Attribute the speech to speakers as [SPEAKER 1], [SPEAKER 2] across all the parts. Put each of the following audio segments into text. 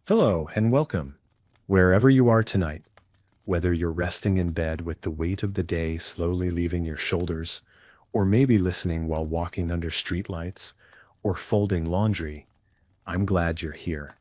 [SPEAKER 1] Hello and welcome. Wherever you are tonight, whether you're resting in bed with the weight of the day slowly leaving your shoulders, or maybe listening while walking under streetlights, or folding laundry, I'm glad you're here.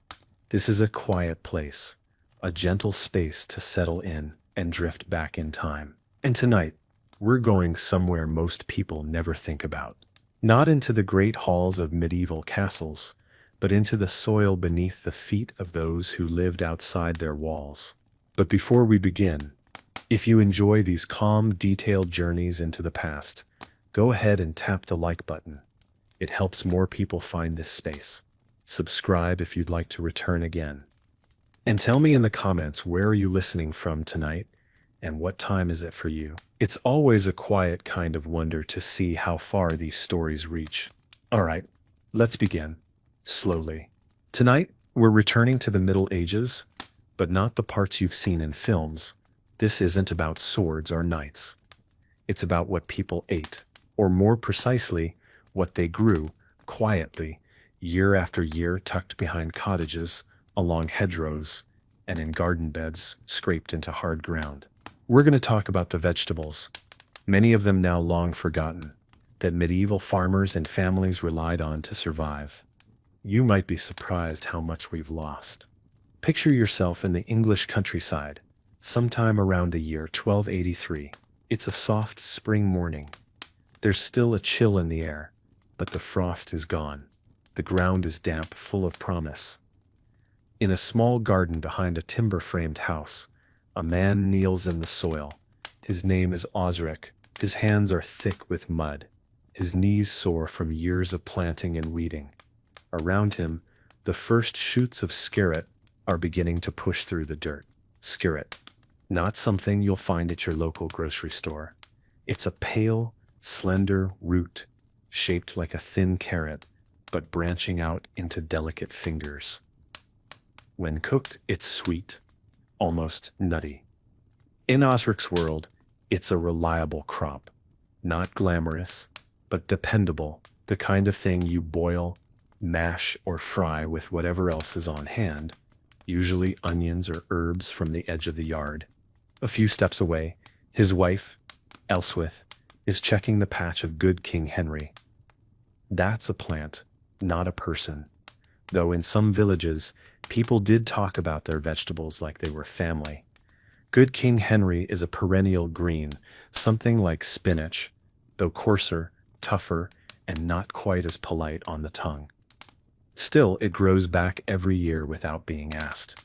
[SPEAKER 1] This is a quiet place, a gentle space to settle in and drift back in time. And tonight, we're going somewhere most people never think about. Not into the great halls of medieval castles, but into the soil beneath the feet of those who lived outside their walls. But before we begin, if you enjoy these calm, detailed journeys into the past, go ahead and tap the like button. It helps more people find this space. Subscribe if you'd like to return again. And tell me in the comments, where are you listening from tonight, and what time is it for you? It's always a quiet kind of wonder to see how far these stories reach. All right, let's begin. Slowly. Tonight, we're returning to the Middle Ages, but not the parts you've seen in films. This isn't about swords or knights. It's about what people ate, or more precisely, what they grew, quietly, year after year, tucked behind cottages, along hedgerows, and in garden beds scraped into hard ground. We're going to talk about the vegetables, many of them now long forgotten, that medieval farmers and families relied on to survive. You might be surprised how much we've lost. Picture yourself in the English countryside, sometime around the year 1283. It's a soft spring morning. There's still a chill in the air, but the frost is gone. The ground is damp, full of promise. In a small garden behind a timber-framed house, a man kneels in the soil. His name is Osric. His hands are thick with mud. His knees sore from years of planting and weeding. Around him, the first shoots of skirret are beginning to push through the dirt. Skirret, not something you'll find at your local grocery store. It's a pale, slender root, shaped like a thin carrot, but branching out into delicate fingers. When cooked, it's sweet, almost nutty. In Osric's world, it's a reliable crop. Not glamorous, but dependable, the kind of thing you boil, mash, or fry with whatever else is on hand, usually onions or herbs from the edge of the yard. A few steps away, his wife, Elswith, is checking the patch of good King Henry. That's a plant, not a person. Though in some villages, people did talk about their vegetables like they were family. Good King Henry is a perennial green, something like spinach, though coarser, tougher, and not quite as polite on the tongue. Still, it grows back every year without being asked.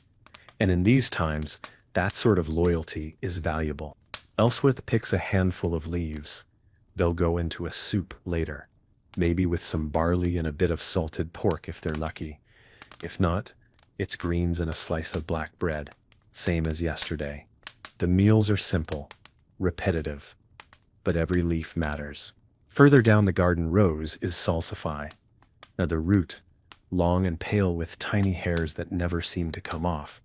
[SPEAKER 1] And in these times, that sort of loyalty is valuable. Elswith picks a handful of leaves. They'll go into a soup later, maybe with some barley and a bit of salted pork if they're lucky. If not, it's greens and a slice of black bread, same as yesterday. The meals are simple, repetitive, but every leaf matters. Further down the garden rows is salsify. Now the root, long and pale with tiny hairs that never seem to come off,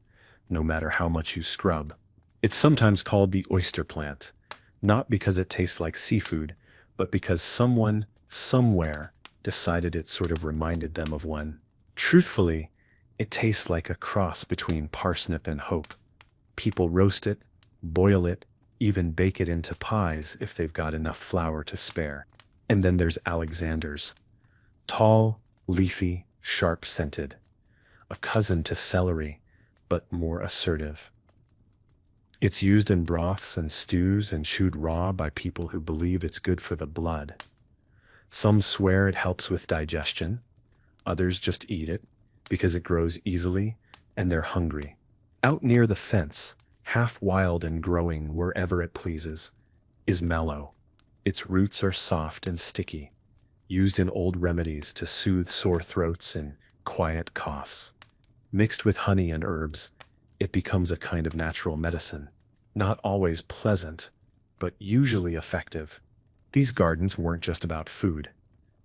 [SPEAKER 1] no matter how much you scrub. It's sometimes called the oyster plant, not because it tastes like seafood, but because someone, somewhere, decided it sort of reminded them of one. Truthfully, it tastes like a cross between parsnip and hope. People roast it, boil it, even bake it into pies if they've got enough flour to spare. And then there's Alexander's. Tall, leafy, sharp-scented. A cousin to celery, but more assertive. It's used in broths and stews and chewed raw by people who believe it's good for the blood. Some swear it helps with digestion. Others just eat it because it grows easily and they're hungry. Out near the fence, half wild and growing wherever it pleases, is mallow. Its roots are soft and sticky, used in old remedies to soothe sore throats and quiet coughs. Mixed with honey and herbs, it becomes a kind of natural medicine. Not always pleasant, but usually effective. These gardens weren't just about food.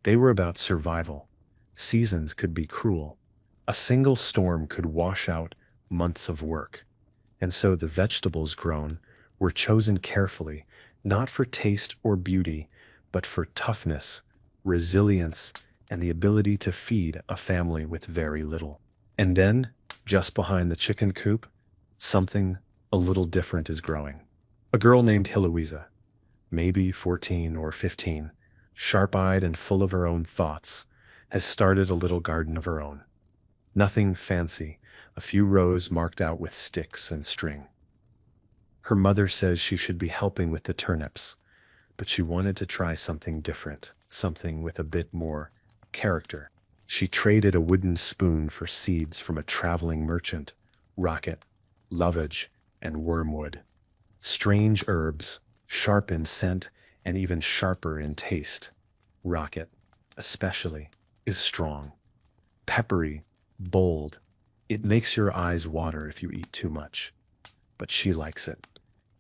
[SPEAKER 1] They were about survival. Seasons could be cruel. A single storm could wash out months of work. And so the vegetables grown were chosen carefully, not for taste or beauty, but for toughness, resilience, and the ability to feed a family with very little. And then Just behind the chicken coop, something a little different is growing. A girl named Heloisa, maybe 14 or 15, sharp-eyed and full of her own thoughts, has started a little garden of her own. Nothing fancy, a few rows marked out with sticks and string. Her mother says she should be helping with the turnips, but she wanted to try something different, something with a bit more character. She traded a wooden spoon for seeds from a traveling merchant, rocket, lovage, and wormwood. Strange herbs, sharp in scent and even sharper in taste. Rocket, especially, is strong. Peppery, bold. It makes your eyes water if you eat too much. But she likes it.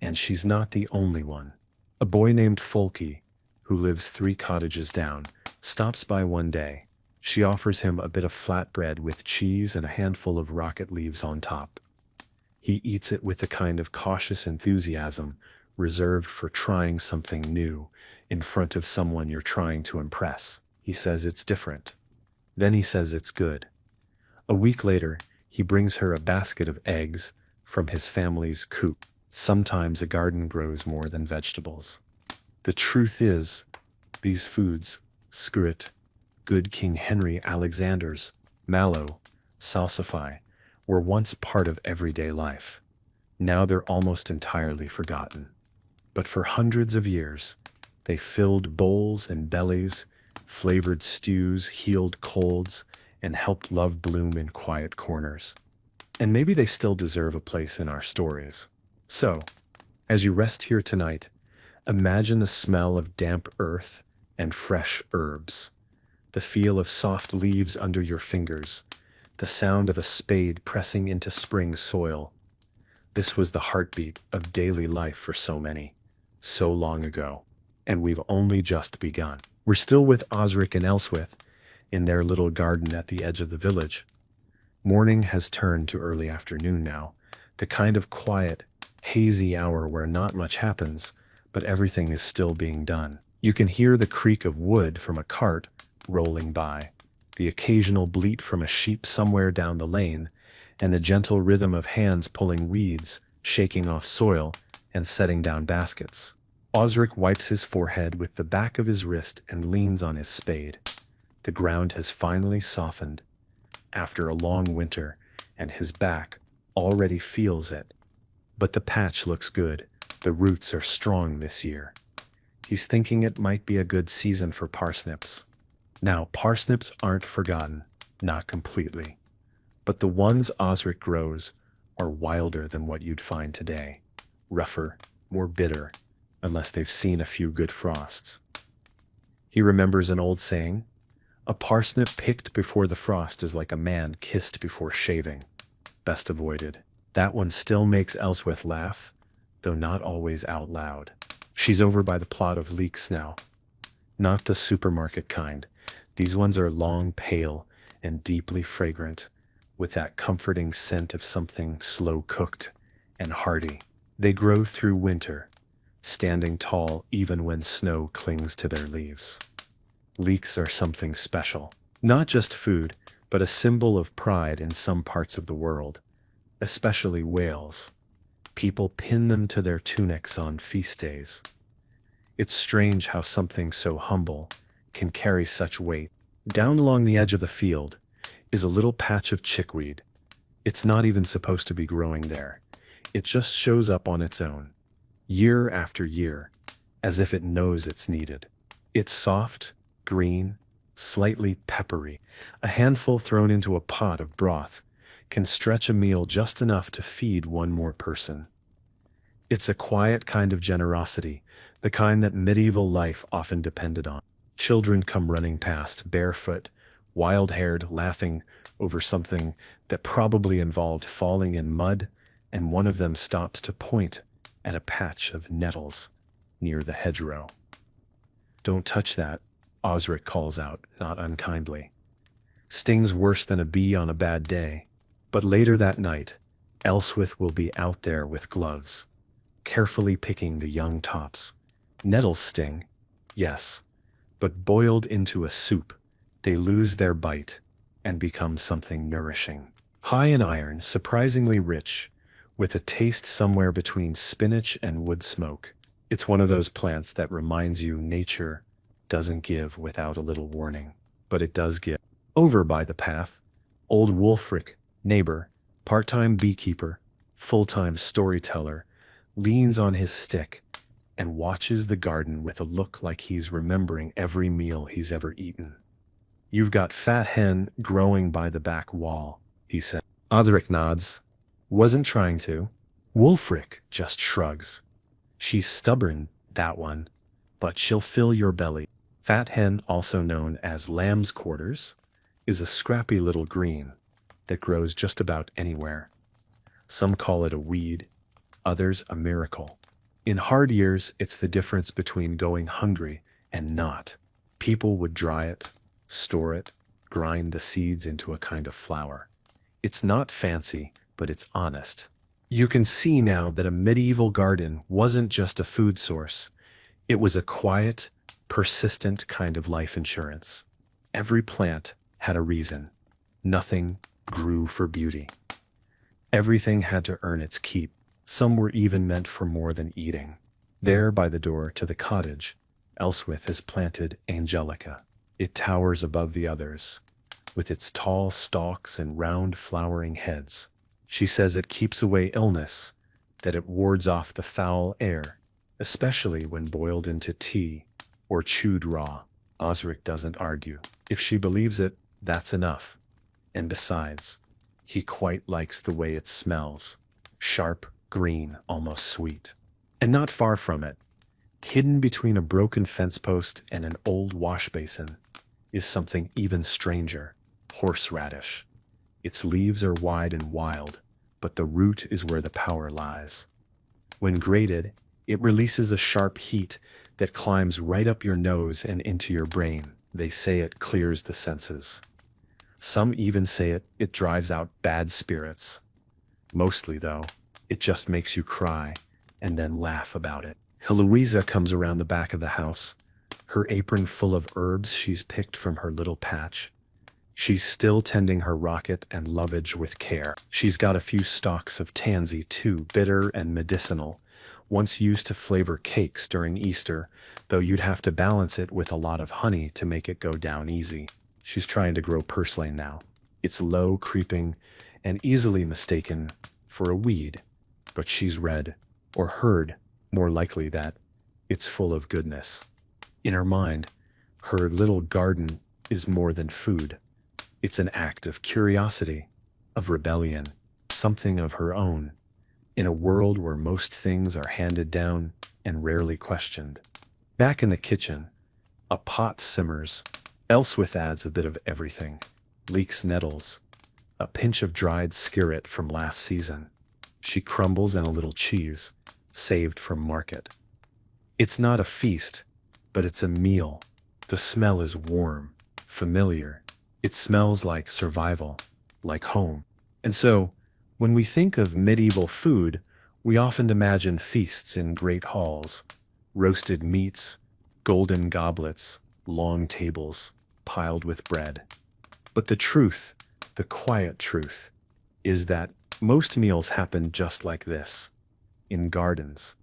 [SPEAKER 1] And she's not the only one. A boy named Folky, who lives 3 cottages down, stops by one day. She offers him a bit of flatbread with cheese and a handful of rocket leaves on top. He eats it with a kind of cautious enthusiasm reserved for trying something new in front of someone you're trying to impress. He says it's different. Then he says it's good. A week later, he brings her a basket of eggs from his family's coop. Sometimes a garden grows more than vegetables. The truth is, these foods, skrit, good King Henry Alexander's, mallow, salsify, were once part of everyday life. Now they're almost entirely forgotten. But for hundreds of years, they filled bowls and bellies, flavored stews, healed colds, and helped love bloom in quiet corners. And maybe they still deserve a place in our stories. So, as you rest here tonight, imagine the smell of damp earth and fresh herbs, the feel of soft leaves under your fingers, the sound of a spade pressing into spring soil. This was the heartbeat of daily life for so many, so long ago, and we've only just begun. We're still with Osric and Elswith in their little garden at the edge of the village. Morning has turned to early afternoon now, the kind of quiet, hazy hour where not much happens, but everything is still being done. You can hear the creak of wood from a cart rolling by, the occasional bleat from a sheep somewhere down the lane, and the gentle rhythm of hands pulling weeds, shaking off soil, and setting down baskets. Osric wipes his forehead with the back of his wrist and leans on his spade. The ground has finally softened after a long winter, and his back already feels it. But the patch looks good. The roots are strong this year. He's thinking it might be a good season for parsnips. Now, parsnips aren't forgotten, not completely. But the ones Osric grows are wilder than what you'd find today. Rougher, more bitter, unless they've seen a few good frosts. He remembers an old saying, "A parsnip picked before the frost is like a man kissed before shaving. Best avoided." That one still makes Elswith laugh, though not always out loud. She's over by the plot of leeks now. Not the supermarket kind. These ones are long, pale, and deeply fragrant, with that comforting scent of something slow-cooked and hearty. They grow through winter, standing tall even when snow clings to their leaves. Leeks are something special. Not just food, but a symbol of pride in some parts of the world, especially Wales. People pin them to their tunics on feast days. It's strange how something so humble can carry such weight. Down along the edge of the field is a little patch of chickweed. It's not even supposed to be growing there. It just shows up on its own, year after year, as if it knows it's needed. It's soft, green, slightly peppery. A handful thrown into a pot of broth can stretch a meal just enough to feed one more person. It's a quiet kind of generosity, the kind that medieval life often depended on. Children come running past, barefoot, wild-haired, laughing over something that probably involved falling in mud, and one of them stops to point at a patch of nettles near the hedgerow. "Don't touch that," Osric calls out, not unkindly. Stings worse than a bee on a bad day. But later that night, Elswith will be out there with gloves, carefully picking the young tops. Nettles sting, yes, but boiled into a soup, they lose their bite and become something nourishing. High in iron, surprisingly rich, with a taste somewhere between spinach and wood smoke. It's one of those plants that reminds you nature doesn't give without a little warning, but it does give. Over by the path, old Wulfric, neighbor, part-time beekeeper, full-time storyteller, leans on his stick and watches the garden with a look like he's remembering every meal he's ever eaten. You've got fat hen growing by the back wall, he said. Osric nods. Wasn't trying to. Wulfric just shrugs. She's stubborn, that one, but she'll fill your belly. Fat hen, also known as lamb's quarters, is a scrappy little green that grows just about anywhere. Some call it a weed, others a miracle. In hard years, it's the difference between going hungry and not. People would dry it, store it, grind the seeds into a kind of flour. It's not fancy, but it's honest. You can see now that a medieval garden wasn't just a food source. It was a quiet, persistent kind of life insurance. Every plant had a reason. Nothing grew for beauty. Everything had to earn its keep. Some were even meant for more than eating. There by the door to the cottage, Elswith has planted Angelica. It towers above the others, with its tall stalks and round flowering heads. She says it keeps away illness, that it wards off the foul air, especially when boiled into tea or chewed raw. Osric doesn't argue. If she believes it, that's enough. And besides, he quite likes the way it smells. Sharp, green, almost sweet. And not far from it, hidden between a broken fence post and an old wash basin, is something even stranger. Horseradish. Its leaves are wide and wild, but the root is where the power lies. When grated, it releases a sharp heat that climbs right up your nose and into your brain. They say it clears the senses. Some even say it drives out bad spirits. Mostly, though, it just makes you cry and then laugh about it. Heloisa comes around the back of the house, her apron full of herbs she's picked from her little patch. She's still tending her rocket and lovage with care. She's got a few stalks of tansy too, bitter and medicinal, once used to flavor cakes during Easter, though you'd have to balance it with a lot of honey to make it go down easy. She's trying to grow purslane now. It's low, creeping, and easily mistaken for a weed, but she's read, or heard, more likely that, it's full of goodness. In her mind, her little garden is more than food. It's an act of curiosity, of rebellion, something of her own, in a world where most things are handed down and rarely questioned. Back in the kitchen, a pot simmers. Elswith adds a bit of everything. Leeks nettles, a pinch of dried skirret from last season. She crumbles and a little cheese, saved from market. It's not a feast, but it's a meal. The smell is warm, familiar. It smells like survival, like home. And so, when we think of medieval food, we often imagine feasts in great halls, roasted meats, golden goblets, long tables, piled with bread. But the truth, the quiet truth, is that most meals happen just like this, in gardens,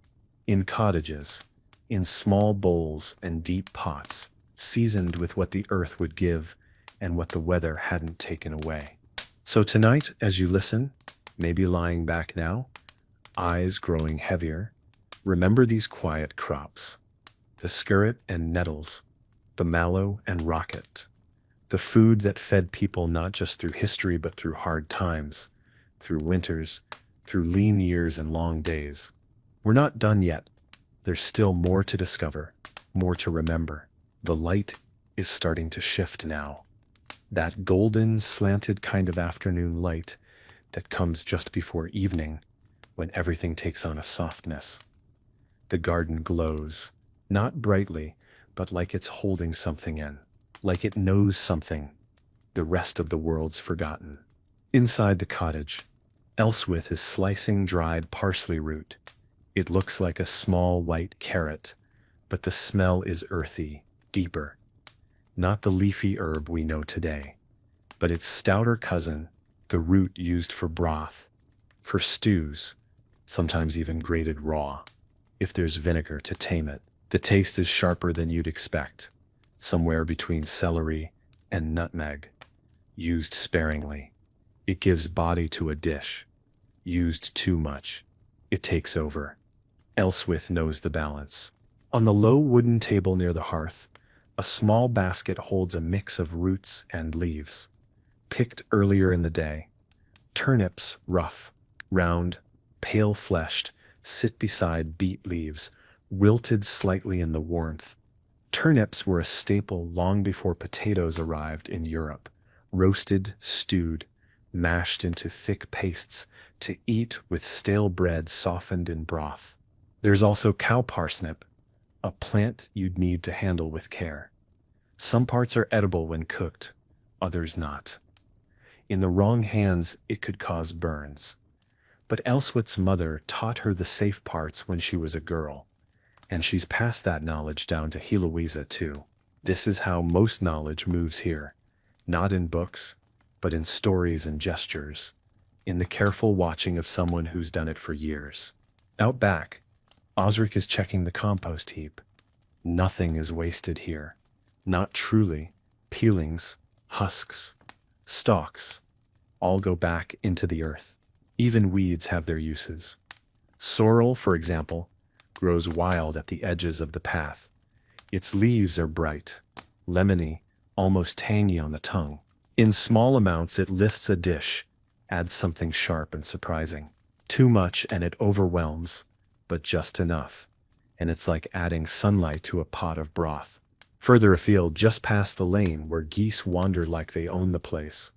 [SPEAKER 1] in cottages, in small bowls and deep pots, seasoned with what the earth would give and what the weather hadn't taken away. So tonight, as you listen, maybe lying back now, eyes growing heavier, remember these quiet crops, the skirret and nettles, the mallow and rocket, the food that fed people not just through history but through hard times, through winters, through lean years and long days. We're not done yet. There's still more to discover, more to remember. The light is starting to shift now. That golden, slanted kind of afternoon light that comes just before evening, when everything takes on a softness. The garden glows, not brightly, but like it's holding something in, like it knows something the rest of the world's forgotten. Inside the cottage, Elswith is slicing dried parsley root. It looks like a small white carrot, but the smell is earthy, deeper. Not the leafy herb we know today, but its stouter cousin, the root used for broth, for stews, sometimes even grated raw, if there's vinegar to tame it. The taste is sharper than you'd expect, somewhere between celery and nutmeg, used sparingly. It gives body to a dish. Used too much, it takes over. Elswith knows the balance. On the low wooden table near the hearth, a small basket holds a mix of roots and leaves, picked earlier in the day. Turnips, rough, round, pale-fleshed, sit beside beet leaves, wilted slightly in the warmth. Turnips were a staple long before potatoes arrived in Europe, roasted, stewed, mashed into thick pastes to eat with stale bread softened in broth. There's also cow parsnip, a plant you'd need to handle with care. Some parts are edible when cooked, others not. In the wrong hands, it could cause burns. But Elswith's mother taught her the safe parts when she was a girl, and she's passed that knowledge down to Heloisa too. This is how most knowledge moves here, not in books, but in stories and gestures, in the careful watching of someone who's done it for years. Out back, Osric is checking the compost heap. Nothing is wasted here. Not truly. Peelings, husks, stalks, all go back into the earth. Even weeds have their uses. Sorrel, for example, grows wild at the edges of the path. Its leaves are bright, lemony, almost tangy on the tongue. In small amounts, it lifts a dish, adds something sharp and surprising. Too much and it overwhelms, but just enough, and it's like adding sunlight to a pot of broth. Further afield, just past the lane where geese wander like they own the place,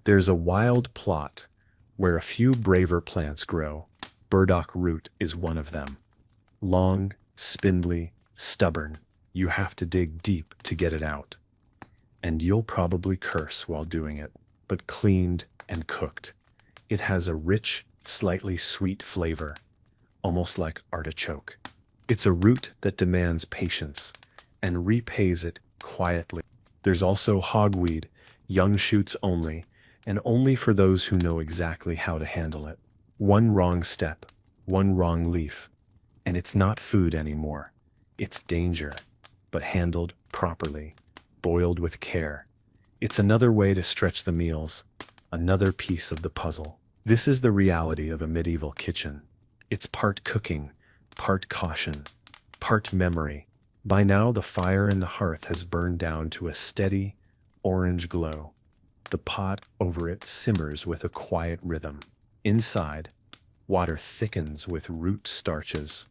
[SPEAKER 1] there's a wild plot where a few braver plants grow. Burdock root is one of them. Long, spindly, stubborn. You have to dig deep to get it out. And you'll probably curse while doing it, but cleaned and cooked, it has a rich, slightly sweet flavor, almost like artichoke. It's a root that demands patience and repays it quietly. There's also hogweed, young shoots only, and only for those who know exactly how to handle it. One wrong step, one wrong leaf, and it's not food anymore. It's danger, but handled properly, boiled with care. It's another way to stretch the meals, another piece of the puzzle. This is the reality of a medieval kitchen. It's part cooking, part caution, part memory. By now, the fire in the hearth has burned down to a steady, orange glow. The pot over it simmers with a quiet rhythm. Inside, water thickens with root starches.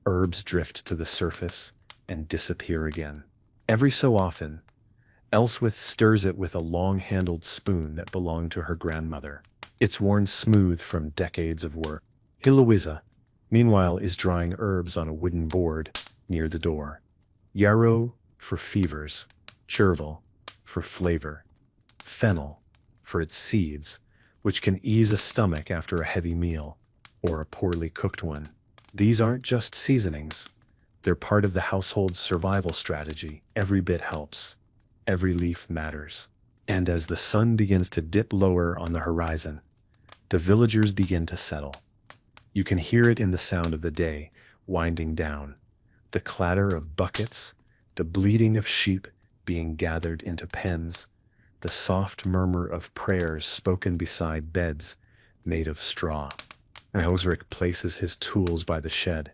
[SPEAKER 1] Herbs drift to the surface and disappear again. Every so often, Elswith stirs it with a long-handled spoon that belonged to her grandmother. It's worn smooth from decades of work. Heloisa, meanwhile, is drying herbs on a wooden board near the door. Yarrow for fevers, chervil for flavor, fennel for its seeds, which can ease a stomach after a heavy meal or a poorly cooked one. These aren't just seasonings. They're part of the household's survival strategy. Every bit helps. Every leaf matters. And as the sun begins to dip lower on the horizon, the villagers begin to settle. You can hear it in the sound of the day winding down, the clatter of buckets, the bleating of sheep being gathered into pens, the soft murmur of prayers spoken beside beds made of straw. Osric places his tools by the shed,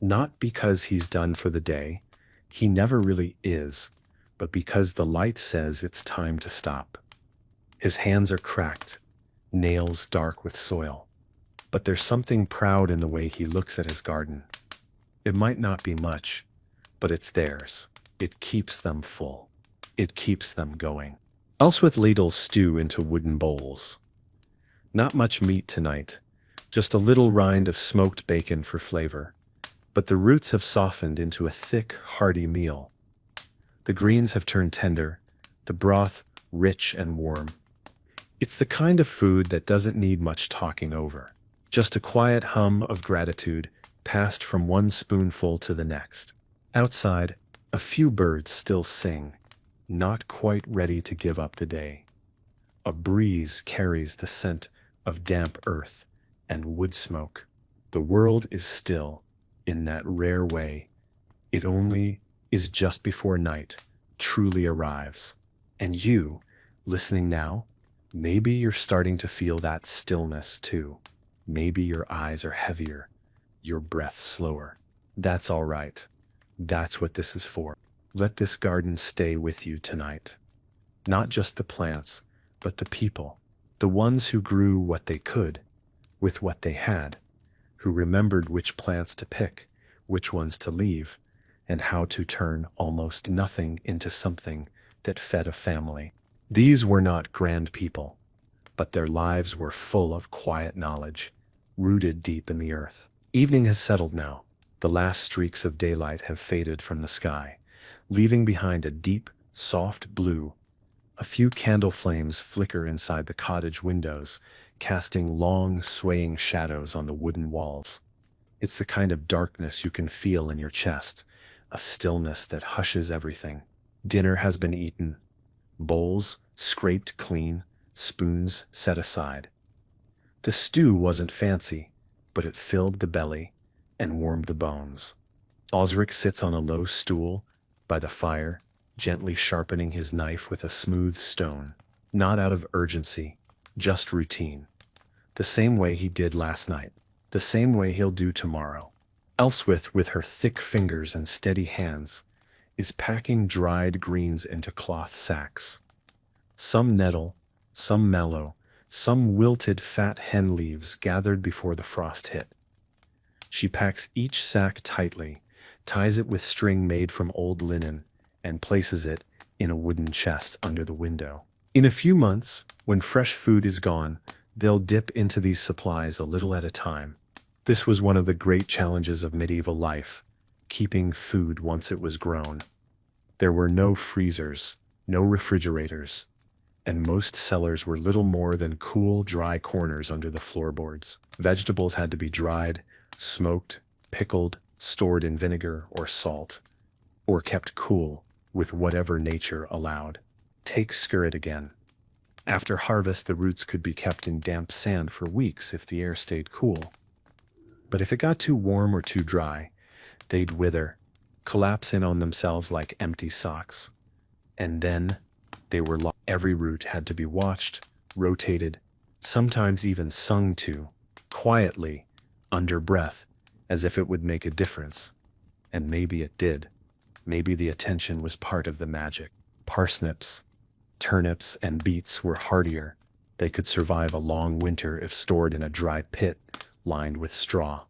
[SPEAKER 1] not because he's done for the day, he never really is, but because the light says it's time to stop. His hands are cracked, nails dark with soil, but there's something proud in the way he looks at his garden. It might not be much, but it's theirs. It keeps them full. It keeps them going. Elswith ladles stew into wooden bowls. Not much meat tonight, just a little rind of smoked bacon for flavor, but the roots have softened into a thick, hearty meal. The greens have turned tender, the broth rich and warm. It's the kind of food that doesn't need much talking over, just a quiet hum of gratitude passed from one spoonful to the next. Outside, a few birds still sing, not quite ready to give up the day. A breeze carries the scent of damp earth and wood smoke. The world is still in that rare way. It only is just before night truly arrives. And you, listening now, maybe you're starting to feel that stillness too. Maybe your eyes are heavier, your breath slower. That's all right. That's what this is for. Let this garden stay with you tonight. Not just the plants, but the people. The ones who grew what they could, with what they had, who remembered which plants to pick, which ones to leave, and how to turn almost nothing into something that fed a family. These were not grand people, but their lives were full of quiet knowledge, rooted deep in the earth. Evening has settled now. The last streaks of daylight have faded from the sky, leaving behind a deep, soft blue. A few candle flames flicker inside the cottage windows, casting long, swaying shadows on the wooden walls. It's the kind of darkness you can feel in your chest, a stillness that hushes everything. Dinner has been eaten, bowls scraped clean, spoons set aside. The stew wasn't fancy, but it filled the belly and warmed the bones. Osric sits on a low stool by the fire, gently sharpening his knife with a smooth stone, not out of urgency, just routine. The same way he did last night, the same way he'll do tomorrow. Elswith, with her thick fingers and steady hands, is packing dried greens into cloth sacks. Some nettle, some mallow, some wilted fat hen leaves gathered before the frost hit. She packs each sack tightly, ties it with string made from old linen, and places it in a wooden chest under the window. In a few months, when fresh food is gone, they'll dip into these supplies a little at a time. This was one of the great challenges of medieval life, keeping food once it was grown. There were no freezers, no refrigerators, and most cellars were little more than cool, dry corners under the floorboards. Vegetables had to be dried, smoked, pickled, stored in vinegar or salt, or kept cool with whatever nature allowed. Take skirret again. After harvest, the roots could be kept in damp sand for weeks if the air stayed cool. But if it got too warm or too dry, they'd wither, collapse in on themselves like empty socks. And then they were lost. Every root had to be watched, rotated, sometimes even sung to, quietly, under breath, as if it would make a difference. And maybe it did. Maybe the attention was part of the magic. Parsnips, turnips, and beets were hardier. They could survive a long winter if stored in a dry pit lined with straw.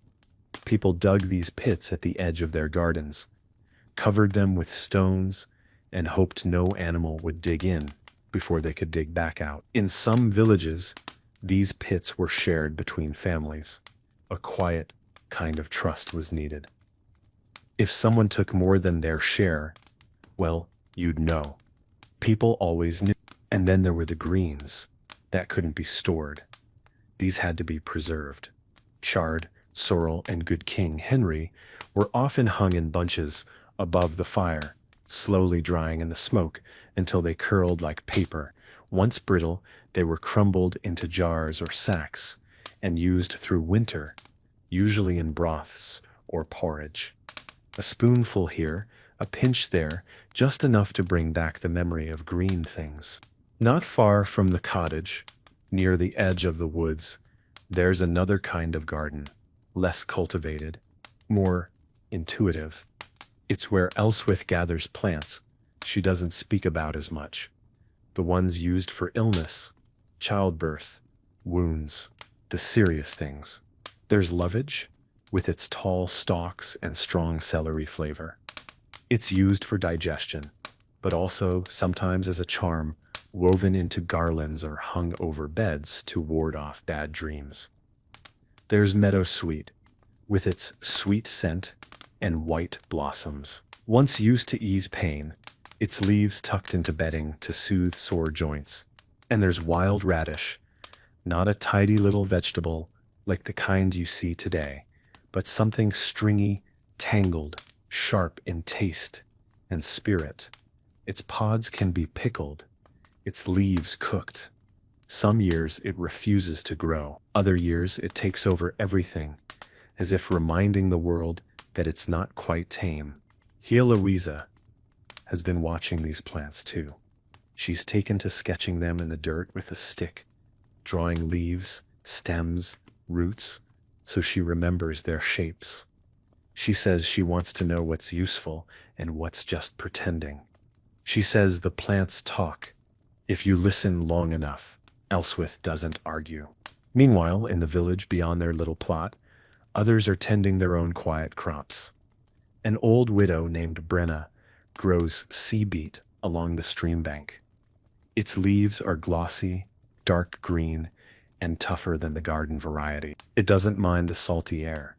[SPEAKER 1] People dug these pits at the edge of their gardens, covered them with stones, and hoped no animal would dig in before they could dig back out. In some villages, these pits were shared between families. A quiet kind of trust was needed. If someone took more than their share, well, you'd know. People always knew. And then there were the greens that couldn't be stored. These had to be preserved. Chard, sorrel, and good King Henry were often hung in bunches above the fire, slowly drying in the smoke until they curled like paper. Once brittle, they were crumbled into jars or sacks and used through winter, usually in broths or porridge. A spoonful here, a pinch there, just enough to bring back the memory of green things. Not far from the cottage, near the edge of the woods, there's another kind of garden, less cultivated, more intuitive. It's where Elswith gathers plants she doesn't speak about as much. The ones used for illness, childbirth, wounds, the serious things. There's lovage, with its tall stalks and strong celery flavor. It's used for digestion, but also sometimes as a charm, woven into garlands or hung over beds to ward off bad dreams. There's meadowsweet, with its sweet scent and white blossoms. Once used to ease pain, its leaves tucked into bedding to soothe sore joints. And there's wild radish, not a tidy little vegetable like the kind you see today, but something stringy, tangled, sharp in taste and spirit. Its pods can be pickled, its leaves cooked, Some years it refuses to grow. Other years it takes over everything, as if reminding the world that it's not quite tame. Here Louisa has been watching these plants too. She's taken to sketching them in the dirt with a stick, drawing leaves, stems, roots, so she remembers their shapes. She says she wants to know what's useful and what's just pretending. She says the plants talk, if you listen long enough. Elswith doesn't argue. Meanwhile, in the village beyond their little plot, others are tending their own quiet crops. An old widow named Brenna grows sea beet along the stream bank. Its leaves are glossy, dark green, and tougher than the garden variety. It doesn't mind the salty air,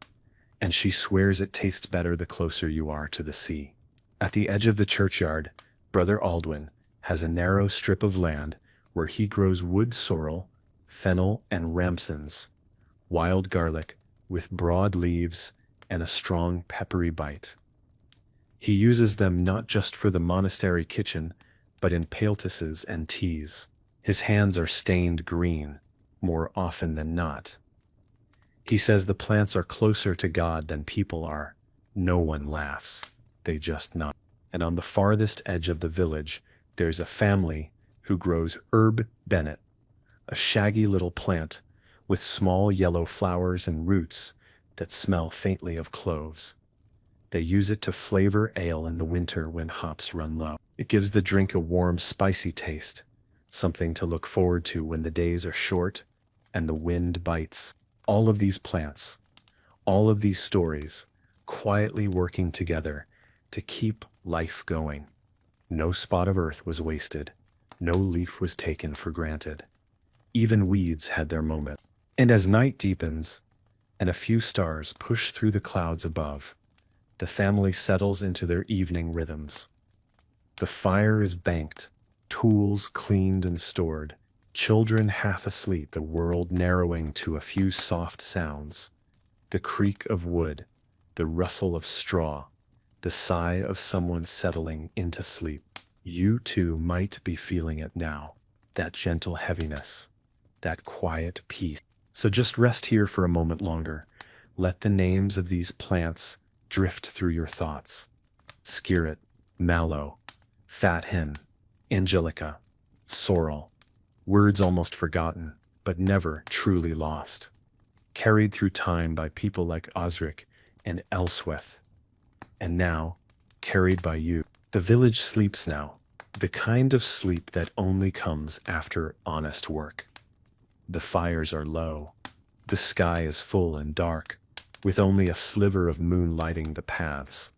[SPEAKER 1] and she swears it tastes better the closer you are to the sea. At the edge of the churchyard, Brother Aldwin has a narrow strip of land where he grows wood sorrel, fennel, and ramsons, wild garlic with broad leaves and a strong peppery bite. He uses them not just for the monastery kitchen, but in poultices and teas. His hands are stained green, more often than not. He says the plants are closer to God than people are. No one laughs. They just nod. And on the farthest edge of the village, there's a family who grows herb bennet, a shaggy little plant with small yellow flowers and roots that smell faintly of cloves. They use it to flavor ale in the winter when hops run low. It gives the drink a warm, spicy taste, something to look forward to when the days are short and the wind bites. All of these plants, all of these stories, quietly working together to keep life going. No spot of earth was wasted. No leaf was taken for granted. Even weeds had their moment. And as night deepens, and a few stars push through the clouds above, the family settles into their evening rhythms. The fire is banked, tools cleaned and stored, children half asleep, the world narrowing to a few soft sounds. The creak of wood, the rustle of straw, the sigh of someone settling into sleep. You too might be feeling it now, that gentle heaviness, that quiet peace. So just rest here for a moment longer. Let the names of these plants drift through your thoughts. Skirret, mallow, fat hen, angelica, sorrel. Words almost forgotten, but never truly lost. Carried through time by people like Osric and Elswith. And now, carried by you. The village sleeps now, the kind of sleep that only comes after honest work. The fires are low. The sky is full and dark, with only a sliver of moon lighting the paths.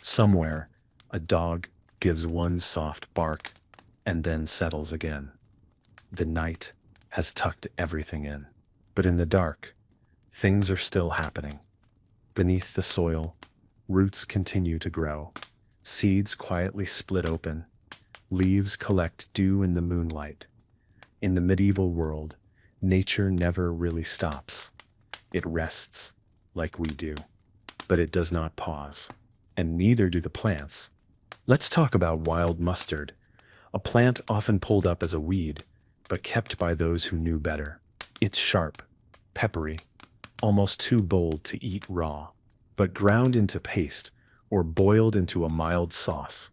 [SPEAKER 1] Somewhere, a dog gives one soft bark and then settles again. The night has tucked everything in, but in the dark, things are still happening. Beneath the soil, roots continue to grow. Seeds quietly split open. Leaves collect dew in the moonlight. In the medieval world, nature never really stops. It rests, like we do, but it does not pause, and neither do the plants. Let's talk about wild mustard, a plant often pulled up as a weed, but kept by those who knew better. It's sharp, peppery, almost too bold to eat raw, but ground into paste or boiled into a mild sauce.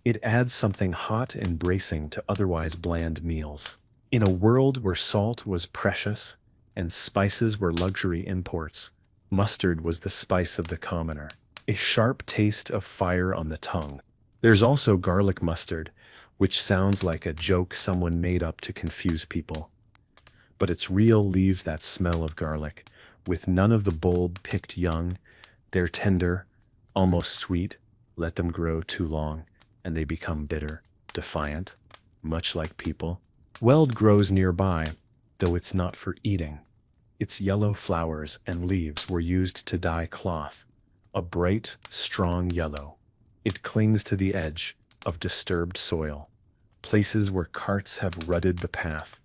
[SPEAKER 1] It adds something hot and bracing to otherwise bland meals. In a world where salt was precious and spices were luxury imports, mustard was the spice of the commoner, a sharp taste of fire on the tongue. There's also garlic mustard, which sounds like a joke someone made up to confuse people. But its real leaves that smell of garlic, with none of the bulb picked young. They're tender, almost sweet. Let them grow too long, and they become bitter, defiant, much like people. Weld grows nearby, though it's not for eating. Its yellow flowers and leaves were used to dye cloth, a bright, strong yellow. It clings to the edge of disturbed soil, places where carts have rutted the path,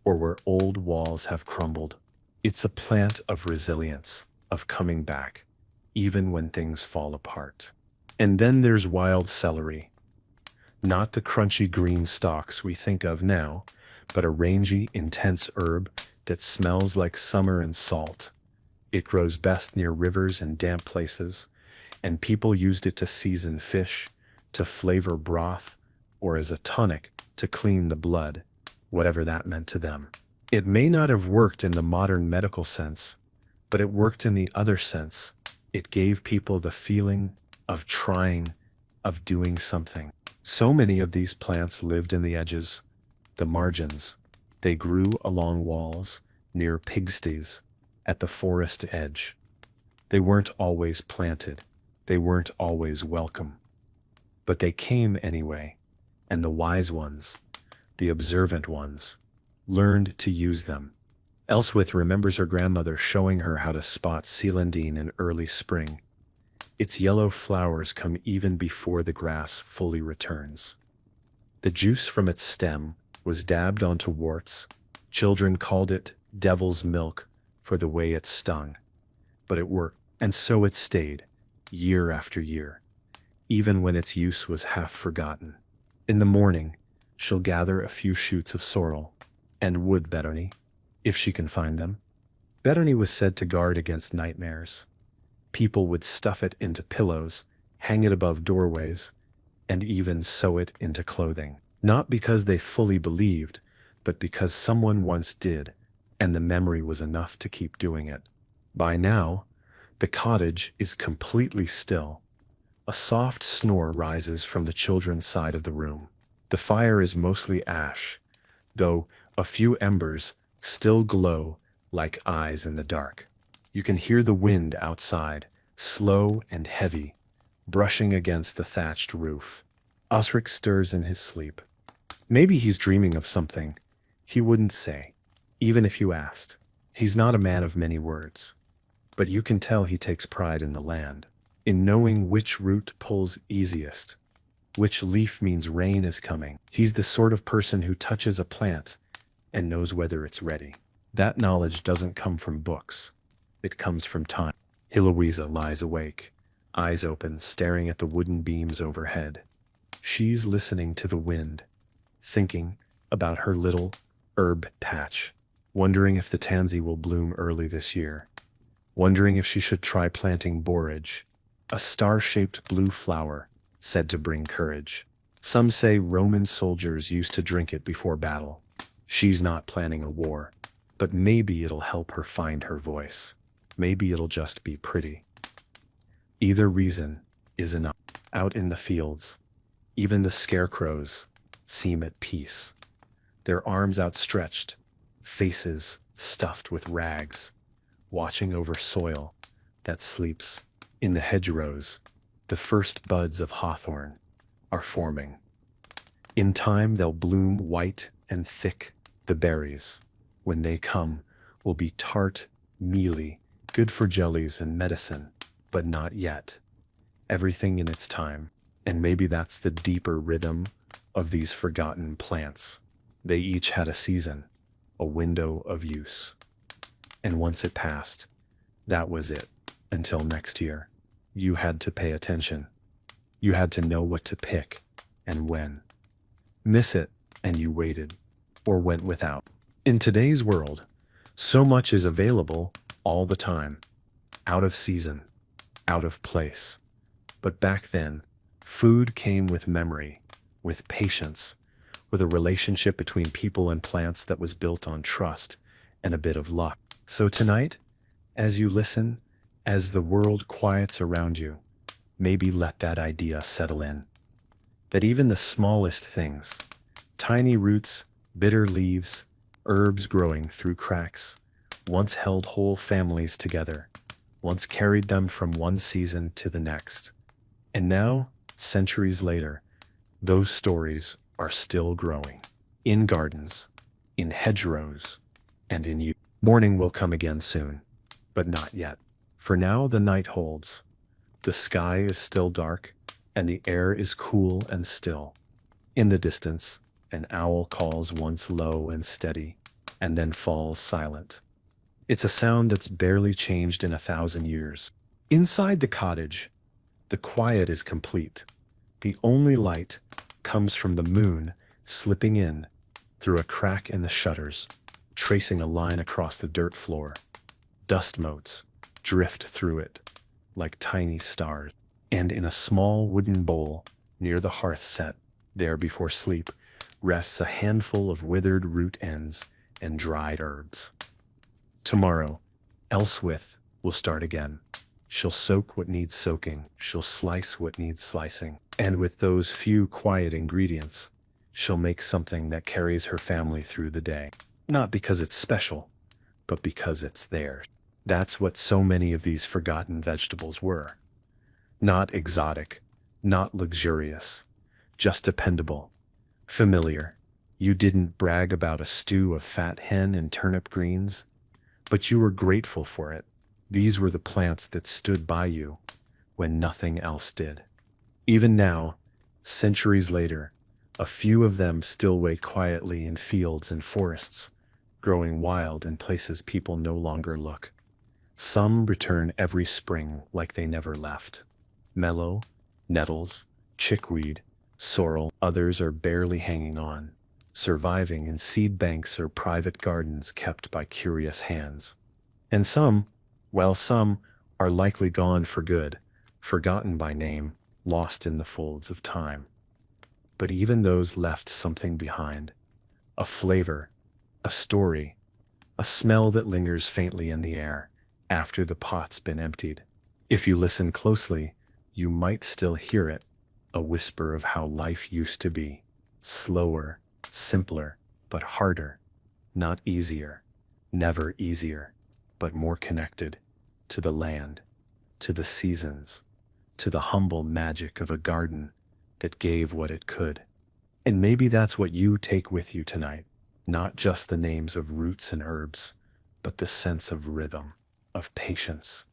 [SPEAKER 1] or where old walls have crumbled. It's a plant of resilience, of coming back, even when things fall apart. And then there's wild celery. Not the crunchy green stalks we think of now, but a rangy, intense herb that smells like summer and salt. It grows best near rivers and damp places, and people used it to season fish, to flavor broth, or as a tonic to clean the blood, whatever that meant to them. It may not have worked in the modern medical sense, but it worked in the other sense. It gave people the feeling of trying, of doing something. So many of these plants lived in the edges, the margins. They grew along walls, near pigsties, at the forest edge. They weren't always planted. They weren't always welcome. But they came anyway, and the wise ones, the observant ones, learned to use them. Elswith remembers her grandmother showing her how to spot celandine in early spring. Its yellow flowers come even before the grass fully returns. The juice from its stem was dabbed onto warts. Children called it devil's milk for the way it stung. But it worked, and so it stayed, year after year, even when its use was half forgotten. In the morning, she'll gather a few shoots of sorrel, and wood betony, if she can find them. Betony was said to guard against nightmares. People would stuff it into pillows, hang it above doorways, and even sew it into clothing. Not because they fully believed, but because someone once did, and the memory was enough to keep doing it. By now, the cottage is completely still. A soft snore rises from the children's side of the room. The fire is mostly ash, though a few embers still glow like eyes in the dark. You can hear the wind outside, slow and heavy, brushing against the thatched roof. Osric stirs in his sleep. Maybe he's dreaming of something. He wouldn't say, even if you asked. He's not a man of many words. But you can tell he takes pride in the land, in knowing which root pulls easiest, which leaf means rain is coming. He's the sort of person who touches a plant and knows whether it's ready. That knowledge doesn't come from books. It comes from time. Heloisa lies awake, eyes open, staring at the wooden beams overhead. She's listening to the wind, thinking about her little herb patch, wondering if the tansy will bloom early this year, wondering if she should try planting borage, a star-shaped blue flower said to bring courage. Some say Roman soldiers used to drink it before battle. She's not planning a war, but maybe it'll help her find her voice. Maybe it'll just be pretty. Either reason is enough. Out in the fields, even the scarecrows seem at peace. Their arms outstretched, faces stuffed with rags, watching over soil that sleeps. In the hedgerows, the first buds of hawthorn are forming. In time they'll bloom white and thick. The berries, when they come, will be tart, mealy, good for jellies and medicine, but not yet. Everything in its time, and maybe that's the deeper rhythm of these forgotten plants. They each had a season, a window of use. And once it passed, that was it. Until next year, you had to pay attention. You had to know what to pick and when. Miss it, and you waited, or went without. In today's world, so much is available all the time, out of season, out of place. But back then, food came with memory, with patience, with a relationship between people and plants that was built on trust and a bit of luck. So tonight, as you listen, as the world quiets around you, maybe let that idea settle in. That even the smallest things, tiny roots, bitter leaves, herbs growing through cracks, once held whole families together, once carried them from one season to the next. And now, centuries later, those stories are still growing. In gardens, in hedgerows, and in you. Morning will come again soon, but not yet. For now the night holds. The sky is still dark, and the air is cool and still. In the distance, an owl calls once low and steady, and then falls silent. It's a sound that's barely changed in 1,000 years. Inside the cottage, the quiet is complete. The only light comes from the moon slipping in through a crack in the shutters, tracing a line across the dirt floor. Dust motes drift through it like tiny stars. And in a small wooden bowl near the hearth set, there before sleep, rests a handful of withered root ends and dried herbs. Tomorrow, Elswith will start again. She'll soak what needs soaking, she'll slice what needs slicing, and with those few quiet ingredients, she'll make something that carries her family through the day. Not because it's special, but because it's theirs. That's what so many of these forgotten vegetables were. Not exotic, not luxurious, just dependable, familiar. You didn't brag about a stew of fat hen and turnip greens, but you were grateful for it. These were the plants that stood by you when nothing else did. Even now, centuries later, a few of them still wait quietly in fields and forests, growing wild in places people no longer look. Some return every spring like they never left. Mellow, nettles, chickweed, sorrel, others are barely hanging on, surviving in seed banks or private gardens kept by curious hands. And some are likely gone for good, forgotten by name, lost in the folds of time. But even those left something behind, a flavor, a story, a smell that lingers faintly in the air after the pot's been emptied. If you listen closely, you might still hear it, a whisper of how life used to be, slower, simpler, but harder, not easier, never easier, but more connected to the land, to the seasons, to the humble magic of a garden that gave what it could. And maybe that's what you take with you tonight, not just the names of roots and herbs, but the sense of rhythm, of patience,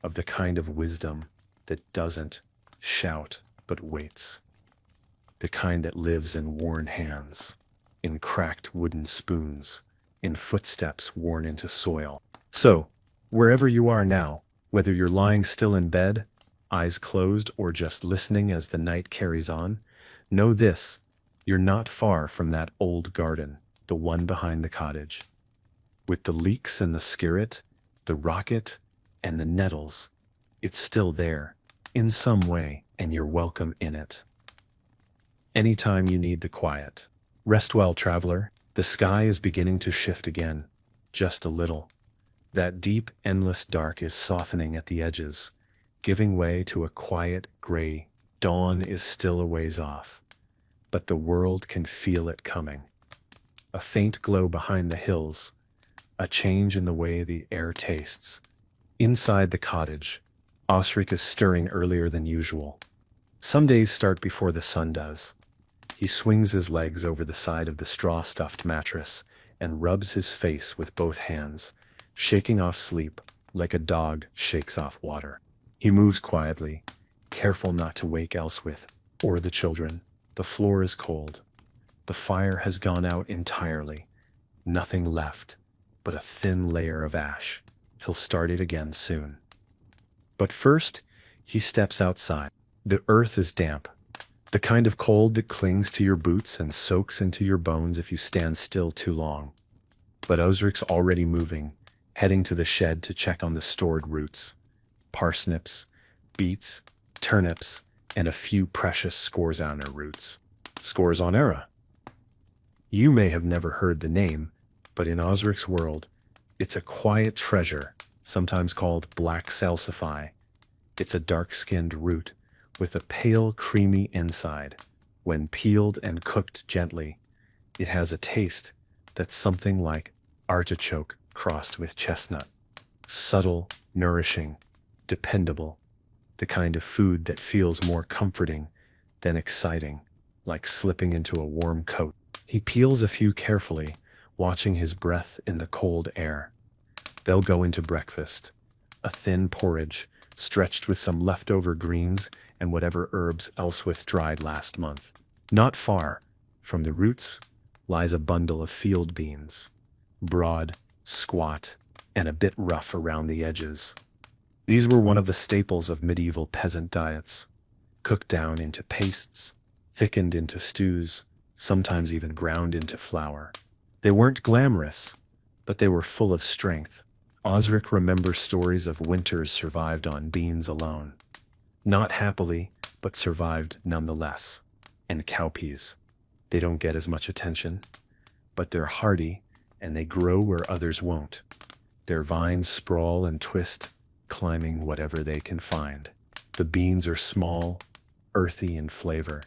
[SPEAKER 1] of the kind of wisdom that doesn't shout but waits, the kind that lives in worn hands, in cracked wooden spoons, in footsteps worn into soil. So, wherever you are now, whether you're lying still in bed, eyes closed, or just listening as the night carries on, know this: you're not far from that old garden, the one behind the cottage. With the leeks and the skirret, the rocket and the nettles, it's still there, in some way, and you're welcome in it. Anytime you need the quiet. Rest well, traveler. The sky is beginning to shift again, just a little. That deep, endless dark is softening at the edges, giving way to a quiet gray. Dawn is still a ways off, but the world can feel it coming. A faint glow behind the hills, a change in the way the air tastes. Inside the cottage, Osric is stirring earlier than usual. Some days start before the sun does. He swings his legs over the side of the straw-stuffed mattress and rubs his face with both hands, shaking off sleep like a dog shakes off water. He moves quietly, careful not to wake Elswith or the children. The floor is cold. The fire has gone out entirely. Nothing left but a thin layer of ash. He'll start it again soon. But first, he steps outside. The earth is damp, the kind of cold that clings to your boots and soaks into your bones if you stand still too long. But Osric's already moving, heading to the shed to check on the stored roots. Parsnips, beets, turnips, and a few precious Scorzonera roots. Scorzonera. You may have never heard the name, but in Osric's world, it's a quiet treasure, sometimes called black salsify. It's a dark-skinned root with a pale, creamy inside. When peeled and cooked gently, it has a taste that's something like artichoke crossed with chestnut. Subtle, nourishing, dependable. The kind of food that feels more comforting than exciting, like slipping into a warm coat. He peels a few carefully, watching his breath in the cold air. They'll go into breakfast, a thin porridge, stretched with some leftover greens and whatever herbs Elswith dried last month. Not far from the roots lies a bundle of field beans, broad, squat, and a bit rough around the edges. These were one of the staples of medieval peasant diets, cooked down into pastes, thickened into stews, sometimes even ground into flour. They weren't glamorous, but they were full of strength. Osric remembers stories of winters survived on beans alone. Not happily, but survived nonetheless. And cowpeas. They don't get as much attention, but they're hardy and they grow where others won't. Their vines sprawl and twist, climbing whatever they can find. The beans are small, earthy in flavor,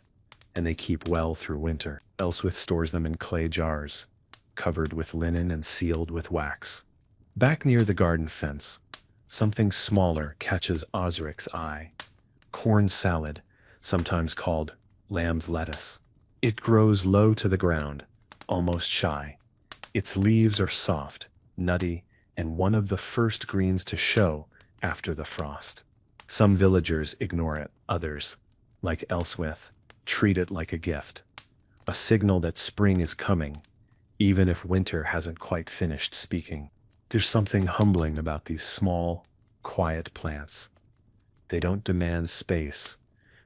[SPEAKER 1] and they keep well through winter. Elswith stores them in clay jars, covered with linen and sealed with wax. Back near the garden fence, something smaller catches Osric's eye. Corn salad, sometimes called lamb's lettuce. It grows low to the ground, almost shy. Its leaves are soft, nutty, and one of the first greens to show after the frost. Some villagers ignore it, others, like Elswith, treat it like a gift. A signal that spring is coming, even if winter hasn't quite finished speaking. There's something humbling about these small, quiet plants. They don't demand space.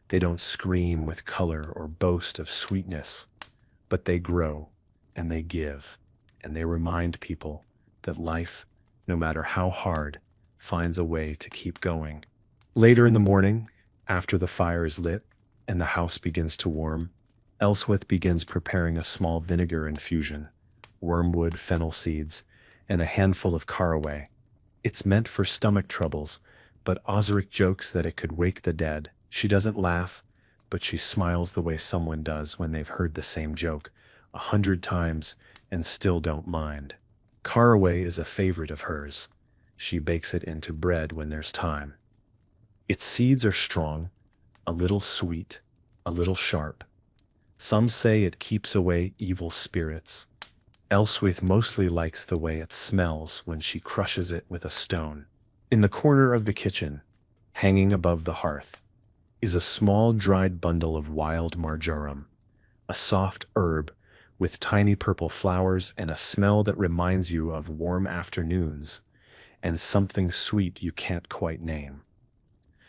[SPEAKER 1] They don't scream with color or boast of sweetness, but they grow and they give, and they remind people that life, no matter how hard, finds a way to keep going. Later in the morning, after the fire is lit and the house begins to warm, Elswith begins preparing a small vinegar infusion, wormwood, fennel seeds, and a handful of caraway. It's meant for stomach troubles, but Osric jokes that it could wake the dead. She doesn't laugh, but she smiles the way someone does when they've heard the same joke 100 times and still don't mind. Caraway is a favorite of hers. She bakes it into bread when there's time. Its seeds are strong, a little sweet, a little sharp. Some say it keeps away evil spirits. Elswith mostly likes the way it smells when she crushes it with a stone. In the corner of the kitchen, hanging above the hearth, is a small dried bundle of wild marjoram, a soft herb with tiny purple flowers and a smell that reminds you of warm afternoons and something sweet you can't quite name.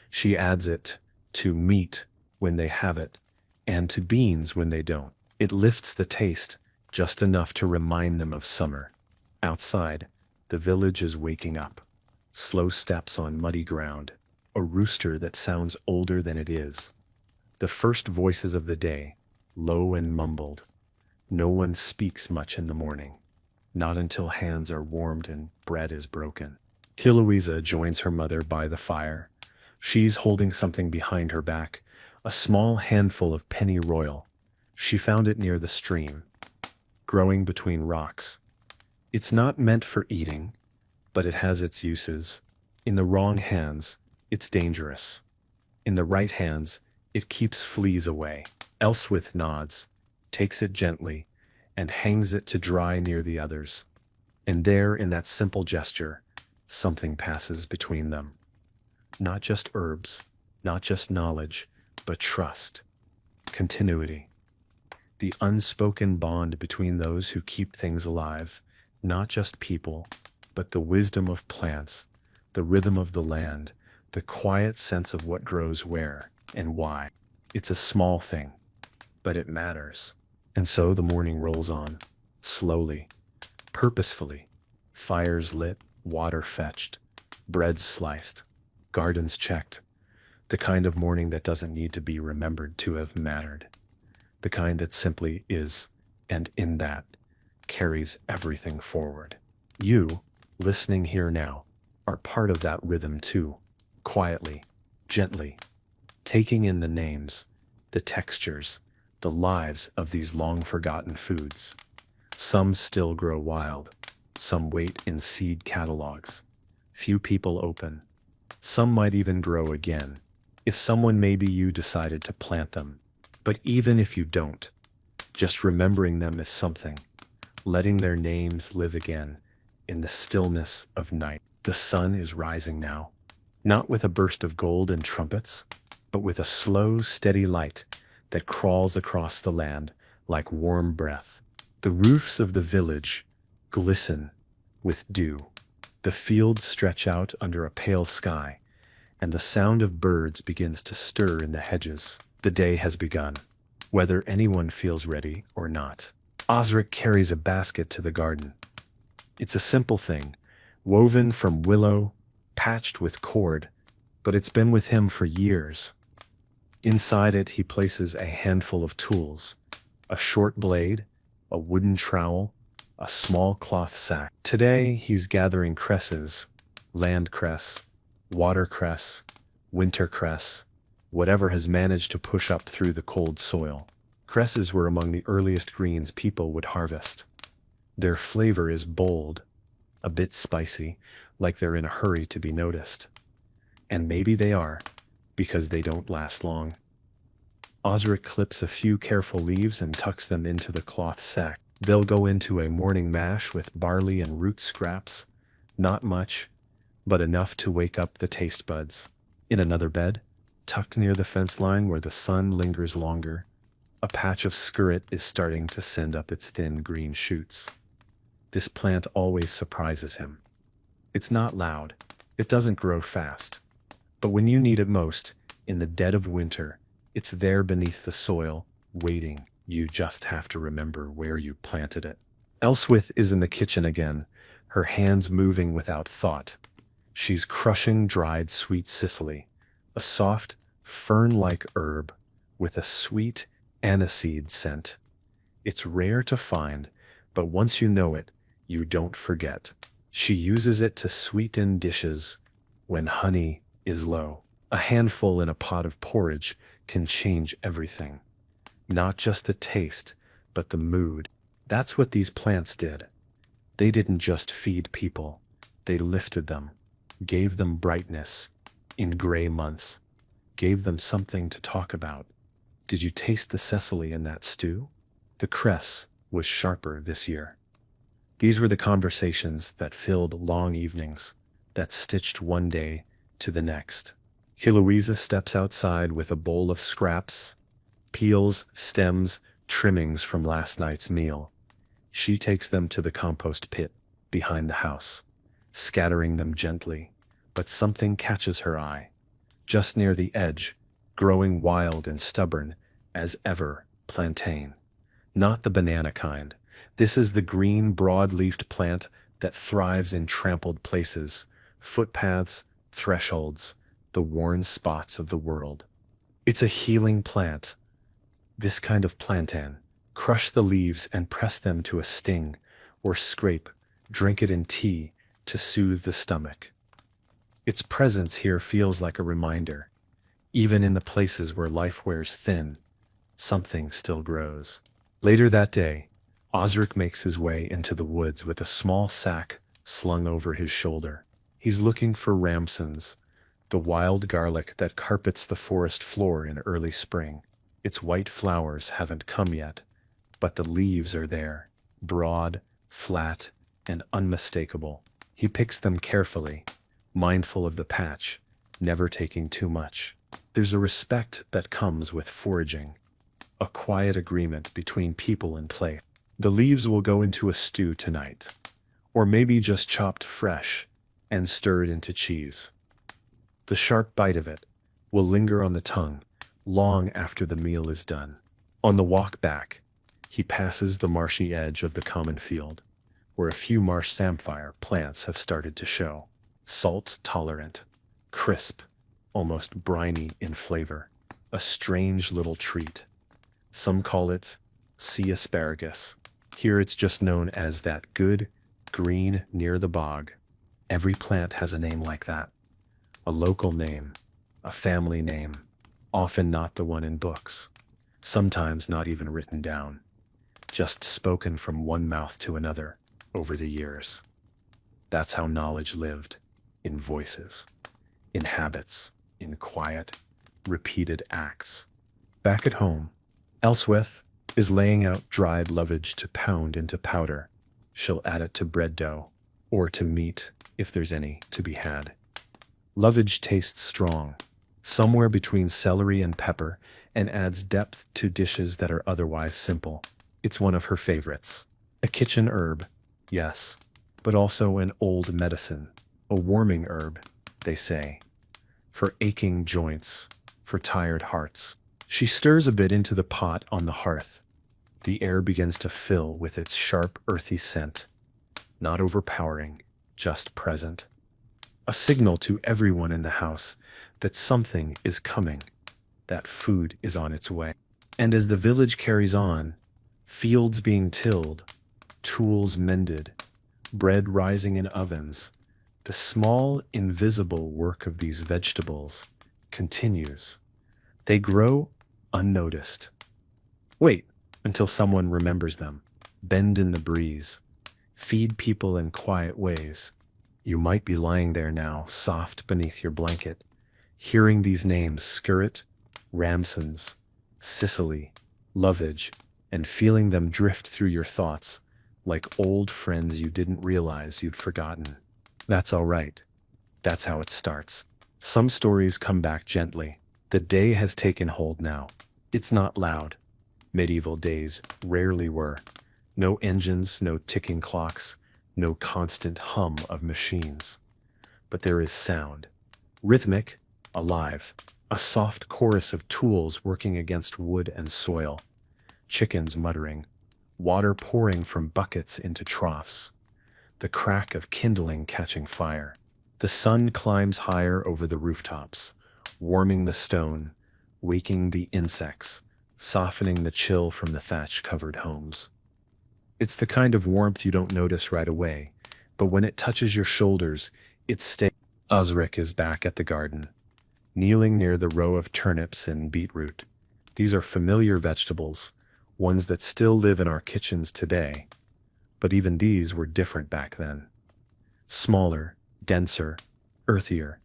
[SPEAKER 1] She adds it to meat when they have it and to beans when they don't. It lifts the taste just enough to remind them of summer. Outside, the village is waking up. Slow steps on muddy ground, a rooster that sounds older than it is. The first voices of the day, low and mumbled. No one speaks much in the morning, not until hands are warmed and bread is broken. Heloisa joins her mother by the fire. She's holding something behind her back, a small handful of pennyroyal. She found it near the stream, growing between rocks. It's not meant for eating, but it has its uses. In the wrong hands, it's dangerous. In the right hands, it keeps fleas away. Elswith nods, takes it gently, and hangs it to dry near the others. And there, in that simple gesture, something passes between them. Not just herbs, not just knowledge, but trust, continuity. The unspoken bond between those who keep things alive, not just people, but the wisdom of plants, the rhythm of the land, the quiet sense of what grows where and why. It's a small thing, but it matters. And so the morning rolls on, slowly, purposefully. Fires lit, water fetched, breads sliced, gardens checked. The kind of morning that doesn't need to be remembered to have mattered. The kind that simply is, and in that, carries everything forward. You, listening here now, are part of that rhythm too, quietly, gently, taking in the names, the textures, the lives of these long-forgotten foods. Some still grow wild, some wait in seed catalogs. Few people open. Some might even grow again, if someone maybe you decided to plant them. But even if you don't, just remembering them is something, letting their names live again in the stillness of night. The sun is rising now, not with a burst of gold and trumpets, but with a slow, steady light that crawls across the land like warm breath. The roofs of the village glisten with dew. The fields stretch out under a pale sky, and the sound of birds begins to stir in the hedges. The day has begun. whether anyone feels ready or not. Osric carries a basket to the garden. It's a simple thing, woven from willow, patched with cord, but it's been with him for years. Inside it, he places a handful of tools: a short blade, a wooden trowel, a small cloth sack. Today, he's gathering cresses: land cress, watercress, wintercress, whatever has managed to push up through the cold soil. Cresses were among the earliest greens people would harvest. Their flavor is bold, a bit spicy, like they're in a hurry to be noticed. And maybe they are, because they don't last long. Osric clips a few careful leaves and tucks them into the cloth sack. They'll go into a morning mash with barley and root scraps. Not much, but enough to wake up the taste buds. In another bed, tucked near the fence line where the sun lingers longer, a patch of skirret is starting to send up its thin green shoots. This plant always surprises him. It's not loud. It doesn't grow fast. But when you need it most, in the dead of winter, it's there beneath the soil, waiting. You just have to remember where you planted it. Elswith is in the kitchen again, her hands moving without thought. She's crushing dried sweet cicely, a soft, fern-like herb with a sweet aniseed scent. It's rare to find, but once you know it, you don't forget. She uses it to sweeten dishes when honey is low. A handful in a pot of porridge can change everything. Not just the taste, but the mood. That's what these plants did. They didn't just feed people. They lifted them, gave them brightness in gray months, gave them something to talk about. Did you taste the sesame in that stew? The cress was sharper this year. These were the conversations that filled long evenings, that stitched one day to the next. Heloisa steps outside with a bowl of scraps, peels, stems, trimmings from last night's meal. She takes them to the compost pit behind the house, scattering them gently, but something catches her eye. Just near the edge, growing wild and stubborn as ever, plantain. Not the banana kind. This is the green, broad-leafed plant that thrives in trampled places, footpaths, thresholds, the worn spots of the world. It's a healing plant. This kind of plantain. Crush the leaves and press them to a sting, or scrape, drink it in tea to soothe the stomach. Its presence here feels like a reminder. Even in the places where life wears thin, something still grows. Later that day, Osric makes his way into the woods with a small sack slung over his shoulder. He's looking for ramsons, the wild garlic that carpets the forest floor in early spring. Its white flowers haven't come yet, but the leaves are there, broad, flat, and unmistakable. He picks them carefully, mindful of the patch, never taking too much. There's a respect that comes with foraging, a quiet agreement between people and place. The leaves will go into a stew tonight, or maybe just chopped fresh and stirred into cheese. The sharp bite of it will linger on the tongue long after the meal is done. On the walk back, he passes the marshy edge of the common field, where a few marsh samphire plants have started to show. Salt-tolerant, crisp, almost briny in flavor, a strange little treat. Some call it sea asparagus. Here it's just known as that good green near the bog. Every plant has a name like that. A local name, a family name, often not the one in books, sometimes not even written down, just spoken from one mouth to another over the years. That's how knowledge lived, in voices, in habits, in quiet, repeated acts. Back at home, Elswith is laying out dried lovage to pound into powder. She'll add it to bread dough, or to meat if there's any to be had. Lovage tastes strong, somewhere between celery and pepper, and adds depth to dishes that are otherwise simple. It's one of her favorites. A kitchen herb, yes, but also an old medicine, a warming herb, they say, for aching joints, for tired hearts. She stirs a bit into the pot on the hearth. The air begins to fill with its sharp, earthy scent. Not overpowering, just present. A signal to everyone in the house that something is coming, that food is on its way. And as the village carries on, fields being tilled, tools mended, bread rising in ovens, the small, invisible work of these vegetables continues. They grow unnoticed. Wait until someone remembers them. Bend in the breeze. Feed people in quiet ways. You might be lying there now, soft beneath your blanket, hearing these names: Skirret, Ramsons, Sicily, Lovage, and feeling them drift through your thoughts like old friends you didn't realize you'd forgotten. That's all right. That's how it starts. Some stories come back gently. The day has taken hold now. It's not loud. Medieval days rarely were. No engines, no ticking clocks, no constant hum of machines. But there is sound. Rhythmic, alive. A soft chorus of tools working against wood and soil. Chickens muttering. Water pouring from buckets into troughs. The crack of kindling catching fire. The sun climbs higher over the rooftops, warming the stone, waking the insects, softening the chill from the thatch-covered homes. It's the kind of warmth you don't notice right away, but when it touches your shoulders, it stays. Osric is back at the garden, kneeling near the row of turnips and beetroot. These are familiar vegetables, ones that still live in our kitchens today, but even these were different back then. Smaller, denser, earthier.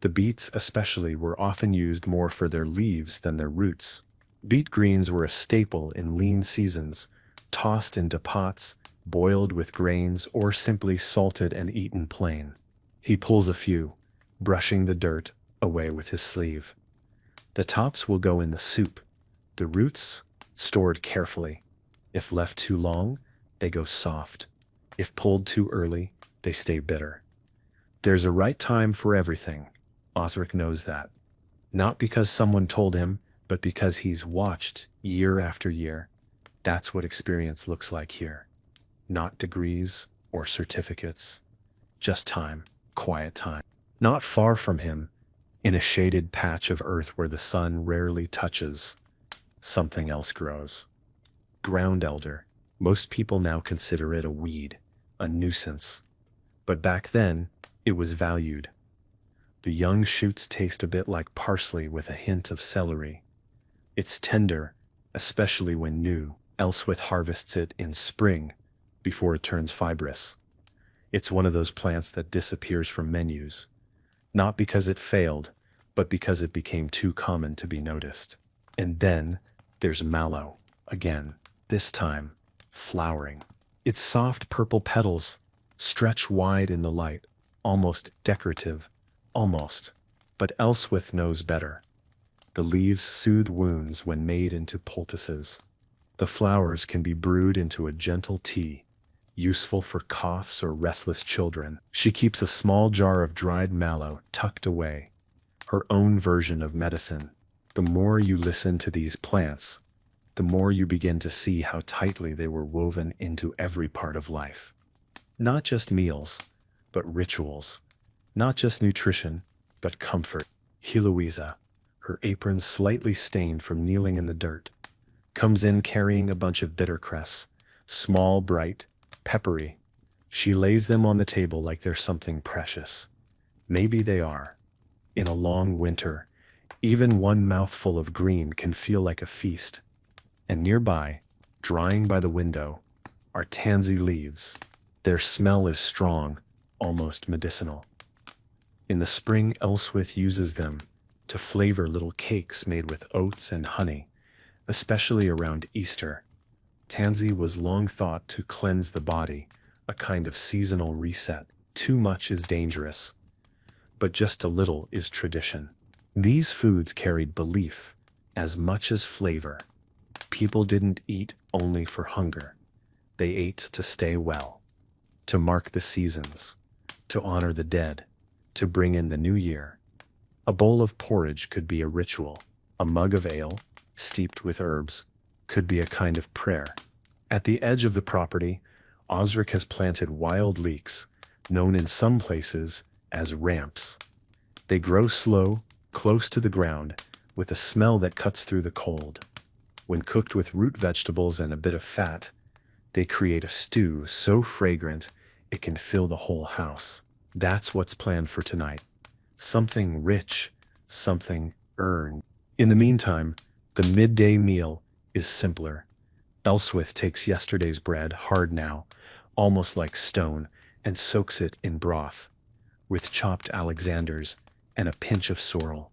[SPEAKER 1] The beets especially were often used more for their leaves than their roots. Beet greens were a staple in lean seasons, tossed into pots, boiled with grains, or simply salted and eaten plain. He pulls a few, brushing the dirt away with his sleeve. The tops will go in the soup, the roots stored carefully. If left too long, they go soft. If pulled too early, they stay bitter. There's a right time for everything. Osric knows that. Not because someone told him, but because he's watched year after year. That's what experience looks like here. Not degrees or certificates. Just time, quiet time. Not far from him, in a shaded patch of earth where the sun rarely touches, something else grows. Ground elder. Most people now consider it a weed, a nuisance. But back then, it was valued. The young shoots taste a bit like parsley with a hint of celery. It's tender, especially when new. Elswith harvests it in spring, before it turns fibrous. It's one of those plants that disappears from menus, not because it failed, but because it became too common to be noticed. And then there's mallow, again, this time flowering. Its soft purple petals stretch wide in the light, almost decorative, almost. But Elswith knows better. The leaves soothe wounds when made into poultices. The flowers can be brewed into a gentle tea, useful for coughs or restless children. She keeps a small jar of dried mallow tucked away, her own version of medicine. The more you listen to these plants, the more you begin to see how tightly they were woven into every part of life. Not just meals, but rituals. Not just nutrition, but comfort. Heloisa, her apron slightly stained from kneeling in the dirt, comes in carrying a bunch of bittercress, small, bright, peppery. She lays them on the table like they're something precious. Maybe they are. In a long winter, even one mouthful of green can feel like a feast. And nearby, drying by the window, are tansy leaves. Their smell is strong, almost medicinal. In the spring, Elswith uses them to flavor little cakes made with oats and honey, especially around Easter. Tansy was long thought to cleanse the body, a kind of seasonal reset. Too much is dangerous, but just a little is tradition. These foods carried belief as much as flavor. People didn't eat only for hunger. They ate to stay well, to mark the seasons, to honor the dead, to bring in the new year. A bowl of porridge could be a ritual, a mug of ale, steeped with herbs, could be a kind of prayer. At the edge of the property, Osric has planted wild leeks, known in some places as ramps. They grow slow, close to the ground, with a smell that cuts through the cold. When cooked with root vegetables and a bit of fat, they create a stew so fragrant it can fill the whole house. That's what's planned for tonight. Something rich, something earned. In the meantime, the midday meal is simpler. Elswith takes yesterday's bread, hard now, almost like stone, and soaks it in broth, with chopped Alexanders and a pinch of sorrel.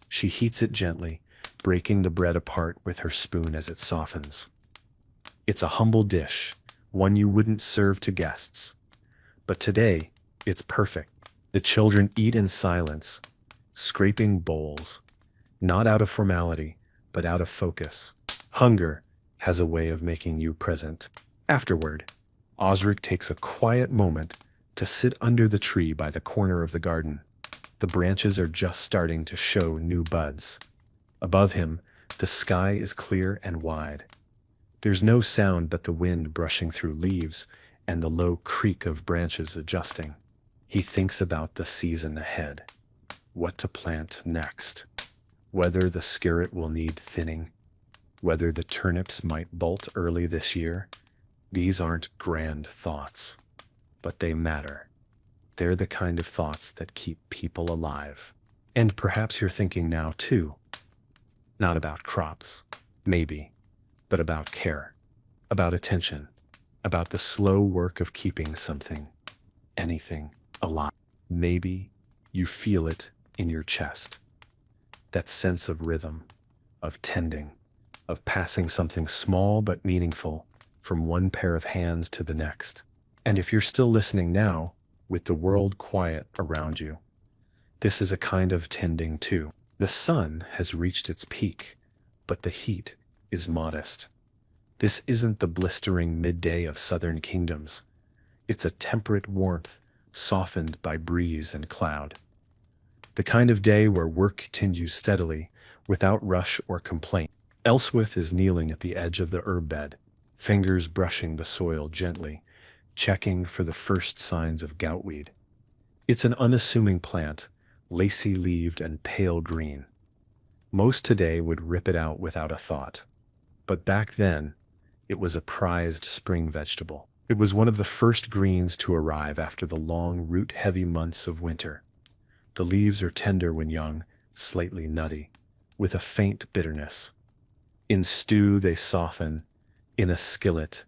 [SPEAKER 1] She heats it gently, breaking the bread apart with her spoon as it softens. It's a humble dish, one you wouldn't serve to guests. But today, it's perfect. The children eat in silence, scraping bowls, not out of formality, but out of focus. Hunger has a way of making you present. Afterward, Osric takes a quiet moment to sit under the tree by the corner of the garden. The branches are just starting to show new buds. Above him, the sky is clear and wide. There's no sound but the wind brushing through leaves and the low creak of branches adjusting. He thinks about the season ahead, what to plant next, whether the skirret will need thinning, whether the turnips might bolt early this year. These aren't grand thoughts, but they matter. They're the kind of thoughts that keep people alive. And perhaps you're thinking now too, not about crops, maybe, but about care, about attention, about the slow work of keeping something, anything, alive. Maybe you feel it in your chest, that sense of rhythm, of tending, of passing something small but meaningful from one pair of hands to the next. And if you're still listening now, with the world quiet around you, this is a kind of tending too. The sun has reached its peak, but the heat is modest. This isn't the blistering midday of southern kingdoms. It's a temperate warmth, softened by breeze and cloud. The kind of day where work continues steadily, without rush or complaint. Elswith is kneeling at the edge of the herb bed, fingers brushing the soil gently, checking for the first signs of goutweed. It's an unassuming plant, lacy-leaved and pale green. Most today would rip it out without a thought. But back then, it was a prized spring vegetable. It was one of the first greens to arrive after the long, root-heavy months of winter. The leaves are tender when young, slightly nutty, with a faint bitterness. In stew they soften, in a skillet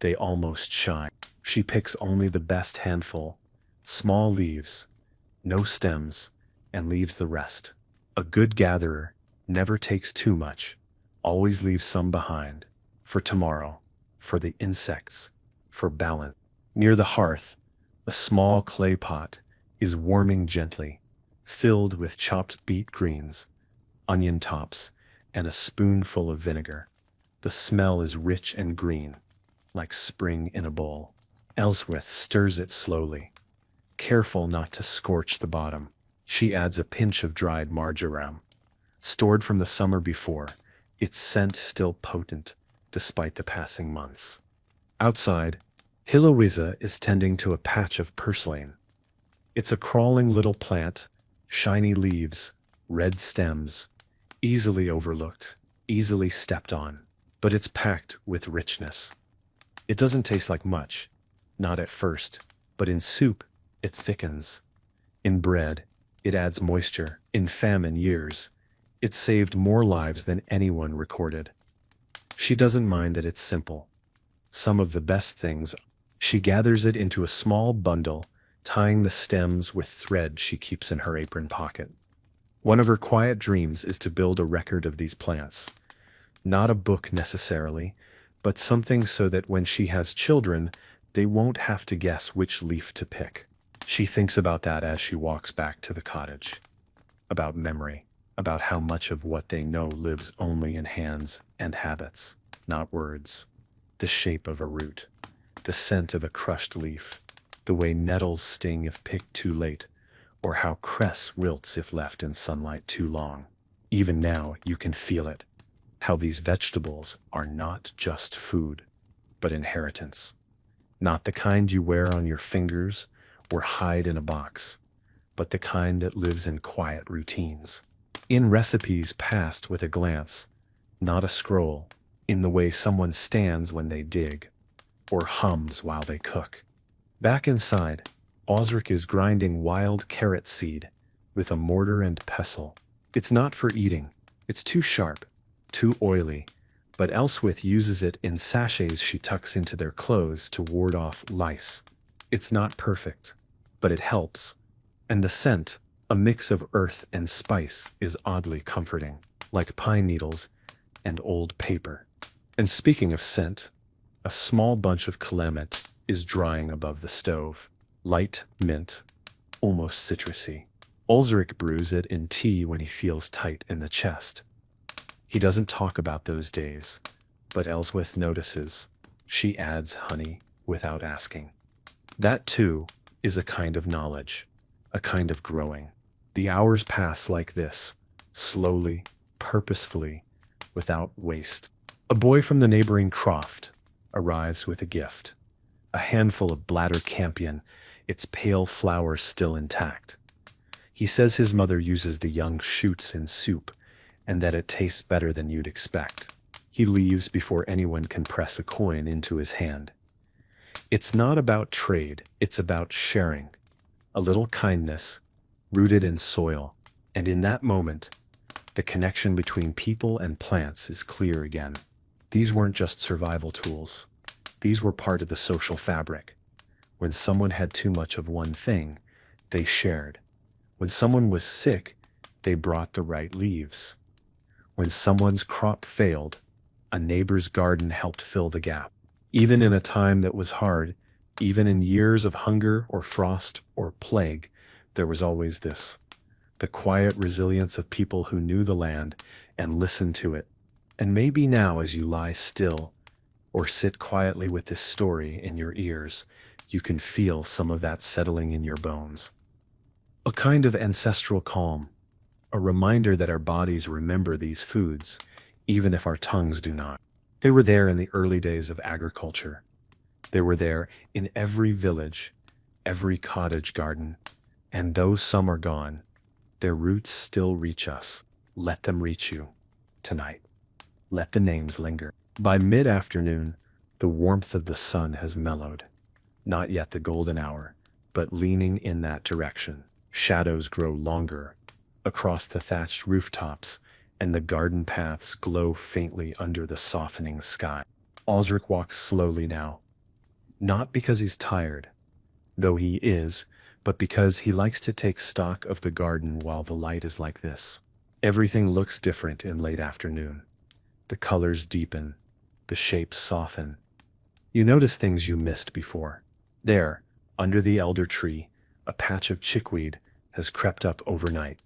[SPEAKER 1] they almost shine. She picks only the best handful, small leaves, no stems, and leaves the rest. A good gatherer never takes too much, always leaves some behind, for tomorrow, for the insects, for balance. Near the hearth, a small clay pot is warming gently, filled with chopped beet greens, onion tops, and a spoonful of vinegar. The smell is rich and green, like spring in a bowl. Elswith stirs it slowly, careful not to scorch the bottom. She adds a pinch of dried marjoram, stored from the summer before, its scent still potent despite the passing months. Outside, Heloisa is tending to a patch of purslane. It's a crawling little plant, shiny leaves, red stems, easily overlooked, easily stepped on, but it's packed with richness. It doesn't taste like much, not at first, but in soup, it thickens. In bread, it adds moisture. In famine years, it saved more lives than anyone recorded. She doesn't mind that it's simple. Some of the best things. She gathers it into a small bundle, tying the stems with thread she keeps in her apron pocket. One of her quiet dreams is to build a record of these plants. Not a book necessarily, but something so that when she has children, they won't have to guess which leaf to pick. She thinks about that as she walks back to the cottage. About memory, about how much of what they know lives only in hands and habits, not words. The shape of a root, the scent of a crushed leaf, the way nettles sting if picked too late, or how cress wilts if left in sunlight too long. Even now, you can feel it. how these vegetables are not just food, but inheritance. Not the kind you wear on your fingers or hide in a box, but the kind that lives in quiet routines. In recipes passed with a glance, not a scroll, in the way someone stands when they dig, or hums while they cook. Back inside, Osric is grinding wild carrot seed with a mortar and pestle. It's not for eating. It's too sharp, too oily, but Elswith uses it in sachets she tucks into their clothes to ward off lice. It's not perfect, but it helps. And the scent, a mix of earth and spice, is oddly comforting, like pine needles and old paper. And speaking of scent, a small bunch of calamet is drying above the stove. Light mint, almost citrusy. Ulrich brews it in tea when he feels tight in the chest. He doesn't talk about those days, but Elswith notices. She adds honey without asking. That, too, is a kind of knowledge, a kind of growing. The hours pass like this, slowly, purposefully, without waste. A boy from the neighboring croft arrives with a gift. A handful of bladder campion, its pale flowers still intact. He says his mother uses the young shoots in soup, and that it tastes better than you'd expect. He leaves before anyone can press a coin into his hand. It's not about trade, it's about sharing. A little kindness, rooted in soil, and in that moment, the connection between people and plants is clear again. These weren't just survival tools. These were part of the social fabric. When someone had too much of one thing, they shared. When someone was sick, they brought the right leaves. When someone's crop failed, a neighbor's garden helped fill the gap. Even in a time that was hard, even in years of hunger or frost or plague, there was always this. The quiet resilience of people who knew the land and listened to it. And maybe now, as you lie still or sit quietly with this story in your ears, you can feel some of that settling in your bones. A kind of ancestral calm, a reminder that our bodies remember these foods, even if our tongues do not. They were there in the early days of agriculture. They were there in every village, every cottage garden, and though some are gone, their roots still reach us. Let them reach you tonight. Let the names linger. By mid-afternoon, the warmth of the sun has mellowed. Not yet the golden hour, but leaning in that direction. Shadows grow longer across the thatched rooftops, and the garden paths glow faintly under the softening sky. Osric walks slowly now, not because he's tired, though he is, but because he likes to take stock of the garden while the light is like this. Everything looks different in late afternoon. The colors deepen, the shapes soften. You notice things you missed before. There, under the elder tree, a patch of chickweed has crept up overnight.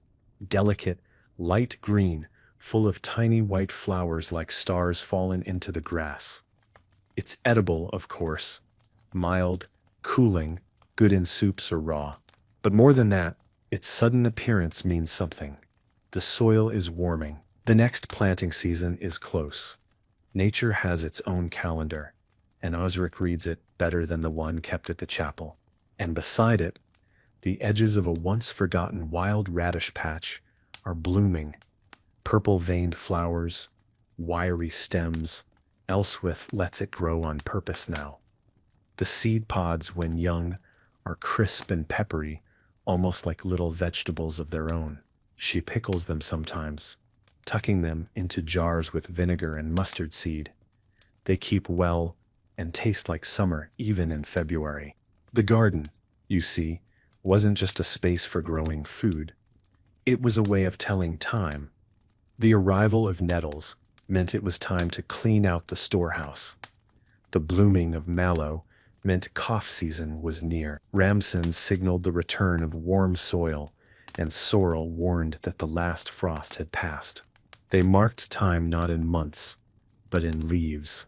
[SPEAKER 1] Delicate, light green, full of tiny white flowers like stars fallen into the grass. It's edible, of course. Mild, cooling, good in soups or raw. But more than that, its sudden appearance means something. The soil is warming. The next planting season is close. Nature has its own calendar, and Osric reads it better than the one kept at the chapel. And beside it, the edges of a once-forgotten wild radish patch are blooming. Purple-veined flowers, wiry stems. Elswith lets it grow on purpose now. The seed pods, when young, are crisp and peppery, almost like little vegetables of their own. She pickles them sometimes, tucking them into jars with vinegar and mustard seed. They keep well and taste like summer even in February. The garden, you see, wasn't just a space for growing food. It was a way of telling time. The arrival of nettles meant it was time to clean out the storehouse. The blooming of mallow meant cough season was near. Ramson signaled the return of warm soil, and sorrel warned that the last frost had passed. They marked time not in months, but in leaves,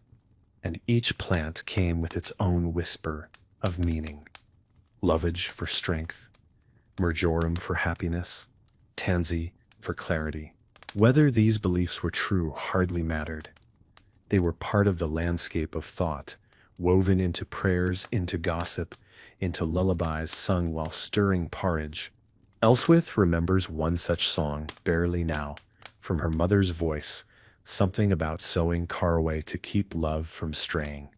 [SPEAKER 1] and each plant came with its own whisper of meaning. Lovage for strength, marjoram for happiness, tansy for clarity. Whether these beliefs were true hardly mattered. They were part of the landscape of thought, woven into prayers, into gossip, into lullabies sung while stirring porridge. Elswith remembers one such song, barely now, from her mother's voice, something about sowing caraway to keep love from straying.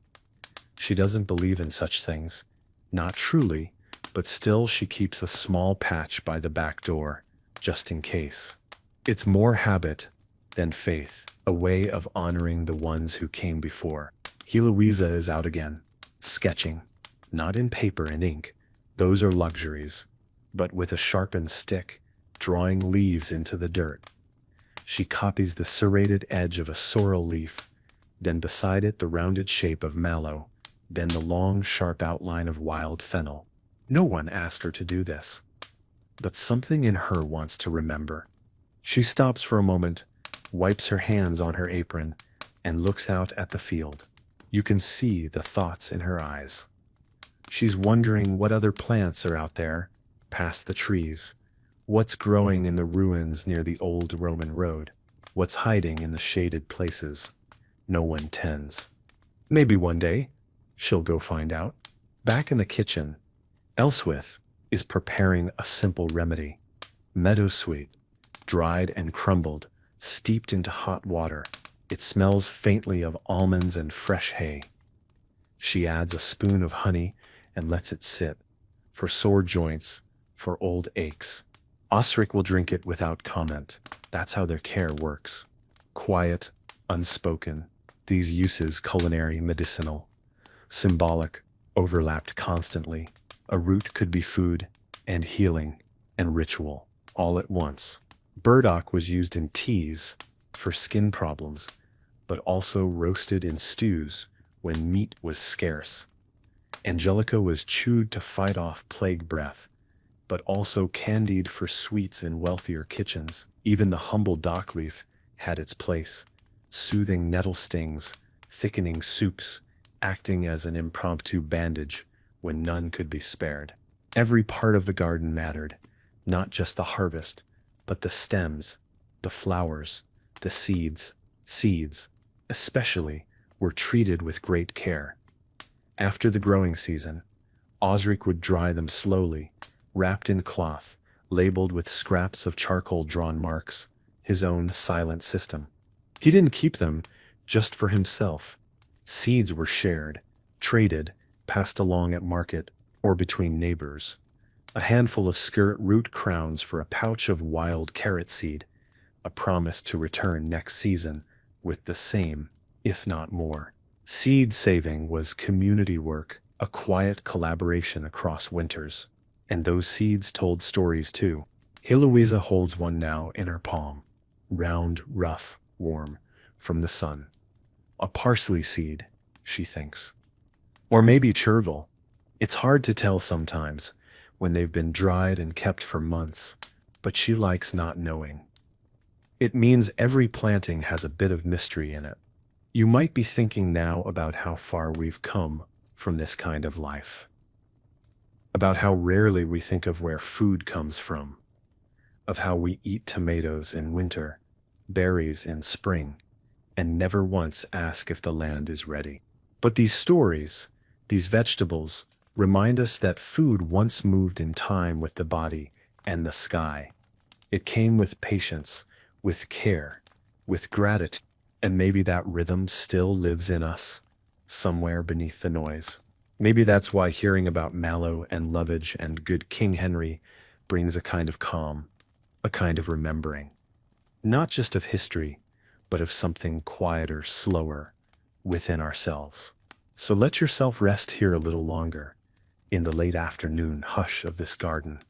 [SPEAKER 1] She doesn't believe in such things, not truly, but still she keeps a small patch by the back door, just in case. It's more habit than faith, a way of honoring the ones who came before. Heloisa is out again, sketching, not in paper and ink, those are luxuries, but with a sharpened stick, drawing leaves into the dirt. She copies the serrated edge of a sorrel leaf, then beside it the rounded shape of mallow, then the long, sharp outline of wild fennel. No one asked her to do this, but something in her wants to remember. She stops for a moment, wipes her hands on her apron, and looks out at the field. You can see the thoughts in her eyes. She's wondering what other plants are out there, past the trees. What's growing in the ruins near the old Roman road? What's hiding in the shaded places no one tends? Maybe one day, she'll go find out. Back in the kitchen, Elswith is preparing a simple remedy. Meadowsweet, dried and crumbled, steeped into hot water. It smells faintly of almonds and fresh hay. She adds a spoon of honey and lets it sit, for sore joints, for old aches. Osric will drink it without comment. That's how their care works. Quiet, unspoken, these uses culinary, medicinal, symbolic, overlapped constantly. A root could be food and healing and ritual all at once. Burdock was used in teas for skin problems, but also roasted in stews when meat was scarce. Angelica was chewed to fight off plague breath, but also candied for sweets in wealthier kitchens. Even the humble dock leaf had its place, soothing nettle stings, thickening soups, acting as an impromptu bandage when none could be spared. Every part of the garden mattered, not just the harvest, but the stems, the flowers, the seeds. Seeds, especially, were treated with great care. After the growing season, Osric would dry them slowly, wrapped in cloth, labeled with scraps of charcoal-drawn marks, his own silent system. He didn't keep them just for himself. Seeds were shared, traded, passed along at market, or between neighbors. A handful of skirt root crowns for a pouch of wild carrot seed, a promise to return next season with the same, if not more. Seed saving was community work, a quiet collaboration across winters. And those seeds told stories too. Heloisa holds one now in her palm, round, rough, warm, from the sun. A parsley seed, she thinks. Or maybe chervil. It's hard to tell sometimes, when they've been dried and kept for months, but she likes not knowing. It means every planting has a bit of mystery in it. You might be thinking now about how far we've come from this kind of life. About how rarely we think of where food comes from, of how we eat tomatoes in winter, berries in spring, and never once ask if the land is ready. But these stories, these vegetables, remind us that food once moved in time with the body and the sky. It came with patience, with care, with gratitude, and maybe that rhythm still lives in us, somewhere beneath the noise. Maybe that's why hearing about mallow and lovage and good King Henry brings a kind of calm, a kind of remembering. Not just of history, but of something quieter, slower, within ourselves. So let yourself rest here a little longer, in the late afternoon hush of this garden.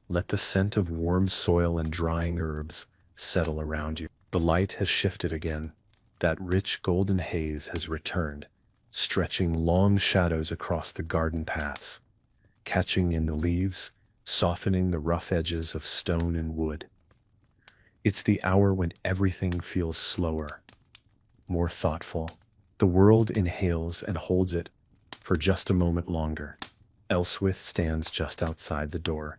[SPEAKER 1] Let the scent of warm soil and drying herbs settle around you. The light has shifted again. That rich golden haze has returned, stretching long shadows across the garden paths, catching in the leaves, softening the rough edges of stone and wood. It's the hour when everything feels slower, more thoughtful. The world inhales and holds it for just a moment longer. Elswith stands just outside the door,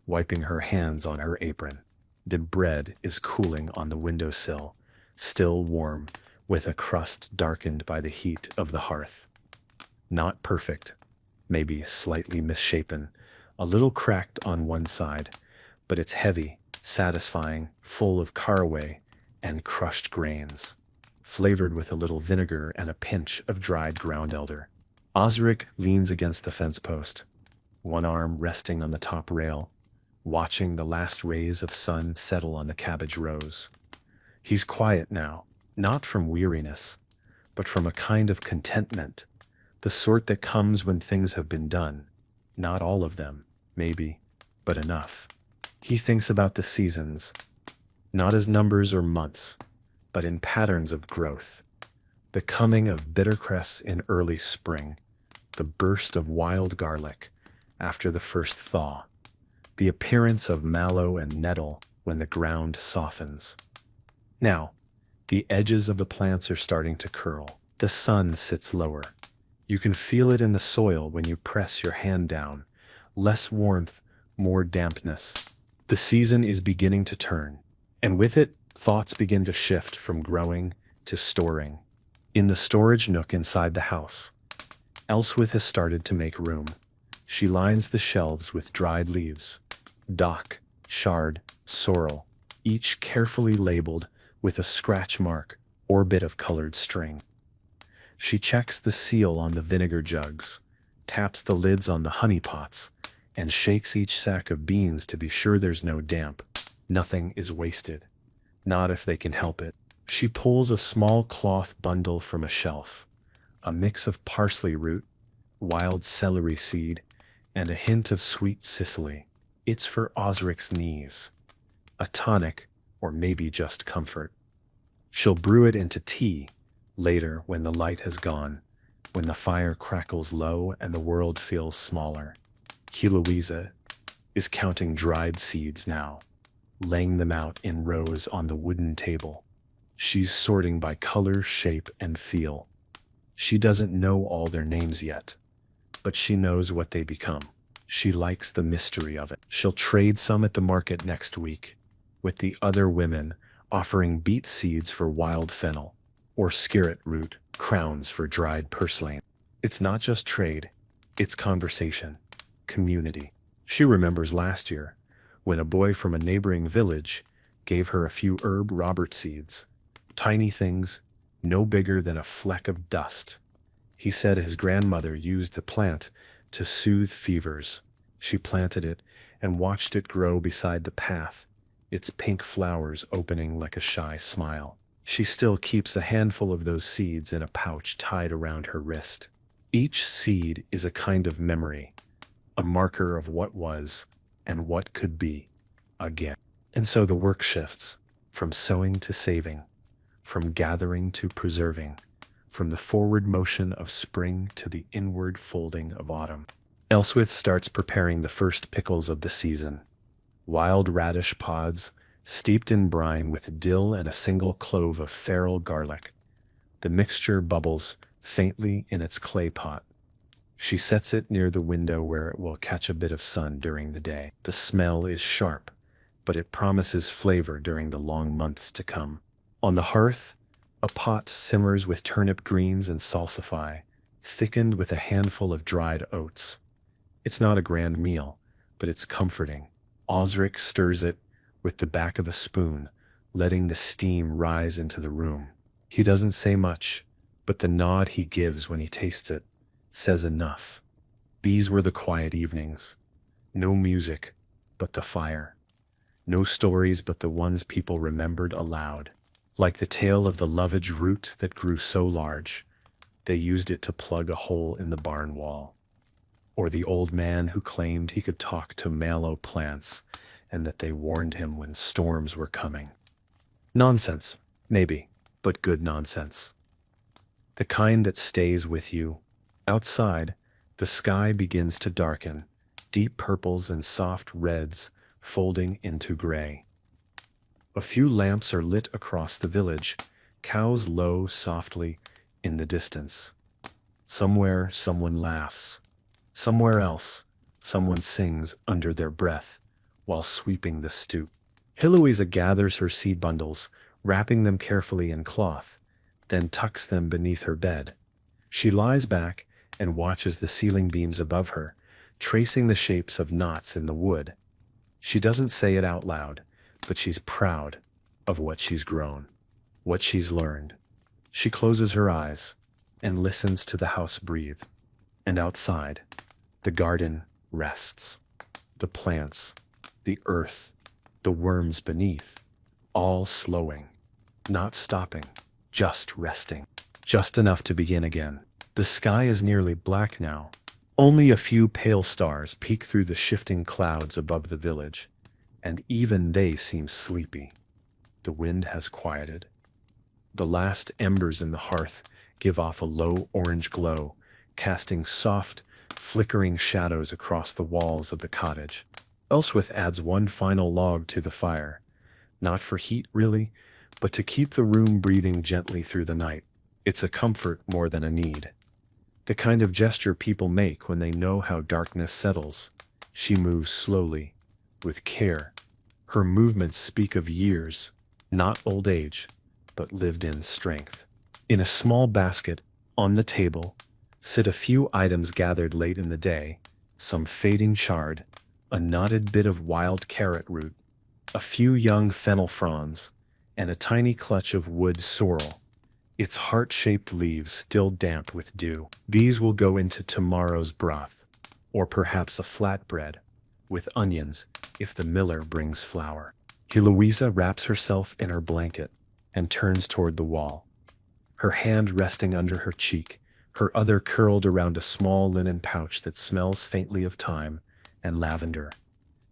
[SPEAKER 1] wiping her hands on her apron. The bread is cooling on the windowsill, still warm, with a crust darkened by the heat of the hearth. Not perfect, maybe slightly misshapen, a little cracked on one side, but it's heavy, satisfying, full of caraway and crushed grains, flavored with a little vinegar and a pinch of dried ground elder. Osric leans against the fence post, one arm resting on the top rail, watching the last rays of sun settle on the cabbage rows. He's quiet now, not from weariness, but from a kind of contentment, the sort that comes when things have been done. Not all of them, maybe, but enough. He thinks about the seasons, not as numbers or months, but in patterns of growth. The coming of bittercress in early spring, the burst of wild garlic after the first thaw, the appearance of mallow and nettle when the ground softens. Now, the edges of the plants are starting to curl. The sun sits lower. You can feel it in the soil when you press your hand down. Less warmth, more dampness. The season is beginning to turn, and with it, thoughts begin to shift from growing to storing. In the storage nook inside the house, Elswith has started to make room. She lines the shelves with dried leaves, dock, shard, sorrel, each carefully labeled with a scratch mark or bit of colored string. She checks the seal on the vinegar jugs, taps the lids on the honey pots, and shakes each sack of beans to be sure there's no damp. Nothing is wasted. Not if they can help it. She pulls a small cloth bundle from a shelf, a mix of parsley root, wild celery seed, and a hint of sweet Sicily. It's for Osric's knees. A tonic, or maybe just comfort. She'll brew it into tea later when the light has gone, when the fire crackles low and the world feels smaller. Heloisa is counting dried seeds now, laying them out in rows on the wooden table. She's sorting by color, shape, and feel. She doesn't know all their names yet, but she knows what they become. She likes the mystery of it. She'll trade some at the market next week, with the other women offering beet seeds for wild fennel, or skirret root crowns for dried purslane. It's not just trade, it's conversation, community. She remembers last year, when a boy from a neighboring village gave her a few herb Robert seeds, tiny things, no bigger than a fleck of dust. He said his grandmother used the plant to soothe fevers. She planted it and watched it grow beside the path, its pink flowers opening like a shy smile. She still keeps a handful of those seeds in a pouch tied around her wrist. Each seed is a kind of memory, a marker of what was and what could be again. And so the work shifts, from sowing to saving, from gathering to preserving, from the forward motion of spring to the inward folding of autumn. Elswith starts preparing the first pickles of the season. Wild radish pods, steeped in brine with dill and a single clove of feral garlic. The mixture bubbles faintly in its clay pot. She sets it near the window where it will catch a bit of sun during the day. The smell is sharp, but it promises flavor during the long months to come. On the hearth, a pot simmers with turnip greens and salsify, thickened with a handful of dried oats. It's not a grand meal, but it's comforting. Osric stirs it with the back of a spoon, letting the steam rise into the room. He doesn't say much, but the nod he gives when he tastes it says enough. These were the quiet evenings. No music, but the fire. No stories but the ones people remembered aloud. Like the tale of the lovage root that grew so large, they used it to plug a hole in the barn wall. Or the old man who claimed he could talk to mallow plants and that they warned him when storms were coming. Nonsense, maybe, but good nonsense. The kind that stays with you. Outside, the sky begins to darken, deep purples and soft reds folding into gray. A few lamps are lit across the village, cows low softly in the distance. Somewhere someone laughs. Somewhere else, someone sings under their breath while sweeping the stoop. Heloisa gathers her seed bundles, wrapping them carefully in cloth, then tucks them beneath her bed. She lies back and watches the ceiling beams above her, tracing the shapes of knots in the wood. She doesn't say it out loud, but she's proud of what she's grown, what she's learned. She closes her eyes and listens to the house breathe. And outside, the garden rests. The plants, the earth, the worms beneath, all slowing, not stopping, just resting, just enough to begin again. The sky is nearly black now. Only a few pale stars peek through the shifting clouds above the village, and even they seem sleepy. The wind has quieted. The last embers in the hearth give off a low orange glow, casting soft, flickering shadows across the walls of the cottage. Elswith adds one final log to the fire, not for heat really, but to keep the room breathing gently through the night. It's a comfort more than a need. The kind of gesture people make when they know how darkness settles. She moves slowly, with care. Her movements speak of years, not old age, but lived-in strength. In a small basket, on the table, sit a few items gathered late in the day, some fading chard, a knotted bit of wild carrot root, a few young fennel fronds, and a tiny clutch of wood sorrel, its heart-shaped leaves still damp with dew. These will go into tomorrow's broth, or perhaps a flatbread, with onions, if the miller brings flour. Heloisa wraps herself in her blanket and turns toward the wall, her hand resting under her cheek, her other curled around a small linen pouch that smells faintly of thyme and lavender.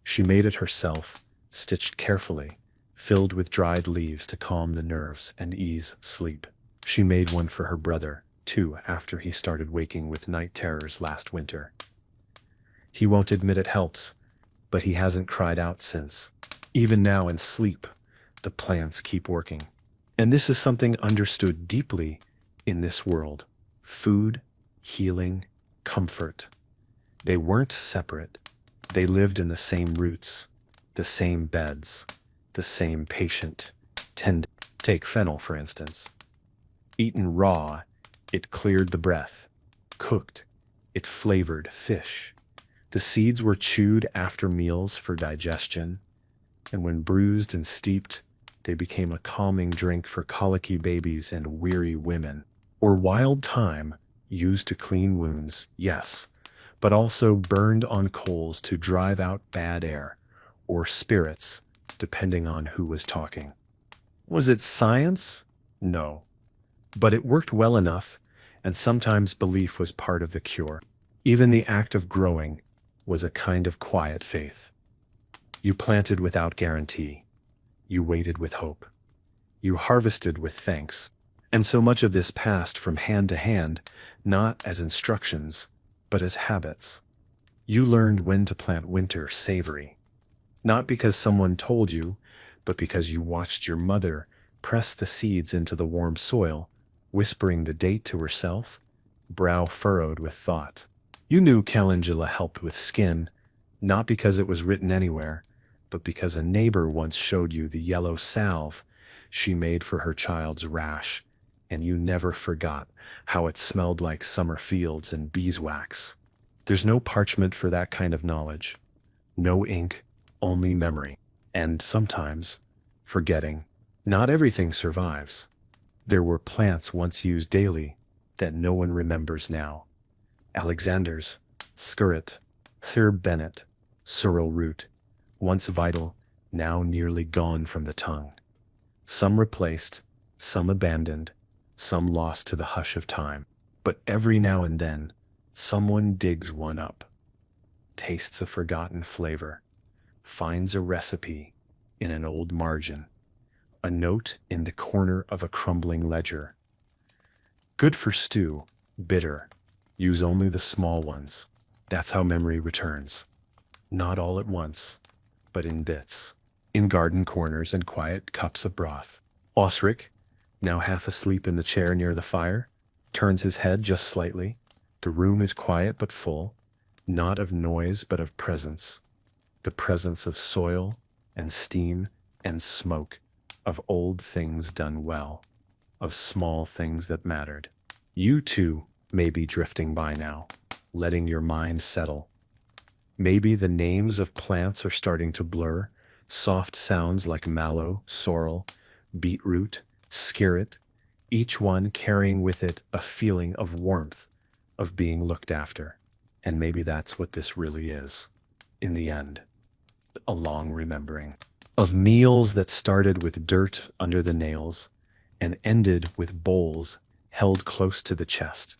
[SPEAKER 1] She made it herself, stitched carefully, filled with dried leaves to calm the nerves and ease sleep. She made one for her brother, too, after he started waking with night terrors last winter. He won't admit it helps, but he hasn't cried out since. Even now in sleep, the plants keep working. And this is something understood deeply in this world. Food, healing, comfort. They weren't separate. They lived in the same roots, the same beds, the same patient tend. Take fennel, for instance. Eaten raw, it cleared the breath. Cooked, it flavored fish. The seeds were chewed after meals for digestion, and when bruised and steeped, they became a calming drink for colicky babies and weary women. Or wild thyme, used to clean wounds, yes, but also burned on coals to drive out bad air, or spirits, depending on who was talking. Was it science? No. But it worked well enough, and sometimes belief was part of the cure. Even the act of growing was a kind of quiet faith. You planted without guarantee. You waited with hope. You harvested with thanks. And so much of this passed from hand to hand, not as instructions, but as habits. You learned when to plant winter savory. Not because someone told you, but because you watched your mother press the seeds into the warm soil, whispering the date to herself, brow furrowed with thought. You knew calendula helped with skin, not because it was written anywhere, but because a neighbor once showed you the yellow salve she made for her child's rash, and you never forgot how it smelled like summer fields and beeswax. There's no parchment for that kind of knowledge. No ink, only memory. And sometimes, forgetting. Not everything survives. There were plants once used daily that no one remembers now. Alexander's, skirret, third bennet, sorrel root, once vital, now nearly gone from the tongue. Some replaced, some abandoned, some lost to the hush of time. But every now and then, someone digs one up, tastes a forgotten flavor, finds a recipe in an old margin, a note in the corner of a crumbling ledger. Good for stew, bitter, use only the small ones. That's how memory returns. Not all at once, but in bits, in garden corners and quiet cups of broth. Osric, now half asleep in the chair near the fire, turns his head just slightly. The room is quiet but full, not of noise but of presence. The presence of soil and steam and smoke of old things done well, of small things that mattered. You too may be drifting by now, letting your mind settle. Maybe the names of plants are starting to blur, soft sounds like mallow, sorrel, beetroot, skirret, each one carrying with it a feeling of warmth, of being looked after. And maybe that's what this really is, in the end, a long remembering of meals that started with dirt under the nails and ended with bowls held close to the chest,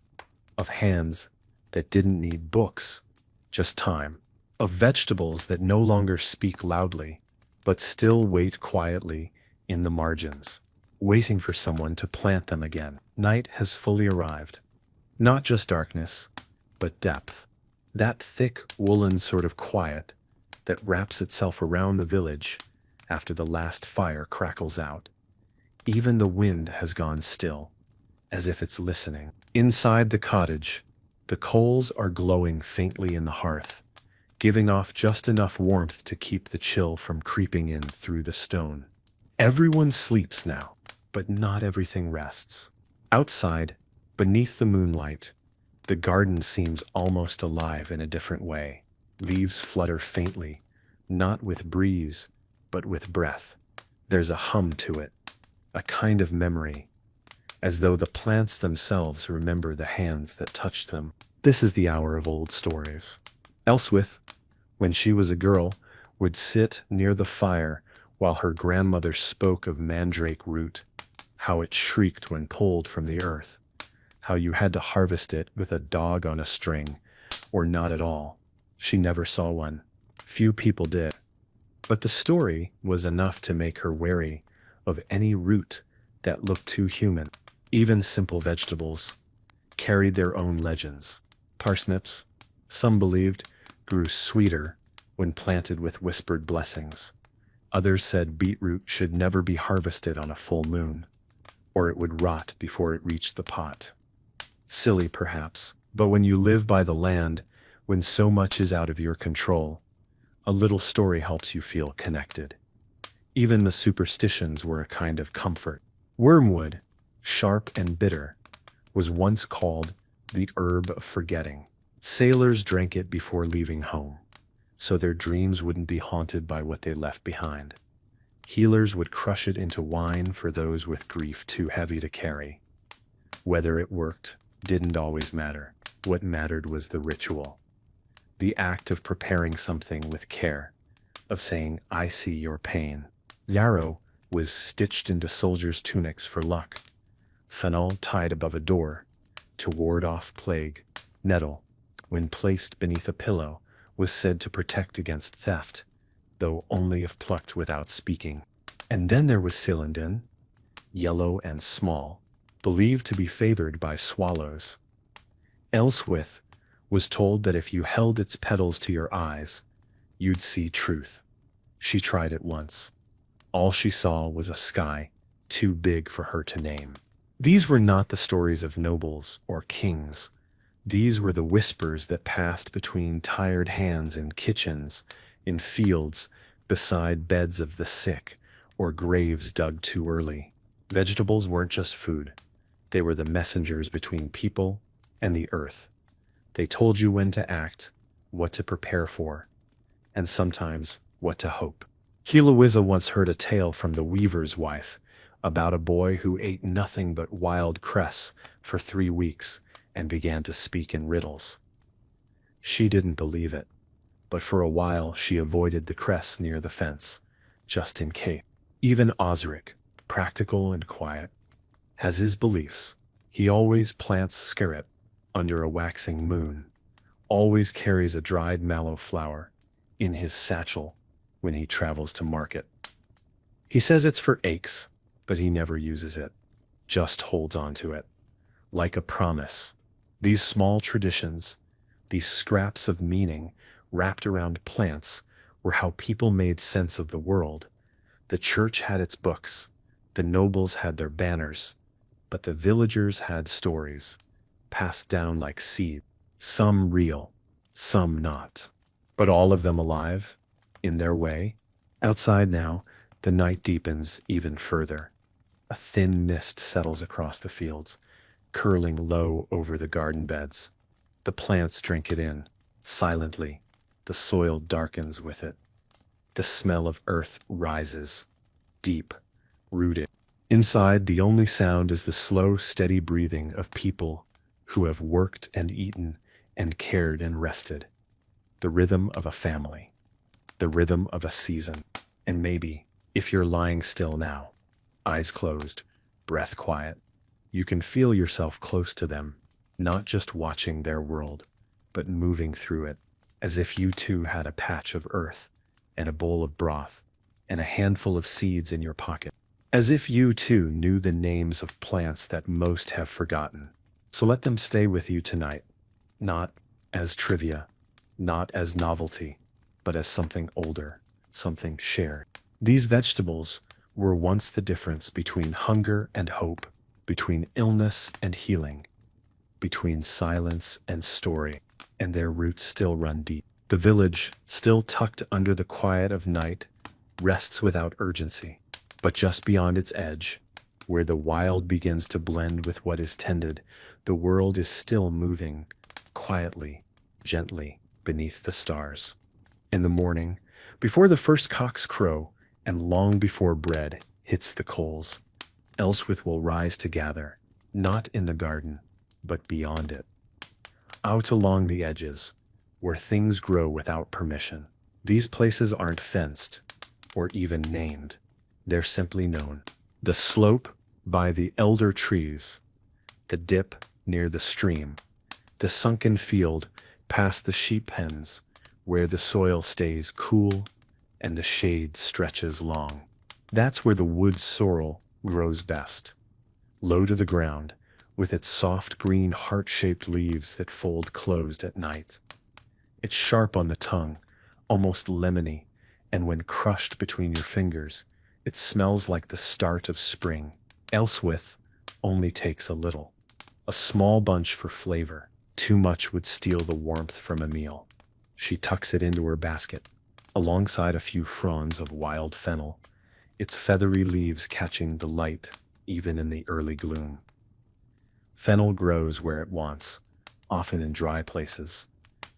[SPEAKER 1] of hands that didn't need books, just time, of vegetables that no longer speak loudly, but still wait quietly in the margins, waiting for someone to plant them again. Night has fully arrived. Not just darkness, but depth. That thick, woolen sort of quiet that wraps itself around the village after the last fire crackles out. Even the wind has gone still, as if it's listening. Inside the cottage, the coals are glowing faintly in the hearth, giving off just enough warmth to keep the chill from creeping in through the stone. Everyone sleeps now, but not everything rests. Outside, beneath the moonlight, the garden seems almost alive in a different way. Leaves flutter faintly, not with breeze, but with breath. There's a hum to it, a kind of memory, as though the plants themselves remember the hands that touched them. This is the hour of old stories. Elswith, when she was a girl, would sit near the fire while her grandmother spoke of mandrake root, how it shrieked when pulled from the earth, how you had to harvest it with a dog on a string, or not at all. She never saw one. Few people did. But the story was enough to make her wary of any root that looked too human. Even simple vegetables carried their own legends. Parsnips, some believed, grew sweeter when planted with whispered blessings. Others said beetroot should never be harvested on a full moon, or it would rot before it reached the pot. Silly, perhaps, but when you live by the land, when so much is out of your control, a little story helps you feel connected. Even the superstitions were a kind of comfort. Wormwood, sharp and bitter, was once called the herb of forgetting. Sailors drank it before leaving home, so their dreams wouldn't be haunted by what they left behind. Healers would crush it into wine for those with grief too heavy to carry. Whether it worked didn't always matter. What mattered was the ritual, the act of preparing something with care, of saying, "I see your pain." Yarrow was stitched into soldiers' tunics for luck. Fennel tied above a door to ward off plague. Nettle, when placed beneath a pillow, was said to protect against theft, though only if plucked without speaking. And then there was Celandine, yellow and small, believed to be favored by swallows. Elswith was told that if you held its petals to your eyes, you'd see truth. She tried it once. All she saw was a sky too big for her to name. These were not the stories of nobles or kings. These were the whispers that passed between tired hands in kitchens, in fields, beside beds of the sick, or graves dug too early. Vegetables weren't just food. They were the messengers between people and the earth. They told you when to act, what to prepare for, and sometimes what to hope. Heloisa once heard a tale from the weaver's wife about a boy who ate nothing but wild cress for 3 weeks and began to speak in riddles. She didn't believe it, but for a while she avoided the cress near the fence, just in case. Even Osric, practical and quiet, has his beliefs. He always plants skirret under a waxing moon, always carries a dried mallow flower in his satchel when he travels to market. He says it's for aches, but he never uses it, just holds on to it, like a promise. These small traditions, these scraps of meaning wrapped around plants, were how people made sense of the world. The church had its books, the nobles had their banners, but the villagers had stories, passed down like seed, some real, some not, but all of them alive, in their way. Outside now, The night deepens even further. A thin mist settles across the fields, curling low over the garden beds. The plants drink it in, silently. The soil darkens with it. The smell of earth rises, deep, rooted. Inside, the only sound is the slow, steady breathing of people who have worked and eaten and cared and rested. The rhythm of a family, the rhythm of a season. And maybe, if you're lying still now, eyes closed, breath quiet, you can feel yourself close to them, not just watching their world, but moving through it, as if you too had a patch of earth and a bowl of broth and a handful of seeds in your pocket. As if you too knew the names of plants that most have forgotten. So let them stay with you tonight, not as trivia, not as novelty, but as something older, something shared. These vegetables were once the difference between hunger and hope, between illness and healing, between silence and story, and their roots still run deep. The village, still tucked under the quiet of night, rests without urgency. But just beyond its edge, where the wild begins to blend with what is tended, the world is still moving, quietly, gently, beneath the stars. In the morning, before the first cocks crow, and long before bread hits the coals, Elswith will rise to gather, not in the garden, but beyond it. Out along the edges, where things grow without permission. These places aren't fenced, or even named. They're simply known. The slope by the elder trees, the dip near the stream, the sunken field past the sheep pens, where the soil stays cool and the shade stretches long. That's where the wood sorrel grows best, low to the ground, with its soft green heart-shaped leaves that fold closed at night. It's sharp on the tongue, almost lemony, and when crushed between your fingers, it smells like the start of spring. Elswith only takes a little, a small bunch for flavor. Too much would steal the warmth from a meal. She tucks it into her basket, alongside a few fronds of wild fennel, its feathery leaves catching the light even in the early gloom. Fennel grows where it wants, often in dry places,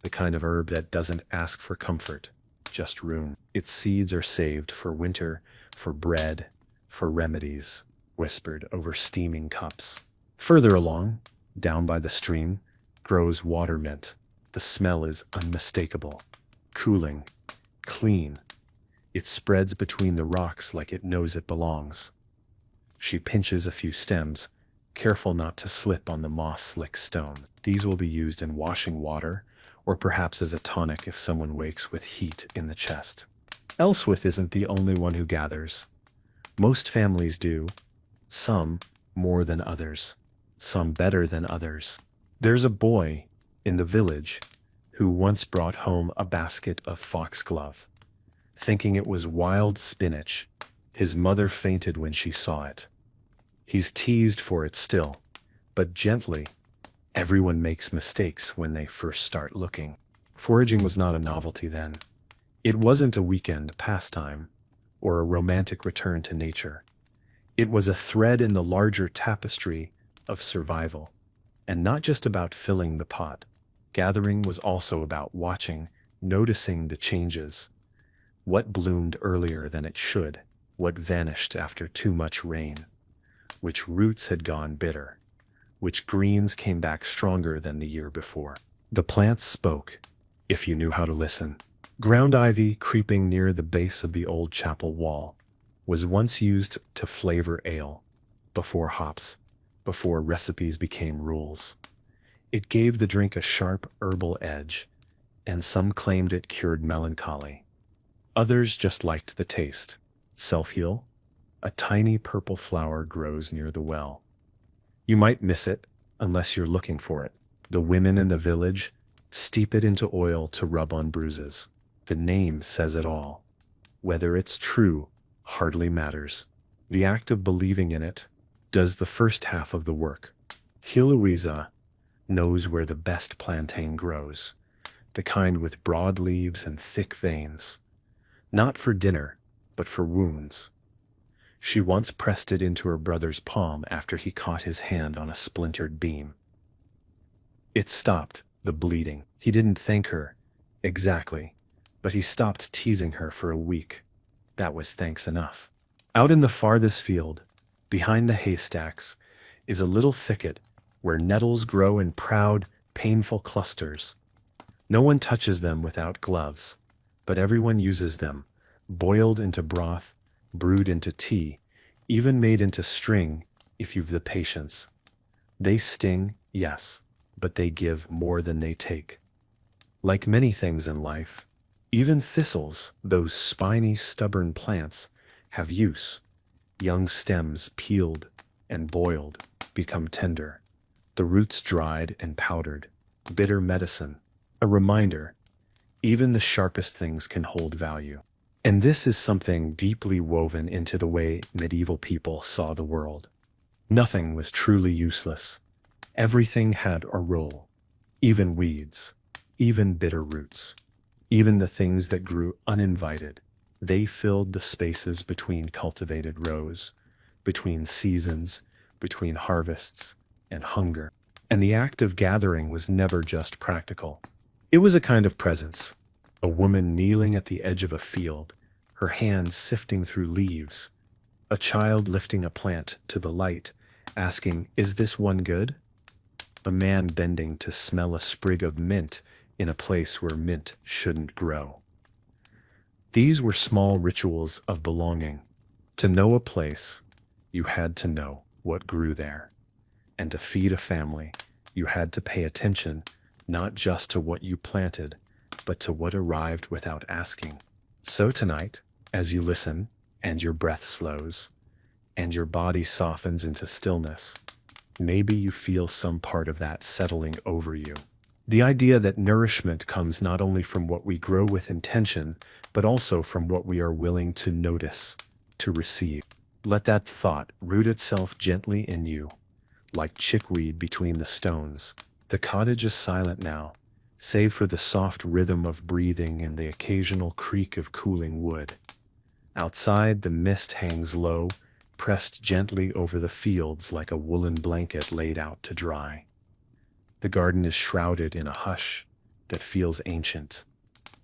[SPEAKER 1] the kind of herb that doesn't ask for comfort, just room. Its seeds are saved for winter, for bread, for remedies, whispered over steaming cups. Further along, down by the stream, grows water mint. The smell is unmistakable, cooling, clean. It spreads between the rocks like it knows it belongs. She pinches a few stems, careful not to slip on the moss-slick stones. These will be used in washing water, or perhaps as a tonic if someone wakes with heat in the chest. Elswith isn't the only one who gathers. Most families do, some more than others, some better than others. There's a boy in the village who once brought home a basket of foxglove. Thinking it was wild spinach, his mother fainted when she saw it. He's teased for it still, but gently. Everyone makes mistakes when they first start looking. Foraging was not a novelty then. It wasn't a weekend pastime or a romantic return to nature. It was a thread in the larger tapestry of survival, and not just about filling the pot. Gathering was also about watching, noticing the changes. What bloomed earlier than it should, what vanished after too much rain, which roots had gone bitter, which greens came back stronger than the year before. The plants spoke, if you knew how to listen. Ground ivy, creeping near the base of the old chapel wall, was once used to flavor ale, before hops, before recipes became rules. It gave the drink a sharp herbal edge, and some claimed it cured melancholy. Others just liked the taste. Self-heal, a tiny purple flower grows near the well. You might miss it, unless you're looking for it. The women in the village steep it into oil to rub on bruises. The name says it all. Whether it's true hardly matters. The act of believing in it does the first half of the work. Heloisa knows where the best plantain grows, the kind with broad leaves and thick veins. Not for dinner, but for wounds. She once pressed it into her brother's palm after he caught his hand on a splintered beam. It stopped the bleeding. He didn't thank her, exactly, but he stopped teasing her for a week. That was thanks enough. Out in the farthest field, behind the haystacks, is a little thicket where nettles grow in proud, painful clusters. No one touches them without gloves, but everyone uses them, boiled into broth, brewed into tea, even made into string if you've the patience. They sting, yes, but they give more than they take. Like many things in life, even thistles, those spiny, stubborn plants, have use. Young stems peeled and boiled become tender, the roots dried and powdered, bitter medicine, a reminder, even the sharpest things can hold value. And this is something deeply woven into the way medieval people saw the world. Nothing was truly useless. Everything had a role, even weeds, even bitter roots, even the things that grew uninvited. They filled the spaces between cultivated rows, between seasons, between harvests, and hunger. And the act of gathering was never just practical. It was a kind of presence. A woman kneeling at the edge of a field, her hands sifting through leaves. A child lifting a plant to the light, asking, "Is this one good?" A man bending to smell a sprig of mint in a place where mint shouldn't grow. These were small rituals of belonging. To know a place, you had to know what grew there. And to feed a family, you had to pay attention not just to what you planted, but to what arrived without asking. So tonight, as you listen, and your breath slows, and your body softens into stillness, maybe you feel some part of that settling over you. The idea that nourishment comes not only from what we grow with intention, but also from what we are willing to notice, to receive. Let that thought root itself gently in you, like chickweed between the stones. The cottage is silent now, save for the soft rhythm of breathing and the occasional creak of cooling wood. Outside, the mist hangs low, pressed gently over the fields like a woolen blanket laid out to dry. The garden is shrouded in a hush that feels ancient.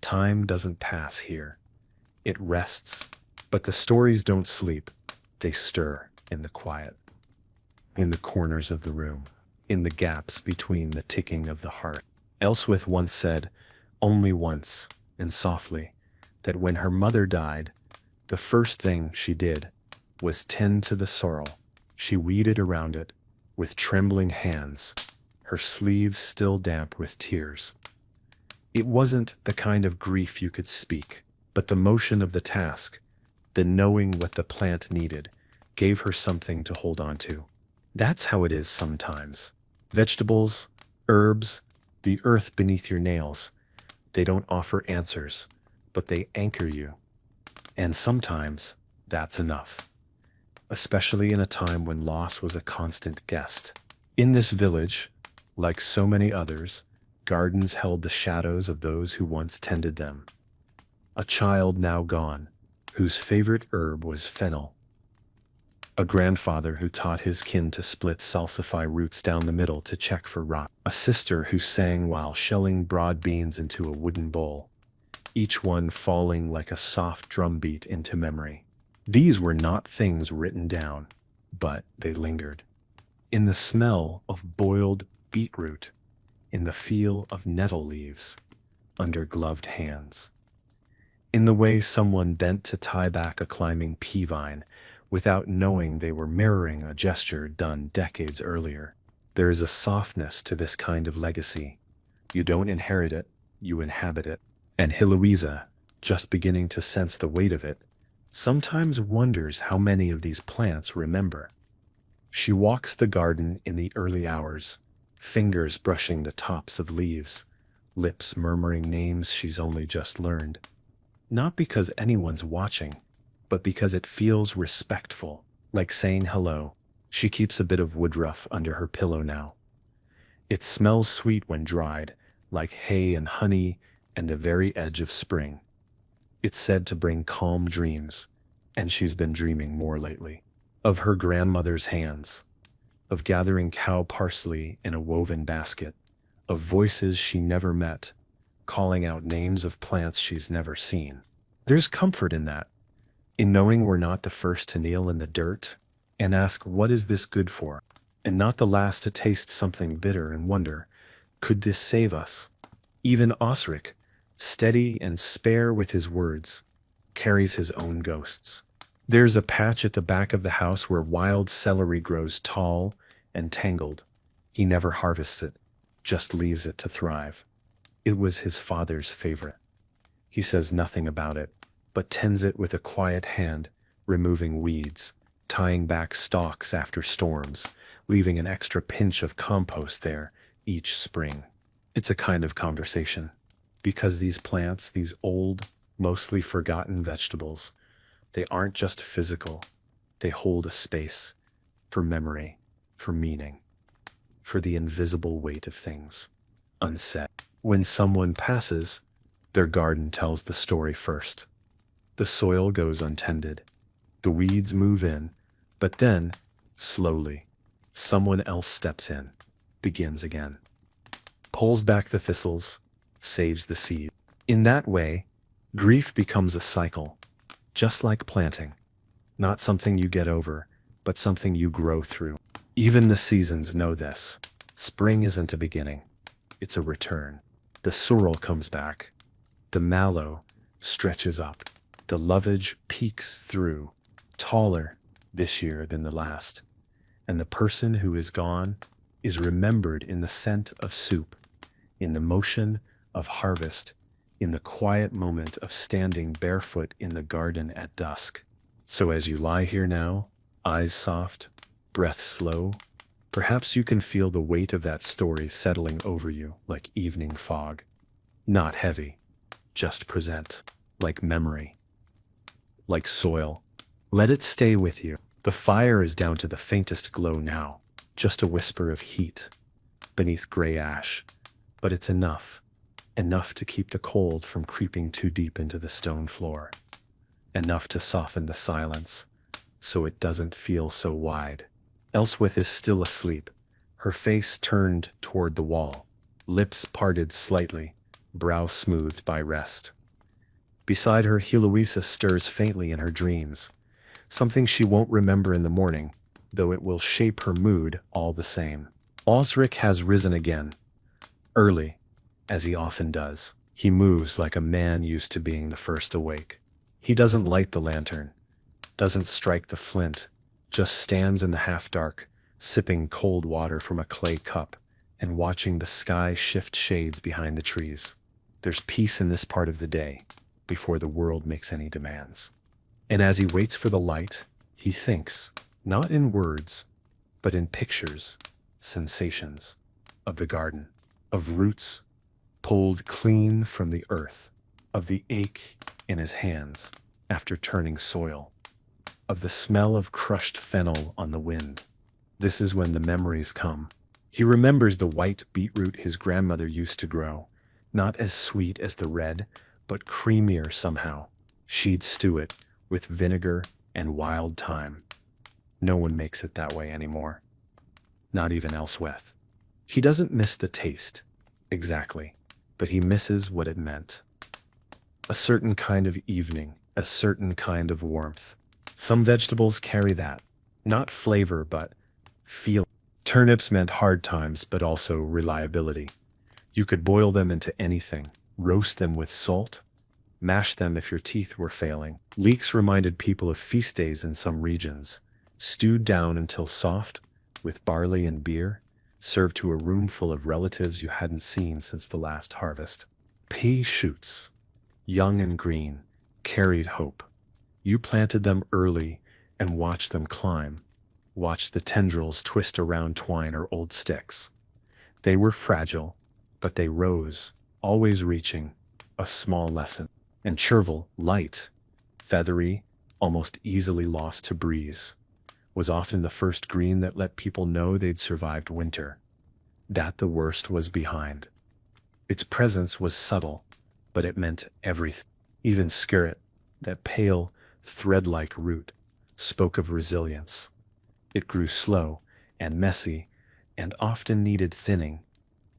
[SPEAKER 1] Time doesn't pass here. It rests, but the stories don't sleep. They stir in the quiet, in the corners of the room, in the gaps between the ticking of the heart. Elswith once said, only once, and softly, that when her mother died, the first thing she did was tend to the sorrel. She weeded around it with trembling hands, her sleeves still damp with tears. It wasn't the kind of grief you could speak, but the motion of the task, the knowing what the plant needed, gave her something to hold on to. That's how it is sometimes. Vegetables, herbs, the earth beneath your nails, they don't offer answers, but they anchor you. And sometimes that's enough, especially in a time when loss was a constant guest. In this village, like so many others, gardens held the shadows of those who once tended them. A child now gone, whose favorite herb was fennel. A grandfather who taught his kin to split salsify roots down the middle to check for rot. A sister who sang while shelling broad beans into a wooden bowl, each one falling like a soft drumbeat into memory. These were not things written down, but they lingered. In the smell of boiled beetroot, in the feel of nettle leaves under gloved hands, in the way someone bent to tie back a climbing pea vine without knowing they were mirroring a gesture done decades earlier. There is a softness to this kind of legacy. You don't inherit it, you inhabit it. And Heloisa, just beginning to sense the weight of it, sometimes wonders how many of these plants remember. She walks the garden in the early hours, fingers brushing the tops of leaves, lips murmuring names she's only just learned. Not because anyone's watching, but because it feels respectful, like saying hello. She keeps a bit of woodruff under her pillow now. It smells sweet when dried, like hay and honey and the very edge of spring. It's said to bring calm dreams, And she's been dreaming more lately. Of her grandmother's hands, of gathering cow parsley in a woven basket, of voices she never met, calling out names of plants she's never seen. There's comfort in that, in knowing we're not the first to kneel in the dirt and ask, what is this good for? And not the last to taste something bitter and wonder, could this save us? Even Osric, steady and spare with his words, carries his own ghosts. There's a patch at the back of the house where wild celery grows tall and tangled. He never harvests it, just leaves it to thrive. It was his father's favorite. He says nothing about it, but tends it with a quiet hand, removing weeds, tying back stalks after storms, leaving an extra pinch of compost there each spring. It's a kind of conversation, because these plants, these old, mostly forgotten vegetables, they aren't just physical. They hold a space for memory, for meaning, for the invisible weight of things unsaid. When someone passes, their garden tells the story first. The soil goes untended. The weeds move in, but then, slowly, someone else steps in, begins again, pulls back the thistles, saves the seed. In that way, grief becomes a cycle, just like planting, not something you get over, but something you grow through. Even the seasons know this. Spring isn't a beginning, it's a return. The sorrel comes back, the mallow stretches up, the lovage peeks through, taller this year than the last, and the person who is gone is remembered in the scent of soup, in the motion of harvest, in the quiet moment of standing barefoot in the garden at dusk. So as you lie here now, eyes soft, breath slow, perhaps you can feel the weight of that story settling over you like evening fog. Not heavy, just present, like memory, like soil. Let it stay with you. The fire is down to the faintest glow now, just a whisper of heat beneath gray ash, but it's enough to keep the cold from creeping too deep into the stone floor, enough to soften the silence so it doesn't feel so wide. Elswith is still asleep, her face turned toward the wall, lips parted slightly, brow smoothed by rest. Beside her, Heloisa stirs faintly in her dreams, something she won't remember in the morning, though it will shape her mood all the same. Osric has risen again, early, as he often does. He moves like a man used to being the first awake. He doesn't light the lantern, doesn't strike the flint, just stands in the half-dark, sipping cold water from a clay cup and watching the sky shift shades behind the trees. There's peace in this part of the day, before the world makes any demands. And as he waits for the light, he thinks, not in words, but in pictures, sensations, of the garden, of roots pulled clean from the earth, of the ache in his hands after turning soil, of the smell of crushed fennel on the wind. This is when the memories come. He remembers the white beetroot his grandmother used to grow, not as sweet as the red, but creamier somehow. She'd stew it with vinegar and wild thyme. No one makes it that way anymore. Not even Elswith. He doesn't miss the taste, exactly, but he misses what it meant. A certain kind of evening, a certain kind of warmth. Some vegetables carry that, not flavor, but feel. Turnips meant hard times, but also reliability. You could boil them into anything, roast them with salt, mash them if your teeth were failing. Leeks reminded people of feast days in some regions, stewed down until soft, with barley and beer, served to a room full of relatives you hadn't seen since the last harvest. Pea shoots, young and green, carried hope. You planted them early and watched them climb, watched the tendrils twist around twine or old sticks. They were fragile, but they rose, always reaching a small lesson. And chervil, light, feathery, almost easily lost to breeze, was often the first green that let people know they'd survived winter, that the worst was behind. Its presence was subtle, but it meant everything. Even skirret, that pale, thread-like root, spoke of resilience. It grew slow and messy and often needed thinning,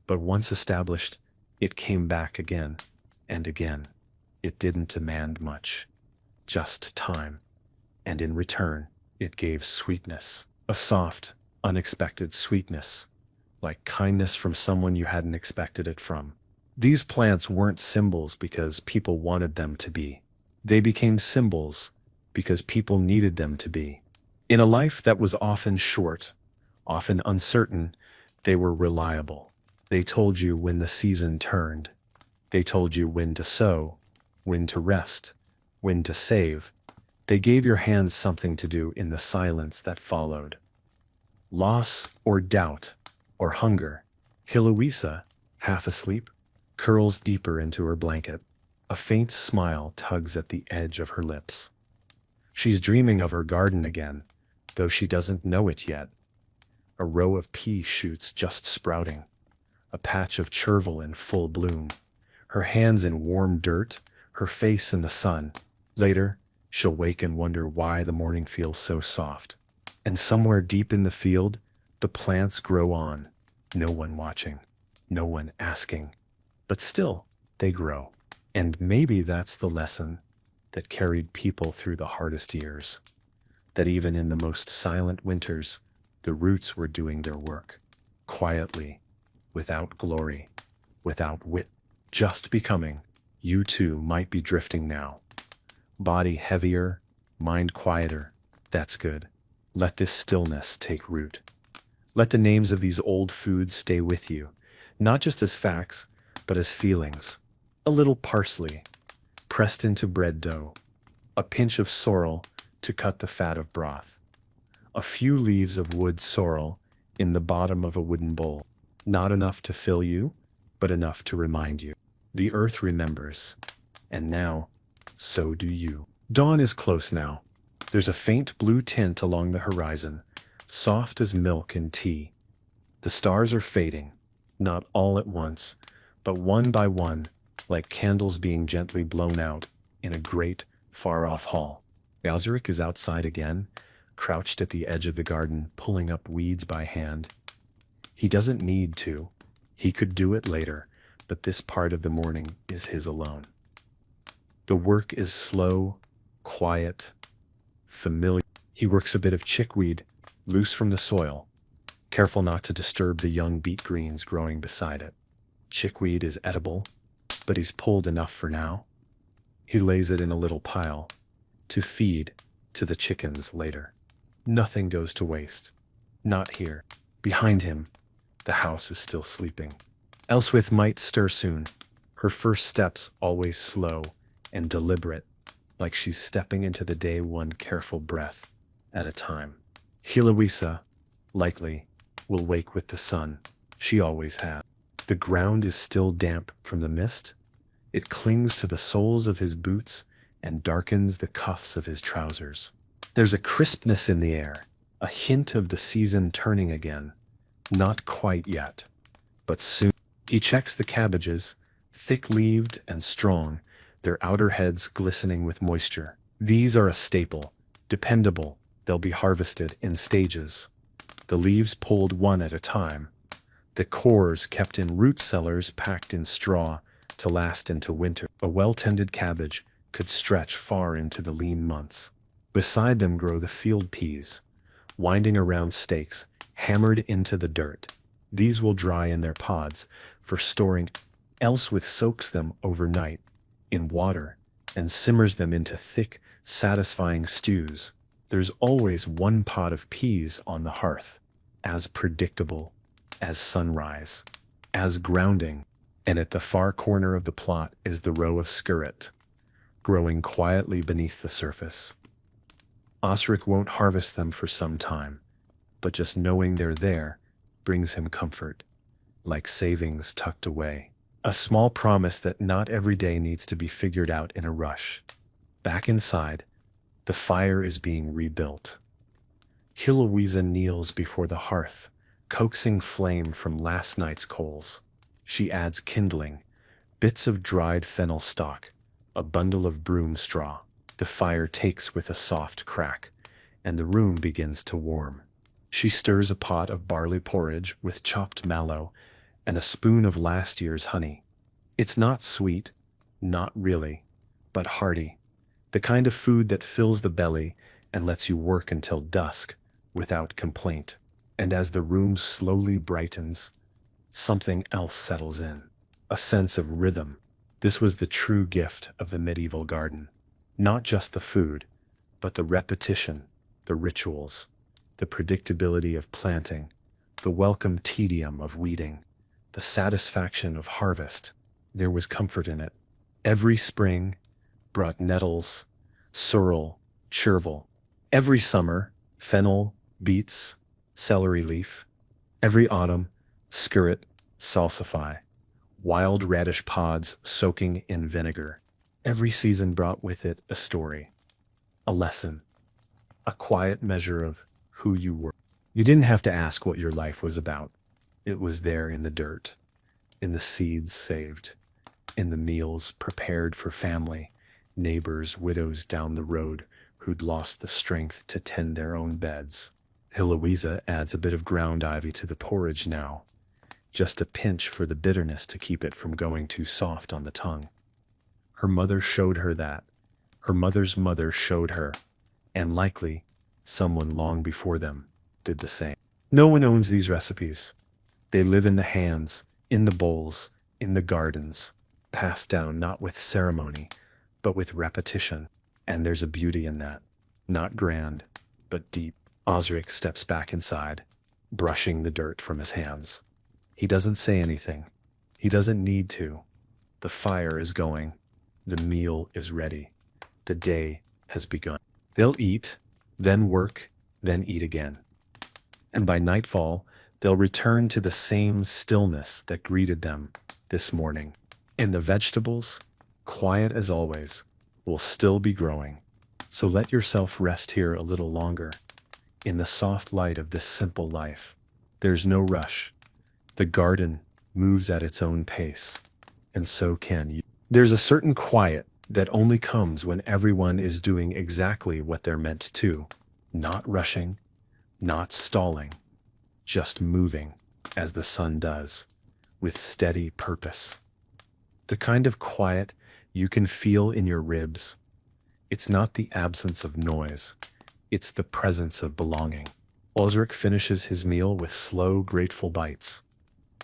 [SPEAKER 1] but once established, it came back again and again. It didn't demand much, just time, and in return, it gave sweetness, a soft, unexpected sweetness, like kindness from someone you hadn't expected it from. These plants weren't symbols because people wanted them to be. They became symbols because people needed them to be. In a life that was often short, often uncertain, they were reliable. They told you when the season turned. They told you when to sow, when to rest, when to save. They gave your hands something to do in the silence that followed. Loss or doubt or hunger. Heloisa, half asleep, curls deeper into her blanket. A faint smile tugs at the edge of her lips. She's dreaming of her garden again, though she doesn't know it yet. A row of pea shoots just sprouting. A patch of chervil in full bloom. Her hands in warm dirt, her face in the sun. Later, she'll wake and wonder why the morning feels so soft. And somewhere deep in the field, the plants grow on. No one watching, no one asking. But still, they grow. And maybe that's the lesson that carried people through the hardest years. That even in the most silent winters, the roots were doing their work. Quietly, without glory, without wit, just becoming. You too might be drifting now. Body heavier, mind quieter. That's good. Let this stillness take root. Let the names of these old foods stay with you, not just as facts, but as feelings. A little parsley, pressed into bread dough. A pinch of sorrel to cut the fat of broth. A few leaves of wood sorrel in the bottom of a wooden bowl. Not enough to fill you, but enough to remind you. The earth remembers, and now, so do you. Dawn is close now. There's a faint blue tint along the horizon, soft as milk and tea. The stars are fading, not all at once, but one by one, like candles being gently blown out in a great, far-off hall. Alzeric is outside again, crouched at the edge of the garden, pulling up weeds by hand. He doesn't need to. He could do it later, but this part of the morning is his alone. The work is slow, quiet, familiar. He works a bit of chickweed, loose from the soil, careful not to disturb the young beet greens growing beside it. Chickweed is edible, but he's pulled enough for now. He lays it in a little pile, to feed to the chickens later. Nothing goes to waste. Not here. Behind him, the house is still sleeping. Elswith might stir soon, her first steps always slow and deliberate, like she's stepping into the day one careful breath at a time. Heloisa, likely, will wake with the sun. She always has. The ground is still damp from the mist. It clings to the soles of his boots and darkens the cuffs of his trousers. There's a crispness in the air, a hint of the season turning again. Not quite yet, but soon. He checks the cabbages, thick-leaved and strong, their outer heads glistening with moisture. These are a staple, dependable. They'll be harvested in stages. The leaves pulled one at a time. The cores kept in root cellars packed in straw to last into winter. A well-tended cabbage could stretch far into the lean months. Beside them grow the field peas, winding around stakes, hammered into the dirt. These will dry in their pods for storing. Elswith soaks them overnight in water and simmers them into thick, satisfying stews. There's always one pot of peas on the hearth, as predictable as sunrise, as grounding. And at the far corner of the plot is the row of skirret, growing quietly beneath the surface. Osric won't harvest them for some time, but just knowing they're there brings him comfort, like savings tucked away. A small promise that not every day needs to be figured out in a rush. Back inside, the fire is being rebuilt. Heloisa kneels before the hearth, coaxing flame from last night's coals. She adds kindling, bits of dried fennel stalk, a bundle of broom straw. The fire takes with a soft crack, and the room begins to warm. She stirs a pot of barley porridge with chopped mallow and a spoon of last year's honey. It's not sweet, not really, but hearty, the kind of food that fills the belly and lets you work until dusk without complaint. And as the room slowly brightens, something else settles in, a sense of rhythm. This was the true gift of the medieval garden. Not just the food, but the repetition, the rituals, the predictability of planting, the welcome tedium of weeding, the satisfaction of harvest. There was comfort in it. Every spring brought nettles, sorrel, chervil. Every summer, fennel, beets, celery leaf. Every autumn, skirret, salsify, wild radish pods soaking in vinegar. Every season brought with it a story, a lesson, a quiet measure of who you were. You didn't have to ask what your life was about. It was there in the dirt, in the seeds saved, in the meals prepared for family, neighbors, widows down the road who'd lost the strength to tend their own beds. Heloisa adds a bit of ground ivy to the porridge now, just a pinch for the bitterness to keep it from going too soft on the tongue. Her mother showed her that. Her mother's mother showed her, and likely someone long before them did the same. No one owns these recipes. They live in the hands, in the bowls, in the gardens, passed down not with ceremony, but with repetition. And there's a beauty in that, not grand, but deep. Osric steps back inside, brushing the dirt from his hands. He doesn't say anything. He doesn't need to. The fire is going. The meal is ready. The day has begun. They'll eat, then work, then eat again. And by nightfall, they'll return to the same stillness that greeted them this morning. And the vegetables, quiet as always, will still be growing. So let yourself rest here a little longer, in the soft light of this simple life. There's no rush. The garden moves at its own pace, and so can you. There's a certain quiet that only comes when everyone is doing exactly what they're meant to, not rushing, not stalling, just moving as the sun does, with steady purpose. The kind of quiet you can feel in your ribs. It's not the absence of noise, it's the presence of belonging. Osric finishes his meal with slow, grateful bites.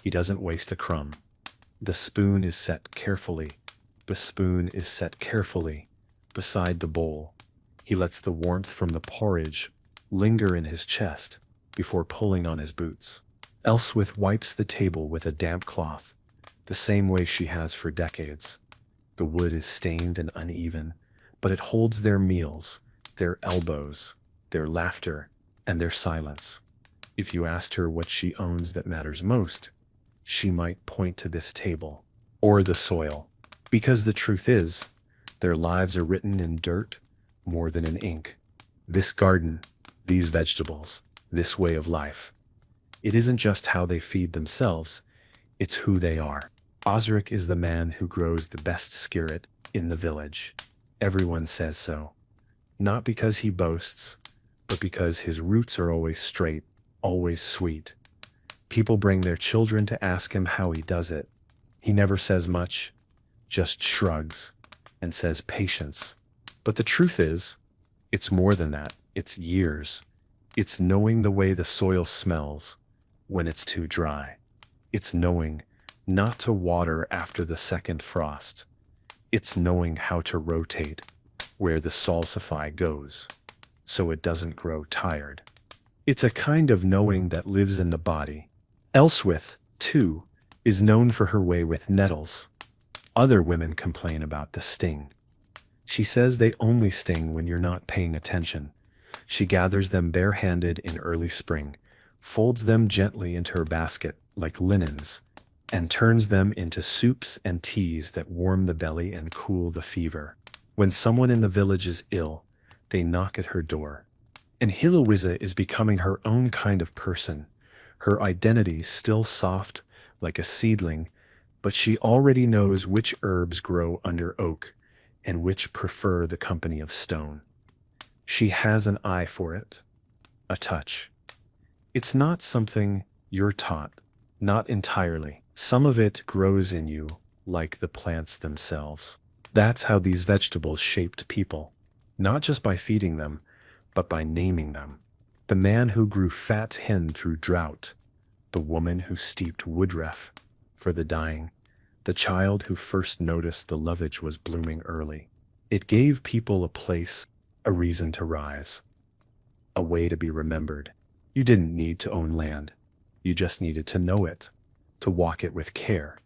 [SPEAKER 1] He doesn't waste a crumb. The spoon is set carefully. The spoon is set carefully beside the bowl. He lets the warmth from the porridge linger in his chest before pulling on his boots. Elswith wipes the table with a damp cloth, the same way she has for decades. The wood is stained and uneven, but it holds their meals, their elbows, their laughter, and their silence. If you asked her what she owns that matters most, she might point to this table, or the soil. Because the truth is, their lives are written in dirt more than in ink. This garden, these vegetables, this way of life. It isn't just how they feed themselves, it's who they are. Osric is the man who grows the best skirret in the village. Everyone says so. Not because he boasts, but because his roots are always straight, always sweet. People bring their children to ask him how he does it. He never says much, just shrugs and says patience. But the truth is, it's more than that. It's years. It's knowing the way the soil smells when it's too dry. It's knowing not to water after the second frost. It's knowing how to rotate where the salsify goes so it doesn't grow tired. It's a kind of knowing that lives in the body. Elswith, too, is known for her way with nettles. Other women complain about the sting. She says they only sting when you're not paying attention. She gathers them barehanded in early spring, folds them gently into her basket like linens, and turns them into soups and teas that warm the belly and cool the fever. When someone in the village is ill, they knock at her door. And Heloisa is becoming her own kind of person, her identity still soft like a seedling, but she already knows which herbs grow under oak and which prefer the company of stone. She has an eye for it, a touch. It's not something you're taught, not entirely. Some of it grows in you, like the plants themselves. That's how these vegetables shaped people, not just by feeding them, but by naming them. The man who grew fat hen through drought, the woman who steeped woodruff for the dying, the child who first noticed the lovage was blooming early. It gave people a place, a reason to rise, a way to be remembered. You didn't need to own land. You just needed to know it, to walk it with care,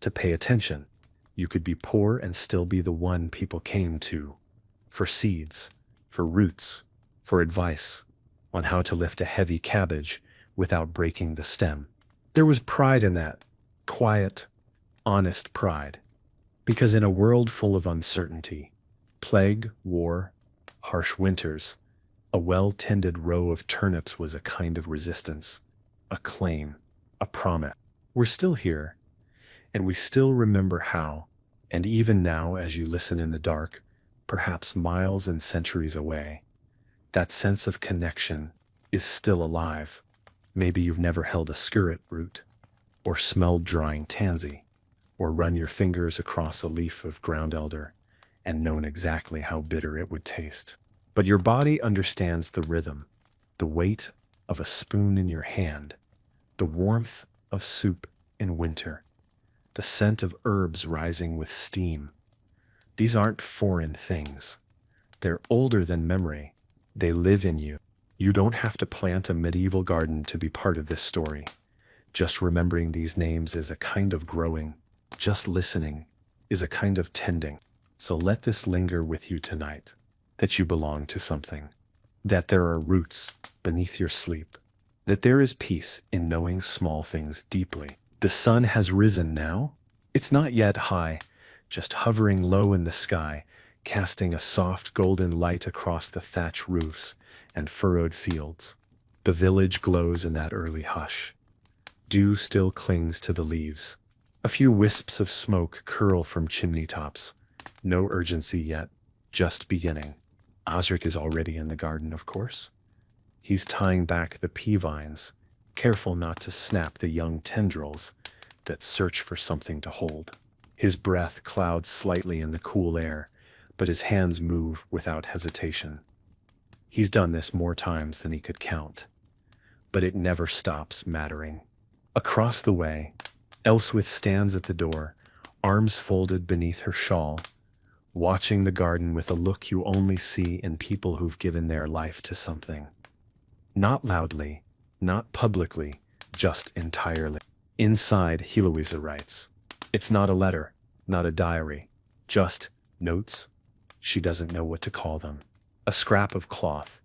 [SPEAKER 1] to pay attention. You could be poor and still be the one people came to, for seeds, for roots, for advice on how to lift a heavy cabbage without breaking the stem. There was pride in that, quiet, honest pride. Because in a world full of uncertainty, plague, war, harsh winters, a well-tended row of turnips was a kind of resistance, a claim, a promise. We're still here, and we still remember how, and even now as you listen in the dark, perhaps miles and centuries away, that sense of connection is still alive. Maybe you've never held a skirret root, or smelled drying tansy, or run your fingers across a leaf of ground elder and known exactly how bitter it would taste. But your body understands the rhythm, the weight of a spoon in your hand, the warmth of soup in winter, the scent of herbs rising with steam. These aren't foreign things. They're older than memory. They live in you. You don't have to plant a medieval garden to be part of this story. Just remembering these names is a kind of growing. Just listening is a kind of tending. So let this linger with you tonight, that you belong to something, that there are roots beneath your sleep, that there is peace in knowing small things deeply. The sun has risen now. It's not yet high, just hovering low in the sky, casting a soft golden light across the thatch roofs and furrowed fields. The village glows in that early hush. Dew still clings to the leaves. A few wisps of smoke curl from chimney tops. No urgency yet, just beginning. Osric is already in the garden, of course. He's tying back the pea vines, careful not to snap the young tendrils that search for something to hold. His breath clouds slightly in the cool air, but his hands move without hesitation. He's done this more times than he could count, but it never stops mattering. Across the way, Elswith stands at the door, arms folded beneath her shawl, watching the garden with a look you only see in people who've given their life to something. Not loudly, not publicly, just entirely. Inside, Heloisa writes. It's not a letter, not a diary, just notes. She doesn't know what to call them. A scrap of cloth,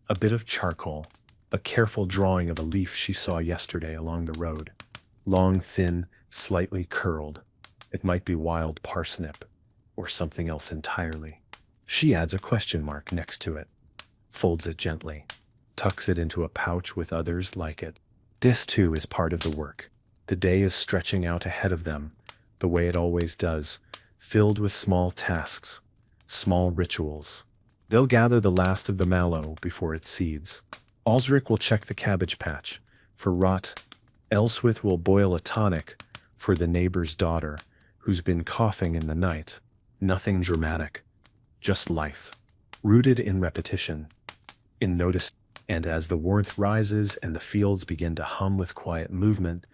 [SPEAKER 1] a bit of charcoal, a careful drawing of a leaf she saw yesterday along the road. Long, thin, slightly curled. It might be wild parsnip, or something else entirely. She adds a question mark next to it, folds it gently, tucks it into a pouch with others like it. This too is part of the work. The day is stretching out ahead of them, the way it always does, filled with small tasks, small rituals. They'll gather the last of the mallow before it seeds. Osric will check the cabbage patch for rot. Elswith will boil a tonic for the neighbor's daughter who's been coughing in the night. Nothing dramatic, just life, rooted in repetition, in notice. And as the warmth rises and the fields begin to hum with quiet movement,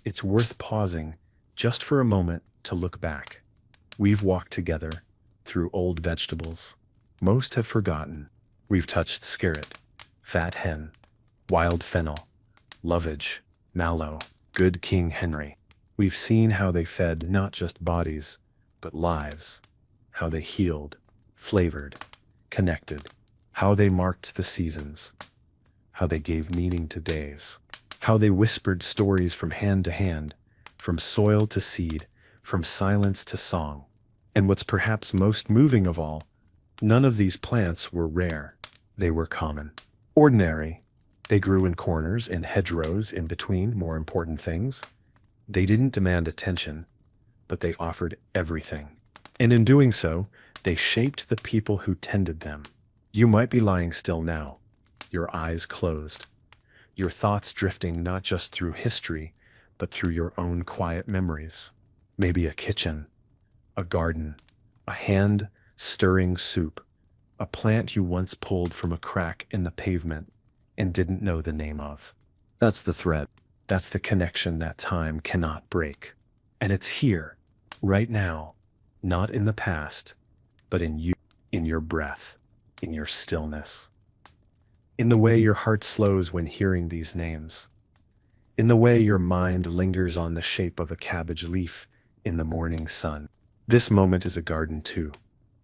[SPEAKER 1] it's worth pausing just for a moment to look back. We've walked together through old vegetables. Most have forgotten. We've touched skirret, fat hen, wild fennel, lovage, mallow, good King Henry. We've seen how they fed not just bodies, but lives, how they healed, flavored, connected, how they marked the seasons, how they gave meaning to days, how they whispered stories from hand to hand, from soil to seed, from silence to song. And what's perhaps most moving of all, none of these plants were rare. They were common, ordinary. They grew in corners and hedgerows in between more important things. They didn't demand attention, but they offered everything. And in doing so, They shaped the people who tended them. You might be lying still now, your eyes closed, your thoughts drifting not just through history, but through your own quiet memories. Maybe a kitchen, a garden, a hand stirring soup, a plant you once pulled from a crack in the pavement and didn't know the name of. That's the thread. That's the connection that time cannot break. And it's here, right now, not in the past, but in you, in your breath, in your stillness, in the way your heart slows when hearing these names, in the way your mind lingers on the shape of a cabbage leaf in the morning sun. This moment is a garden too.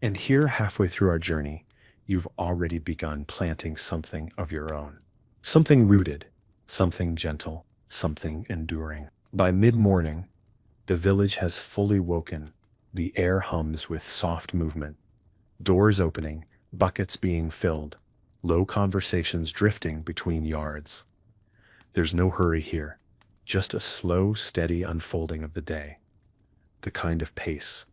[SPEAKER 1] And here, halfway through our journey, you've already begun planting something of your own. Something rooted, something gentle, something enduring. By mid-morning, the village has fully woken. The air hums with soft movement. Doors opening, buckets being filled, low conversations drifting between yards. There's no hurry here, just a slow, steady unfolding of the day. The kind of pace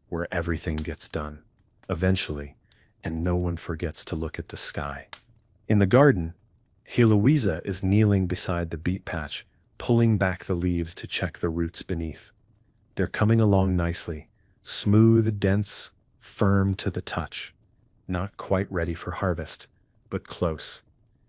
[SPEAKER 1] where everything gets done, eventually, and no one forgets to look at the sky. In the garden, Heloisa is kneeling beside the beet patch, pulling back the leaves to check the roots beneath. They're coming along nicely, smooth, dense, firm to the touch. Not quite ready for harvest, but close.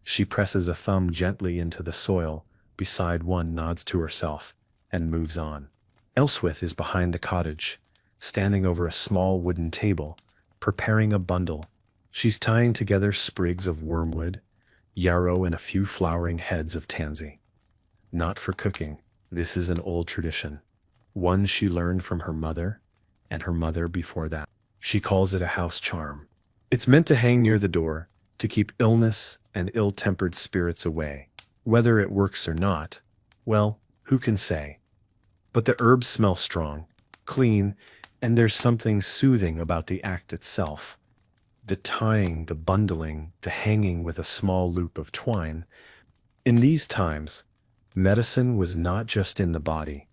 [SPEAKER 1] She presses a thumb gently into the soil beside one, nods to herself, and moves on. Elswith is behind the cottage, standing over a small wooden table, preparing a bundle. She's tying together sprigs of wormwood, yarrow, and a few flowering heads of tansy. Not for cooking, this is an old tradition, one she learned from her mother, and her mother before that. She calls it a house charm. It's meant to hang near the door, to keep illness and ill-tempered spirits away. Whether it works or not, well, who can say? But the herbs smell strong, clean, and there's something soothing about the act itself. The tying, the bundling, the hanging with a small loop of twine. In these times, medicine was not just in the body,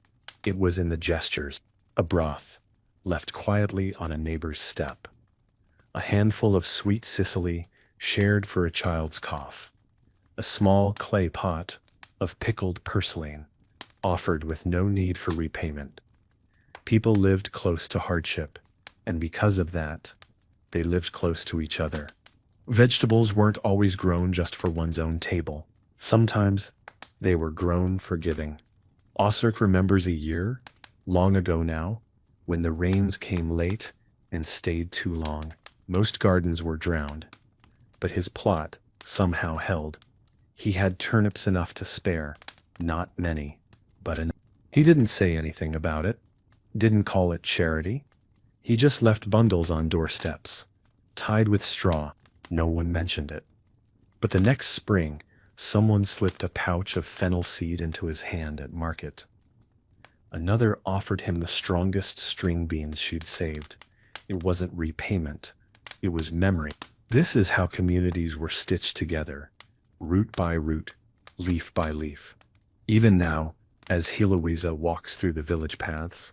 [SPEAKER 1] it was in the gestures. A broth, left quietly on a neighbor's step. A handful of sweet Sicily, shared for a child's cough. A small clay pot of pickled purslane, offered with no need for repayment. People lived close to hardship, and because of that, they lived close to each other. Vegetables weren't always grown just for one's own table. Sometimes they were grown for giving. Osric remembers a year, long ago now, when the rains came late and stayed too long. Most gardens were drowned, but his plot somehow held. He had turnips enough to spare, not many, but enough. He didn't say anything about it, didn't call it charity. He just left bundles on doorsteps, tied with straw. No one mentioned it. But the next spring, someone slipped a pouch of fennel seed into his hand at market. Another offered him the strongest string beans she'd saved. It wasn't repayment, it was memory. This is how communities were stitched together, root by root, leaf by leaf. Even now, as Heloisa walks through the village paths,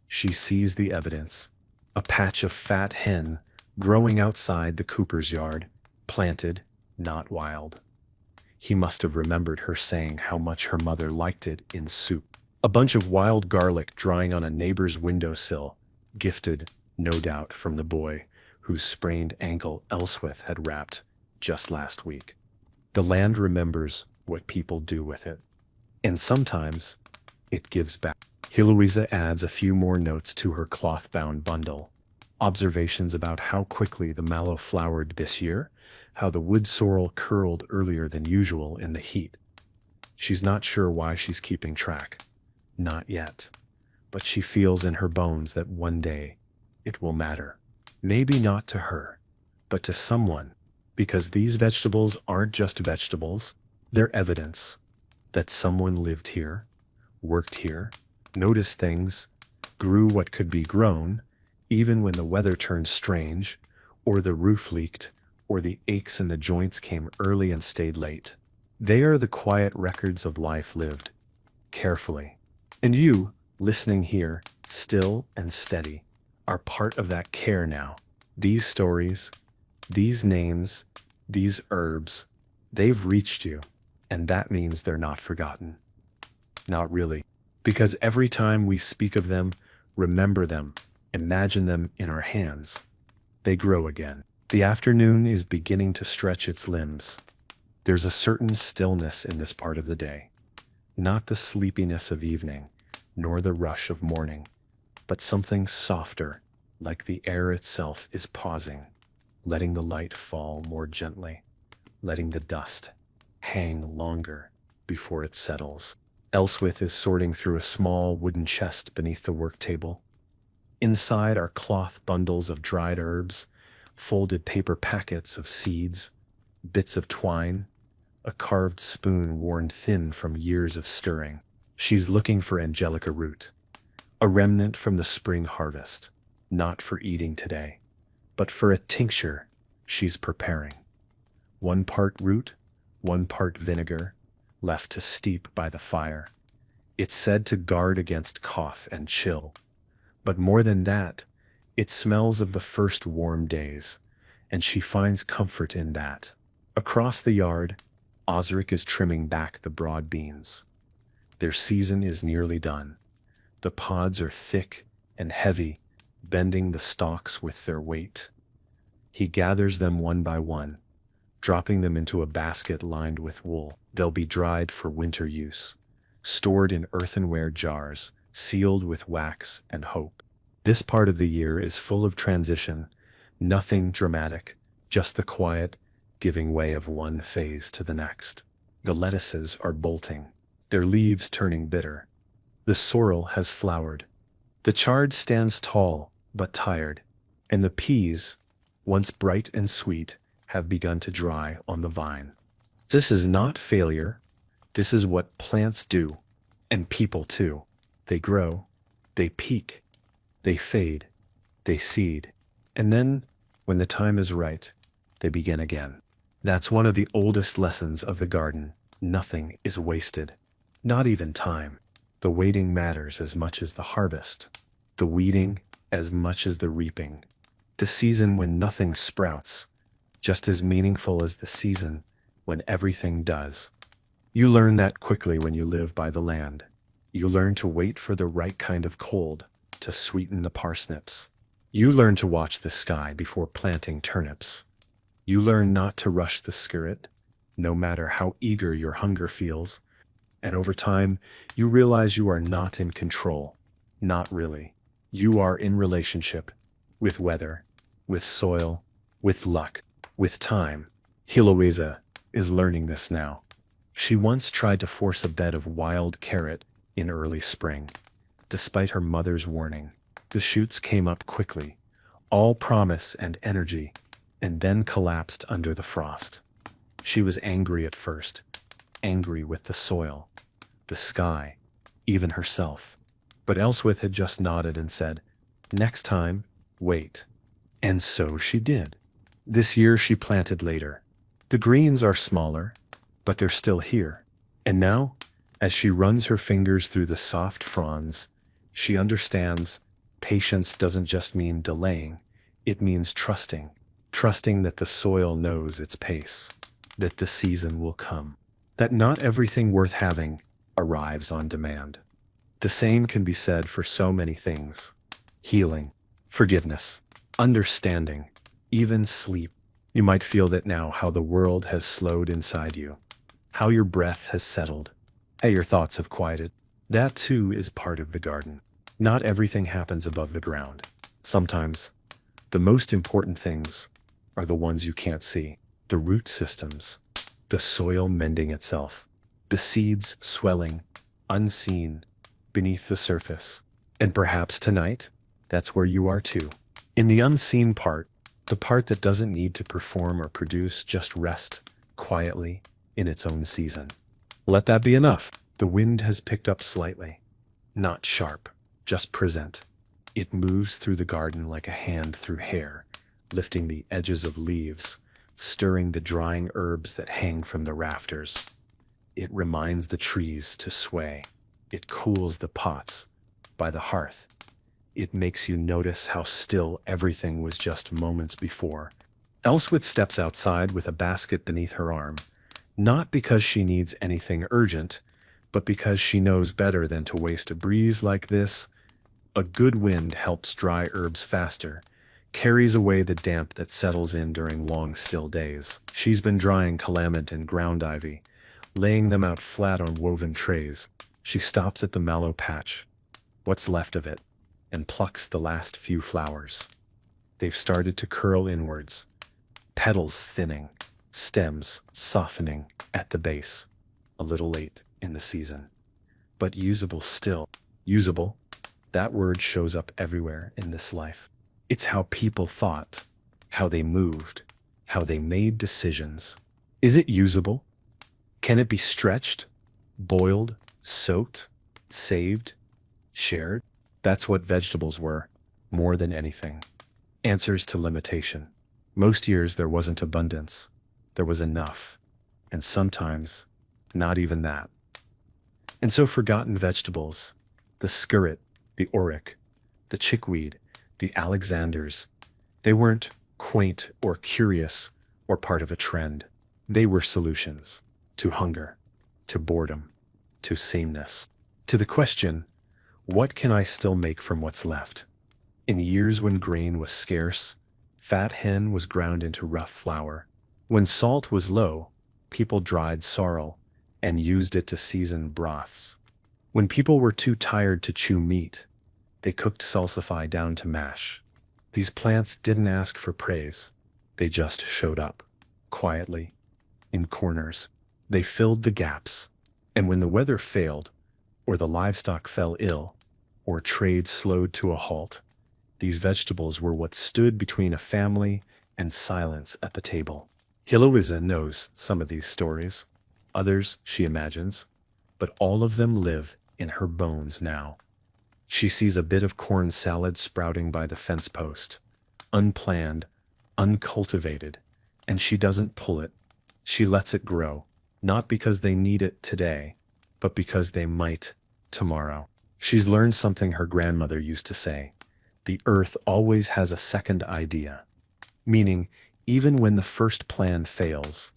[SPEAKER 1] she sees the evidence. A patch of fat hen growing outside the cooper's yard, planted, not wild. He must have remembered her saying how much her mother liked it in soup. A bunch of wild garlic drying on a neighbor's windowsill, gifted, no doubt, from the boy whose sprained ankle Elswith had wrapped just last week. The land remembers what people do with it, and sometimes it gives back. Heloisa adds a few more notes to her cloth-bound bundle. Observations about how quickly the mallow flowered this year, how the wood sorrel curled earlier than usual in the heat. She's not sure why she's keeping track. Not yet. But she feels in her bones that one day it will matter. Maybe not to her, but to someone, because these vegetables aren't just vegetables, they're evidence that someone lived here, worked here, noticed things, grew what could be grown, even when the weather turned strange, or the roof leaked, or the aches in the joints came early and stayed late. They are the quiet records of life lived, carefully. And you, listening here, still and steady, are part of that care now. These stories, these names, these herbs, they've reached you, and that means they're not forgotten. Not really. Because every time we speak of them, remember them, imagine them in our hands, they grow again. The afternoon is beginning to stretch its limbs. There's a certain stillness in this part of the day. Not the sleepiness of evening, nor the rush of morning, but something softer, like the air itself is pausing, letting the light fall more gently, letting the dust hang longer before it settles. Elswith is sorting through a small wooden chest beneath the work table. Inside are cloth bundles of dried herbs, folded paper packets of seeds, bits of twine, a carved spoon worn thin from years of stirring. She's looking for angelica root, a remnant from the spring harvest, not for eating today, but for a tincture she's preparing. 1 part root, 1 part vinegar, left to steep by the fire. It's said to guard against cough and chill. But more than that, it smells of the first warm days, and she finds comfort in that. Across the yard, Osric is trimming back the broad beans. Their season is nearly done. The pods are thick and heavy, bending the stalks with their weight. He gathers them one by one, dropping them into a basket lined with wool. They'll be dried for winter use, stored in earthenware jars, sealed with wax and hope. This part of the year is full of transition, nothing dramatic, just the quiet giving way of one phase to the next. The lettuces are bolting, their leaves turning bitter. The sorrel has flowered. The chard stands tall but tired, and the peas, once bright and sweet, have begun to dry on the vine. This is not failure. This is what plants do, and people too. They grow, they peak, they fade, they seed, and then, when the time is right, they begin again. That's one of the oldest lessons of the garden. Nothing is wasted, not even time. The waiting matters as much as the harvest, the weeding as much as the reaping. The season when nothing sprouts, just as meaningful as the season when everything does. You learn that quickly when you live by the land. You learn to wait for the right kind of cold to sweeten the parsnips. You learn to watch the sky before planting turnips. You learn not to rush the spirit, no matter how eager your hunger feels. And over time, you realize you are not in control. Not really. You are in relationship with weather, with soil, with luck, with time. Heloisa is learning this now. She once tried to force a bed of wild carrot in early spring. Despite her mother's warning, the shoots came up quickly, all promise and energy, and then collapsed under the frost. She was angry at first, angry with the soil, the sky, even herself. But Elswith had just nodded and said, "Next time, wait." And so she did. This year she planted later. The greens are smaller, but they're still here. And now, as she runs her fingers through the soft fronds, she understands patience doesn't just mean delaying, it means trusting. Trusting that the soil knows its pace, that the season will come, that not everything worth having arrives on demand. The same can be said for so many things: healing, forgiveness, understanding, even sleep. You might feel that now, how the world has slowed inside you, how your breath has settled, how your thoughts have quieted. That too is part of the garden. Not everything happens above the ground. Sometimes, the most important things are the ones you can't see. The root systems, the soil mending itself, the seeds swelling, unseen, beneath the surface. And perhaps tonight, that's where you are too. In the unseen part, the part that doesn't need to perform or produce, just rest quietly in its own season. Let that be enough. The wind has picked up slightly. Not sharp, just present. It moves through the garden like a hand through hair, lifting the edges of leaves, stirring the drying herbs that hang from the rafters. It reminds the trees to sway. It cools the pots by the hearth. It makes you notice how still everything was just moments before. Elswit steps outside with a basket beneath her arm, not because she needs anything urgent, but because she knows better than to waste a breeze like this. A good wind helps dry herbs faster, carries away the damp that settles in during long still days. She's been drying calamint and ground ivy, laying them out flat on woven trays. She stops at the mallow patch, what's left of it, and plucks the last few flowers. They've started to curl inwards, petals thinning, stems softening at the base. A little late in the season, but usable still. Usable, that word shows up everywhere in this life. It's how people thought, how they moved, how they made decisions. Is it usable? Can it be stretched, boiled, soaked, saved, shared? That's what vegetables were, more than anything. Answers to limitation. Most years there wasn't abundance. There was enough. And sometimes, not even that. And so forgotten vegetables, the skirret, the oric, the chickweed, the Alexanders, they weren't quaint or curious or part of a trend. They were solutions to hunger, to boredom, to sameness, to the question, what can I still make from what's left? In years when grain was scarce, fat hen was ground into rough flour. When salt was low, people dried sorrel and used it to season broths. When people were too tired to chew meat, they cooked salsify down to mash. These plants didn't ask for praise. They just showed up, quietly, in corners. They filled the gaps. And when the weather failed, or the livestock fell ill, or trade slowed to a halt, these vegetables were what stood between a family and silence at the table. Heloisa knows some of these stories. Others she imagines, but all of them live in her bones now. She sees a bit of corn salad sprouting by the fence post, unplanned, uncultivated, and she doesn't pull it. She lets it grow, not because they need it today, but because they might tomorrow. She's learned something her grandmother used to say: the earth always has a second idea, meaning even when the first plan fails,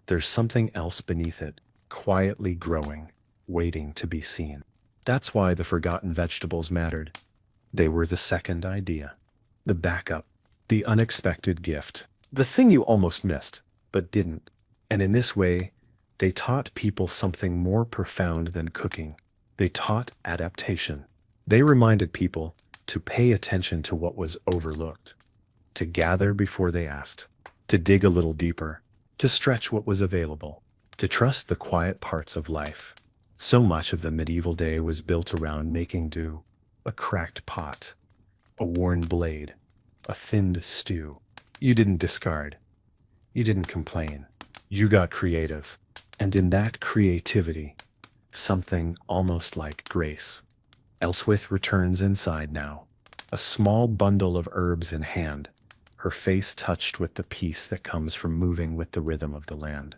[SPEAKER 1] there's something else beneath it, quietly growing, waiting to be seen. That's why the forgotten vegetables mattered. They were the second idea, the backup, the unexpected gift, the thing you almost missed, but didn't. And in this way, they taught people something more profound than cooking. They taught adaptation. They reminded people to pay attention to what was overlooked, to gather before they asked, to dig a little deeper, to stretch what was available, to trust the quiet parts of life. So much of the medieval day was built around making do: a cracked pot, a worn blade, a thinned stew. You didn't discard. You didn't complain. You got creative. And in that creativity, something almost like grace. Elswith returns inside now, a small bundle of herbs in hand, her face touched with the peace that comes from moving with the rhythm of the land.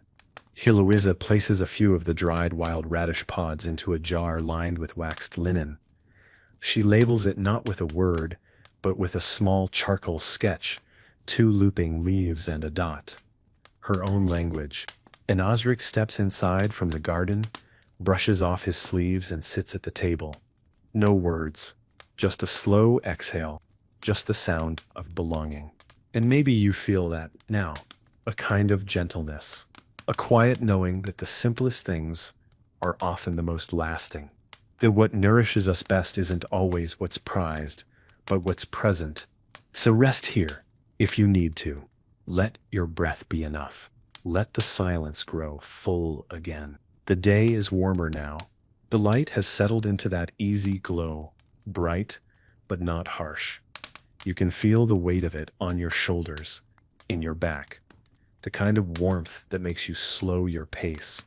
[SPEAKER 1] Heloisa places a few of the dried wild radish pods into a jar lined with waxed linen. She labels it not with a word, but with a small charcoal sketch, 2 looping leaves and a dot. Her own language. And Osric steps inside from the garden, brushes off his sleeves and sits at the table. No words, just a slow exhale, just the sound of belonging. And maybe you feel that now, a kind of gentleness, a quiet knowing that the simplest things are often the most lasting, that what nourishes us best isn't always what's prized, but what's present. So rest here, if you need to. Let your breath be enough. Let the silence grow full again. The day is warmer now. The light has settled into that easy glow, bright but not harsh. You can feel the weight of it on your shoulders, in your back, the kind of warmth that makes you slow your pace,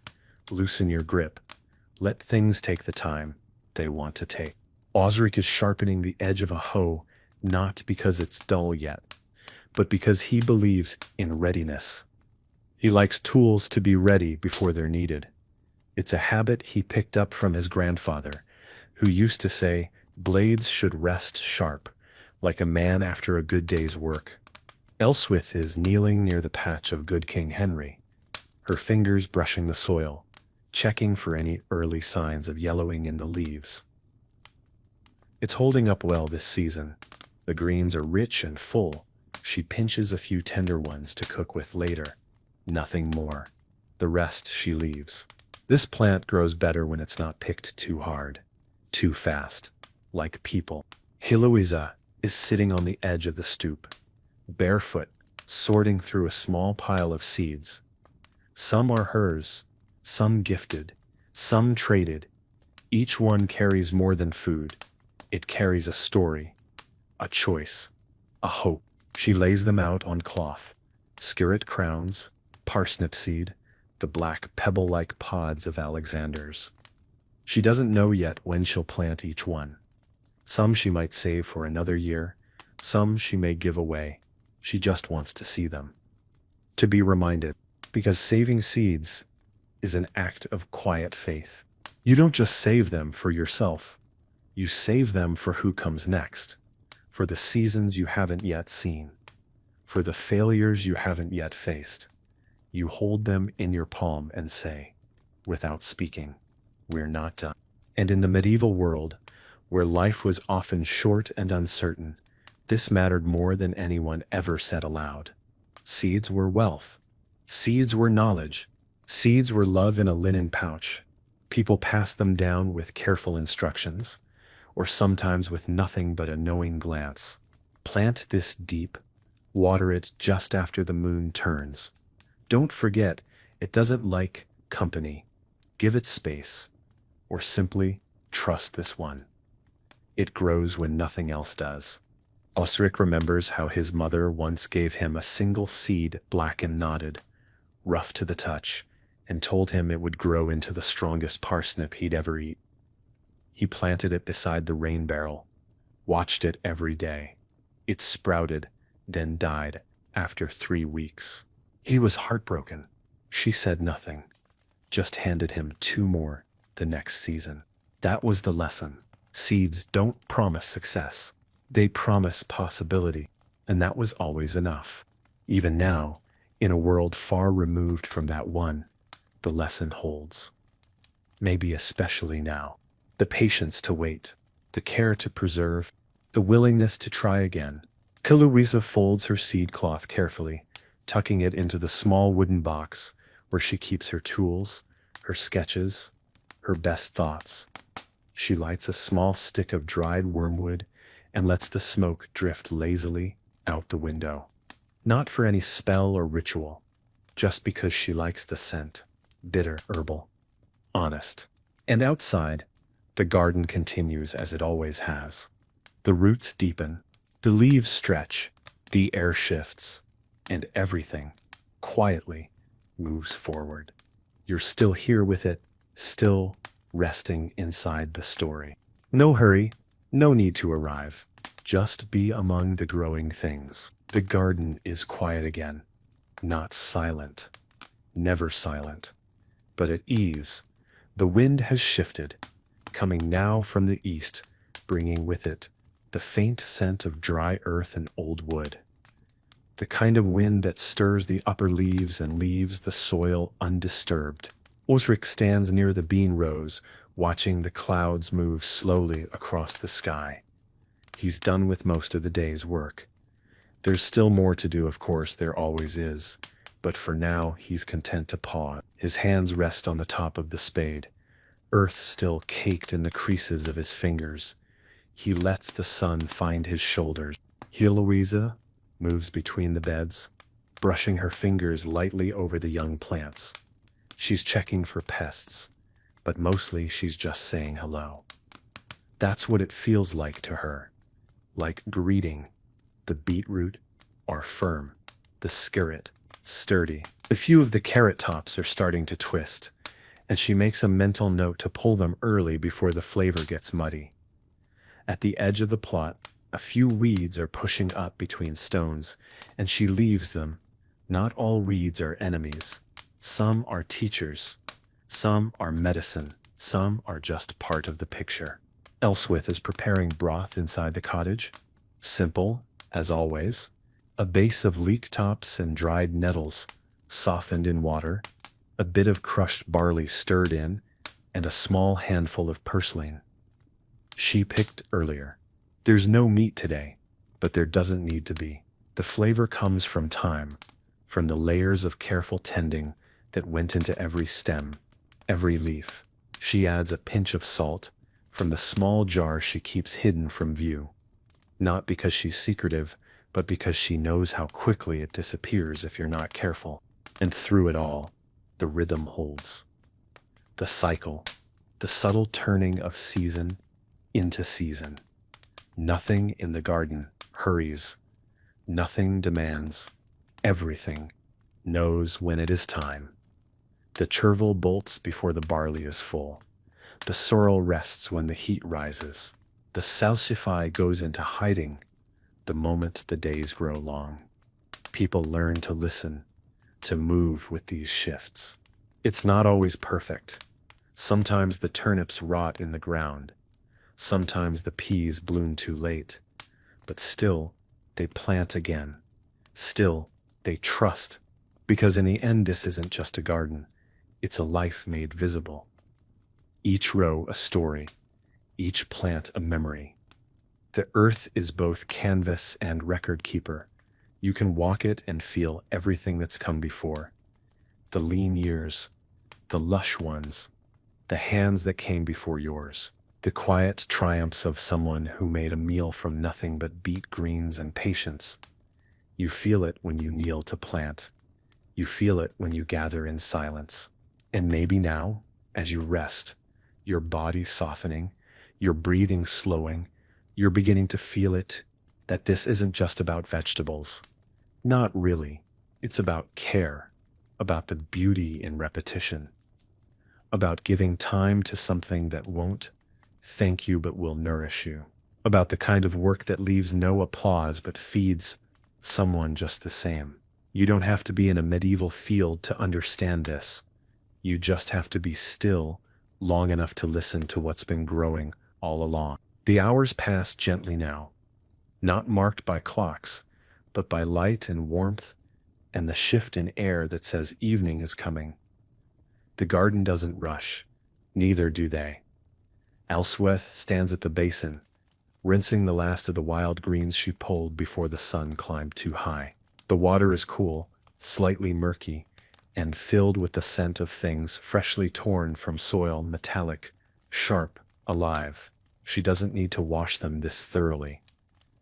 [SPEAKER 1] loosen your grip, let things take the time they want to take. Osric is sharpening the edge of a hoe, not because it's dull yet, but because he believes in readiness. He likes tools to be ready before they're needed. It's a habit he picked up from his grandfather, who used to say, Blades should rest sharp, like a man after a good day's work. Elswith is kneeling near the patch of good King Henry, her fingers brushing the soil, checking for any early signs of yellowing in the leaves. It's holding up well this season. The greens are rich and full. She pinches a few tender ones to cook with later. Nothing more. The rest she leaves. This plant grows better when it's not picked too hard, too fast, like people. Heloisa is sitting on the edge of the stoop, barefoot, sorting through a small pile of seeds. Some are hers, some gifted, some traded. Each one carries more than food. It carries a story, a choice, a hope. She lays them out on cloth, skirret crowns, parsnip seed, the black pebble-like pods of Alexander's. She doesn't know yet when she'll plant each one. Some she might save for another year, some she may give away. She just wants to see them. To be reminded, because saving seeds is an act of quiet faith. You don't just save them for yourself. You save them for who comes next, for the seasons you haven't yet seen, for the failures you haven't yet faced. You hold them in your palm and say, without speaking, we're not done. And in the medieval world, where life was often short and uncertain, this mattered more than anyone ever said aloud. Seeds were wealth. Seeds were knowledge. Seeds were love in a linen pouch. People passed them down with careful instructions, or sometimes with nothing but a knowing glance. Plant this deep. Water it just after the moon turns. Don't forget, it doesn't like company. Give it space, or simply trust this one. It grows when nothing else does. Osric remembers how his mother once gave him a single seed, black and knotted, rough to the touch, and told him it would grow into the strongest parsnip he'd ever eat. He planted it beside the rain barrel, watched it every day. It sprouted, then died after 3 weeks. He was heartbroken. She said nothing, just handed him 2 more the next season. That was the lesson. Seeds don't promise success. They promise possibility, and that was always enough. Even now, in a world far removed from that one, the lesson holds. Maybe especially now. The patience to wait, the care to preserve, the willingness to try again. Heloisa folds her seed cloth carefully, tucking it into the small wooden box where she keeps her tools, her sketches, her best thoughts. She lights a small stick of dried wormwood and lets the smoke drift lazily out the window. Not for any spell or ritual, just because she likes the scent, bitter, herbal, honest. And outside, the garden continues as it always has. The roots deepen, the leaves stretch, the air shifts, and everything, quietly, moves forward. You're still here with it, still resting inside the story. No hurry, no need to arrive. Just be among the growing things. The garden is quiet again, not silent, never silent, but at ease. The wind has shifted, coming now from the east, bringing with it the faint scent of dry earth and old wood. The kind of wind that stirs the upper leaves and leaves the soil undisturbed. Osric stands near the bean rows, watching the clouds move slowly across the sky. He's done with most of the day's work. There's still more to do, of course, there always is, but for now he's content to pause. His hands rest on the top of the spade, earth still caked in the creases of his fingers. He lets the sun find his shoulders. Heloisa moves between the beds, brushing her fingers lightly over the young plants. She's checking for pests, but mostly she's just saying hello. That's what it feels like to her, like greeting. The beetroot are firm, the skirret sturdy. A few of the carrot tops are starting to twist, and she makes a mental note to pull them early before the flavor gets muddy. At the edge of the plot, a few weeds are pushing up between stones, and she leaves them. Not all weeds are enemies. Some are teachers. Some are medicine. Some are just part of the picture. Elswith is preparing broth inside the cottage. Simple, as always. A base of leek tops and dried nettles, softened in water, a bit of crushed barley stirred in, and a small handful of purslane. She picked earlier. There's no meat today, but there doesn't need to be. The flavor comes from time, from the layers of careful tending that went into every stem, every leaf. She adds a pinch of salt from the small jar she keeps hidden from view. Not because she's secretive, but because she knows how quickly it disappears if you're not careful. And through it all, the rhythm holds. The cycle, the subtle turning of season into season. Nothing in the garden hurries. Nothing demands. Everything knows when it is time. The chervil bolts before the barley is full. The sorrel rests when the heat rises. The salsify goes into hiding the moment the days grow long. People learn to listen, to move with these shifts. It's not always perfect. Sometimes the turnips rot in the ground. Sometimes the peas bloom too late. But still, they plant again. Still, they trust. Because in the end, this isn't just a garden. It's a life made visible. Each row a story. Each plant a memory. The earth is both canvas and record keeper. You can walk it and feel everything that's come before. The lean years, the lush ones, the hands that came before yours, the quiet triumphs of someone who made a meal from nothing but beet greens and patience. You feel it when you kneel to plant. You feel it when you gather in silence. And maybe now, as you rest, your body softening, your breathing slowing, you're beginning to feel it, that this isn't just about vegetables. Not really. It's about care, about the beauty in repetition, about giving time to something that won't thank you but will nourish you, about the kind of work that leaves no applause but feeds someone just the same. You don't have to be in a medieval field to understand this. You just have to be still long enough to listen to what's been growing all along. The hours pass gently now, not marked by clocks, but by light and warmth and the shift in air that says evening is coming. The garden doesn't rush, neither do they. Elswith stands at the basin, rinsing the last of the wild greens she pulled before the sun climbed too high. The water is cool, slightly murky, and filled with the scent of things freshly torn from soil, metallic, sharp, alive. She doesn't need to wash them this thoroughly,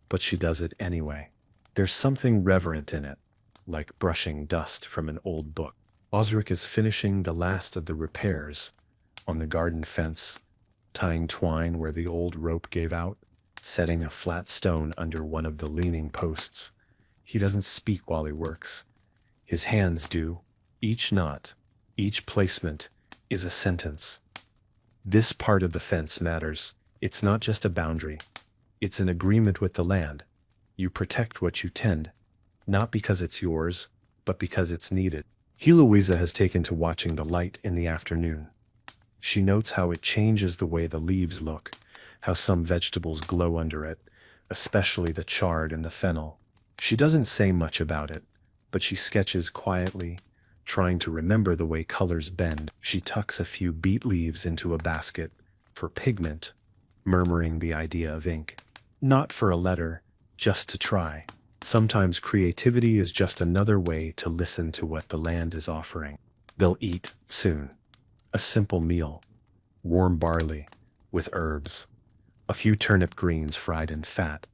[SPEAKER 1] but she does it anyway. There's something reverent in it, like brushing dust from an old book. Osric is finishing the last of the repairs on the garden fence, tying twine where the old rope gave out, setting a flat stone under one of the leaning posts. He doesn't speak while he works. His hands do. Each knot, each placement is a sentence. This part of the fence matters. It's not just a boundary. It's an agreement with the land. You protect what you tend, not because it's yours, but because it's needed. Heloisa has taken to watching the light in the afternoon. She notes how it changes the way the leaves look, how some vegetables glow under it, especially the chard and the fennel. She doesn't say much about it, but she sketches quietly, trying to remember the way colors bend. She tucks a few beet leaves into a basket for pigment, murmuring the idea of ink. Not for a letter, just to try. Sometimes creativity is just another way to listen to what the land is offering. They'll eat soon. A simple meal. Warm barley with herbs. A few turnip greens fried in fat,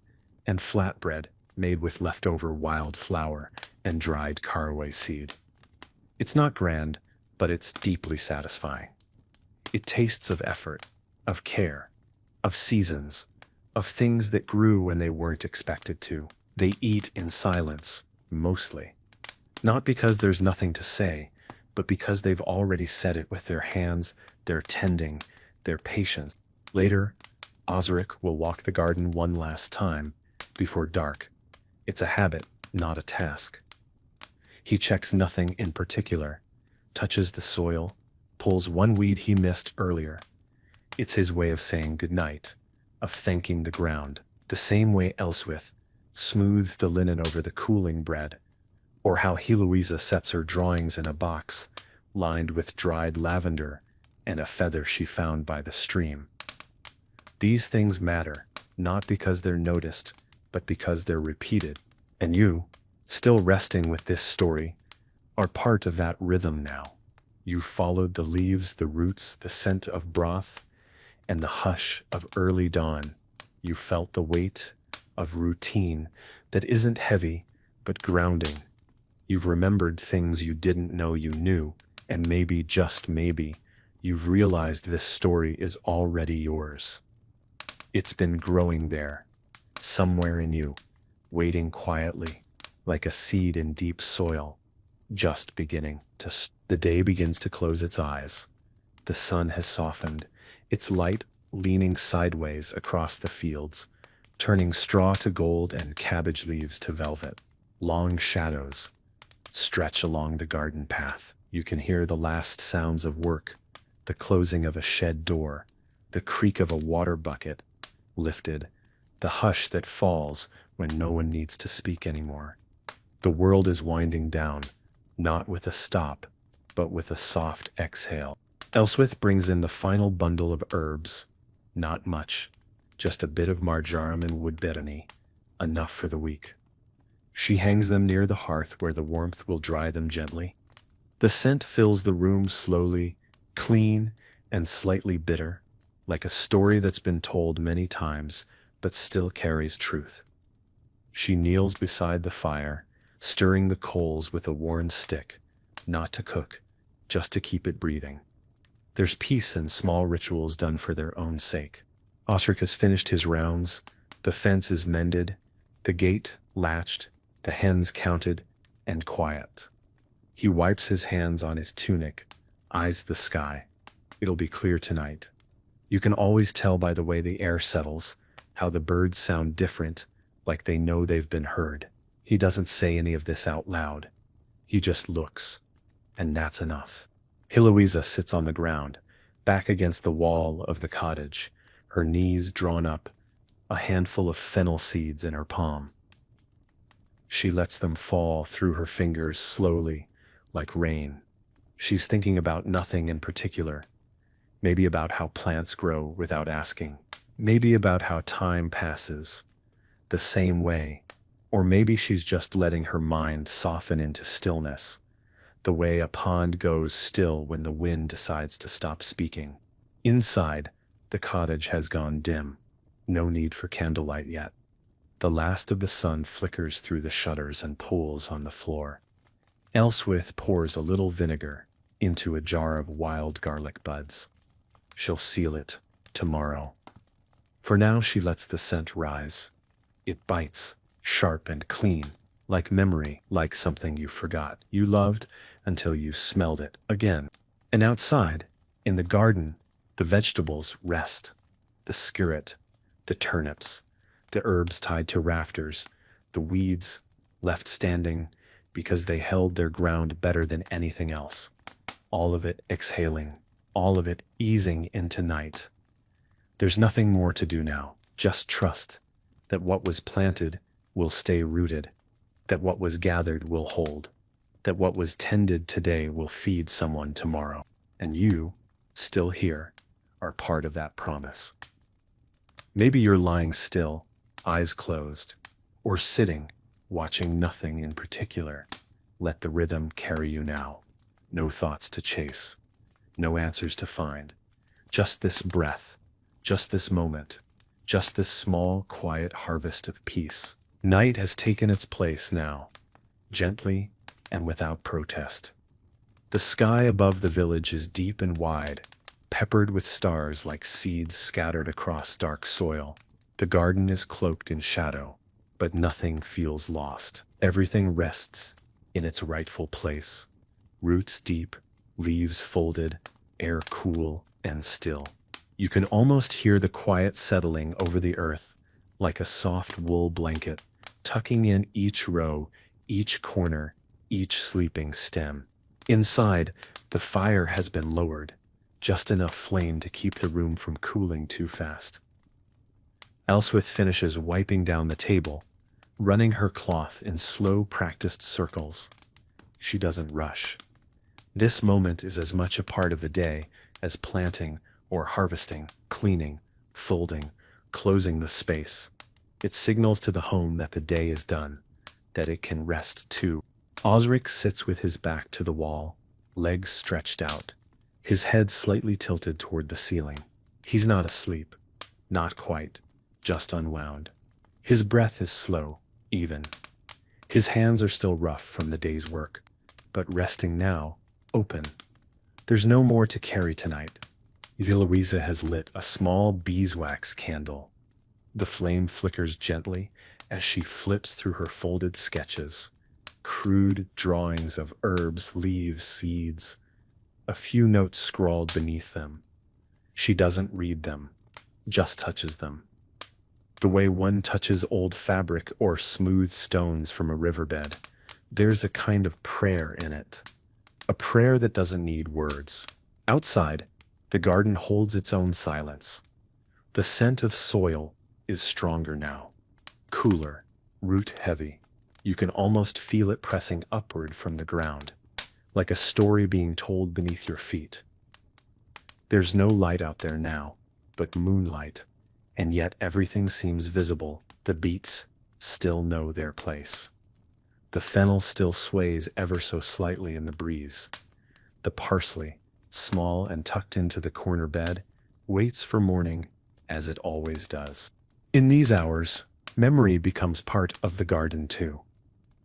[SPEAKER 1] and flatbread made with leftover wild flour and dried caraway seed. It's not grand, but it's deeply satisfying. It tastes of effort, of care, of seasons, of things that grew when they weren't expected to. They eat in silence, mostly. Not because there's nothing to say, but because they've already said it with their hands, their tending, their patience. Later, Osric will walk the garden one last time, before dark. It's a habit, not a task. He checks nothing in particular, touches the soil, pulls one weed he missed earlier. It's his way of saying goodnight, of thanking the ground, the same way Elswith smooths the linen over the cooling bread, or how Heloisa sets her drawings in a box lined with dried lavender and a feather she found by the stream. These things matter, not because they're noticed, but because they're repeated. And you, still resting with this story, are part of that rhythm now. You followed the leaves, the roots, the scent of broth, and the hush of early dawn. You felt the weight of routine that isn't heavy, but grounding. You've remembered things you didn't know you knew, and maybe, just maybe, you've realized this story is already yours. It's been growing there, somewhere in you, waiting quietly, like a seed in deep soil, just beginning to. The day begins to close its eyes. The sun has softened, its light leaning sideways across the fields, turning straw to gold and cabbage leaves to velvet. Long shadows stretch along the garden path. You can hear the last sounds of work, the closing of a shed door, the creak of a water bucket lifted, the hush that falls when no one needs to speak anymore. The world is winding down, not with a stop, but with a soft exhale. Elswith brings in the final bundle of herbs. Not much, just a bit of marjoram and wood betony, enough for the week. She hangs them near the hearth where the warmth will dry them gently. The scent fills the room slowly, clean and slightly bitter, like a story that's been told many times, but still carries truth. She kneels beside the fire, stirring the coals with a worn stick, not to cook, just to keep it breathing. There's peace in small rituals done for their own sake. Osric has finished his rounds, the fence is mended, the gate latched, the hens counted, and quiet. He wipes his hands on his tunic, eyes the sky. It'll be clear tonight. You can always tell by the way the air settles, how the birds sound different, like they know they've been heard. He doesn't say any of this out loud. He just looks, and that's enough. Heloisa sits on the ground, back against the wall of the cottage, her knees drawn up, a handful of fennel seeds in her palm. She lets them fall through her fingers slowly, like rain. She's thinking about nothing in particular. Maybe about how plants grow without asking. Maybe about how time passes the same way. Or maybe she's just letting her mind soften into stillness, the way a pond goes still when the wind decides to stop speaking. Inside, the cottage has gone dim. No need for candlelight yet. The last of the sun flickers through the shutters and pools on the floor. Elswith pours a little vinegar into a jar of wild garlic buds. She'll seal it tomorrow. For now, she lets the scent rise. It bites, sharp and clean, like memory, like something you forgot you loved until you smelled it again. And outside, in the garden, the vegetables rest. The skirret, the turnips, the herbs tied to rafters, the weeds left standing because they held their ground better than anything else. All of it exhaling, all of it easing into night. There's nothing more to do now. Just trust that what was planted will stay rooted, that what was gathered will hold, that what was tended today will feed someone tomorrow. And you, still here, are part of that promise. Maybe you're lying still, eyes closed, or sitting, watching nothing in particular. Let the rhythm carry you now. No thoughts to chase, no answers to find. Just this breath, just this moment, just this small, quiet harvest of peace. Night has taken its place now, gently and without protest. The sky above the village is deep and wide, peppered with stars like seeds scattered across dark soil. The garden is cloaked in shadow, but nothing feels lost. Everything rests in its rightful place. Roots deep, leaves folded, air cool and still. You can almost hear the quiet settling over the earth, like a soft wool blanket, tucking in each row, each corner, each sleeping stem. Inside, the fire has been lowered, just enough flame to keep the room from cooling too fast. Elswith finishes wiping down the table, running her cloth in slow, practiced circles. She doesn't rush. This moment is as much a part of the day as planting or harvesting, cleaning, folding, closing the space. It signals to the home that the day is done, that it can rest too. Osric sits with his back to the wall, legs stretched out, his head slightly tilted toward the ceiling. He's not asleep. Not quite. Just unwound. His breath is slow, even. His hands are still rough from the day's work, but resting now, open. There's no more to carry tonight. Eloisa has lit a small beeswax candle. The flame flickers gently as she flips through her folded sketches, crude drawings of herbs, leaves, seeds, a few notes scrawled beneath them. She doesn't read them, just touches them. The way one touches old fabric or smooth stones from a riverbed, there's a kind of prayer in it. A prayer that doesn't need words. Outside, the garden holds its own silence. The scent of soil is stronger now. Cooler, root heavy. You can almost feel it pressing upward from the ground, like a story being told beneath your feet. There's no light out there now, but moonlight, and yet everything seems visible. The beets still know their place. The fennel still sways ever so slightly in the breeze. The parsley, small and tucked into the corner bed, waits for morning, as it always does. In these hours, memory becomes part of the garden too.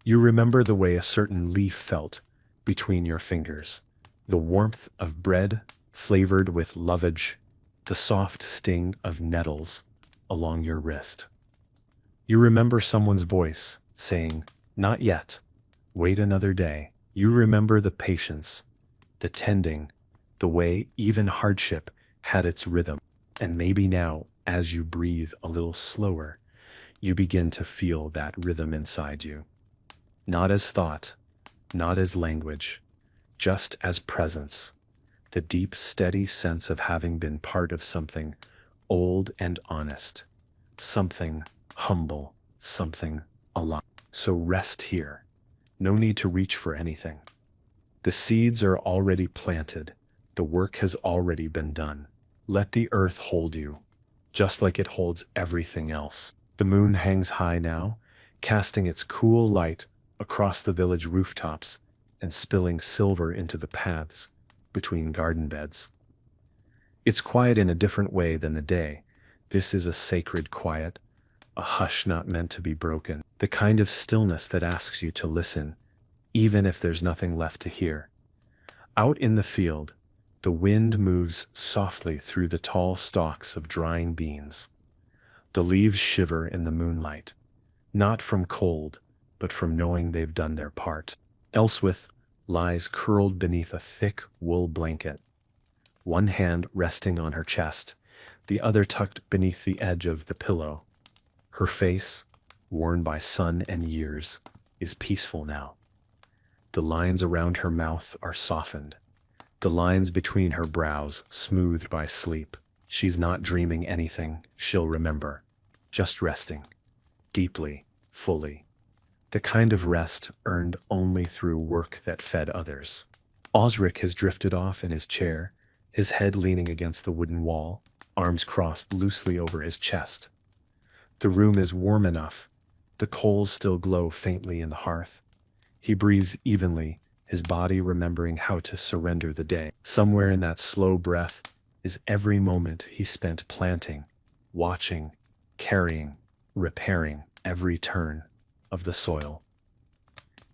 [SPEAKER 1] You remember the way a certain leaf felt between your fingers, the warmth of bread flavored with lovage, the soft sting of nettles along your wrist. You remember someone's voice saying, "Not yet, wait another day." You remember the patience, the tending, the way even hardship had its rhythm. And maybe now, as you breathe a little slower, you begin to feel that rhythm inside you. Not as thought, not as language, just as presence. The deep, steady sense of having been part of something old and honest, something humble, something alive. So rest here. No need to reach for anything. The seeds are already planted. The work has already been done. Let the earth hold you, just like it holds everything else. The moon hangs high now, casting its cool light across the village rooftops and spilling silver into the paths between garden beds. It's quiet in a different way than the day. This is a sacred quiet, a hush not meant to be broken, the kind of stillness that asks you to listen, even if there's nothing left to hear. Out in the field, the wind moves softly through the tall stalks of drying beans. The leaves shiver in the moonlight, not from cold, but from knowing they've done their part. Elswith lies curled beneath a thick wool blanket, one hand resting on her chest, the other tucked beneath the edge of the pillow. Her face, worn by sun and years, is peaceful now. The lines around her mouth are softened, the lines between her brows smoothed by sleep. She's not dreaming anything she'll remember, just resting, deeply, fully. The kind of rest earned only through work that fed others. Osric has drifted off in his chair, his head leaning against the wooden wall, arms crossed loosely over his chest. The room is warm enough. The coals still glow faintly in the hearth. He breathes evenly, his body remembering how to surrender the day. Somewhere in that slow breath is every moment he spent planting, watching, carrying, repairing every turn of the soil.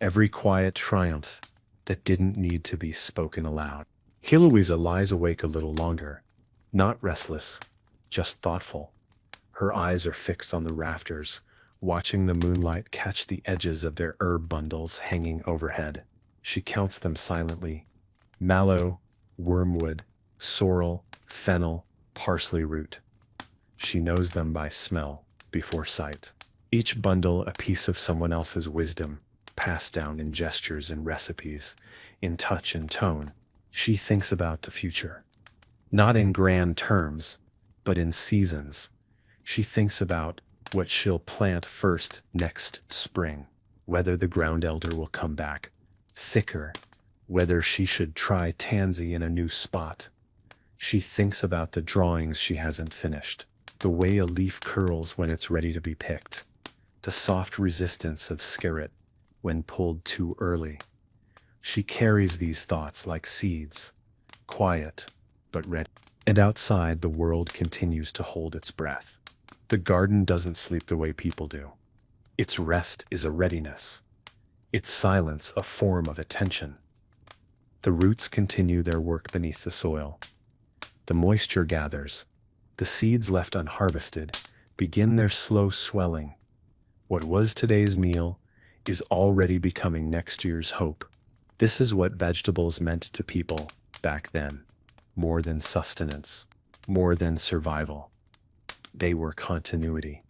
[SPEAKER 1] Every quiet triumph that didn't need to be spoken aloud. Eloisa lies awake a little longer, not restless, just thoughtful. Her eyes are fixed on the rafters, watching the moonlight catch the edges of their herb bundles hanging overhead. She counts them silently. Mallow, wormwood, sorrel, fennel, parsley root. She knows them by smell before sight. Each bundle a piece of someone else's wisdom, passed down in gestures and recipes, in touch and tone. She thinks about the future. Not in grand terms, but in seasons. She thinks about what she'll plant first next spring, whether the ground elder will come back thicker, whether she should try tansy in a new spot. She thinks about the drawings she hasn't finished, the way a leaf curls when it's ready to be picked, the soft resistance of skirret when pulled too early. She carries these thoughts like seeds, quiet but ready. And outside, the world continues to hold its breath. The garden doesn't sleep the way people do. Its rest is a readiness. Its silence a form of attention. The roots continue their work beneath the soil. The moisture gathers. The seeds left unharvested begin their slow swelling. What was today's meal is already becoming next year's hope. This is what vegetables meant to people back then. More than sustenance, more than survival. They were continuity.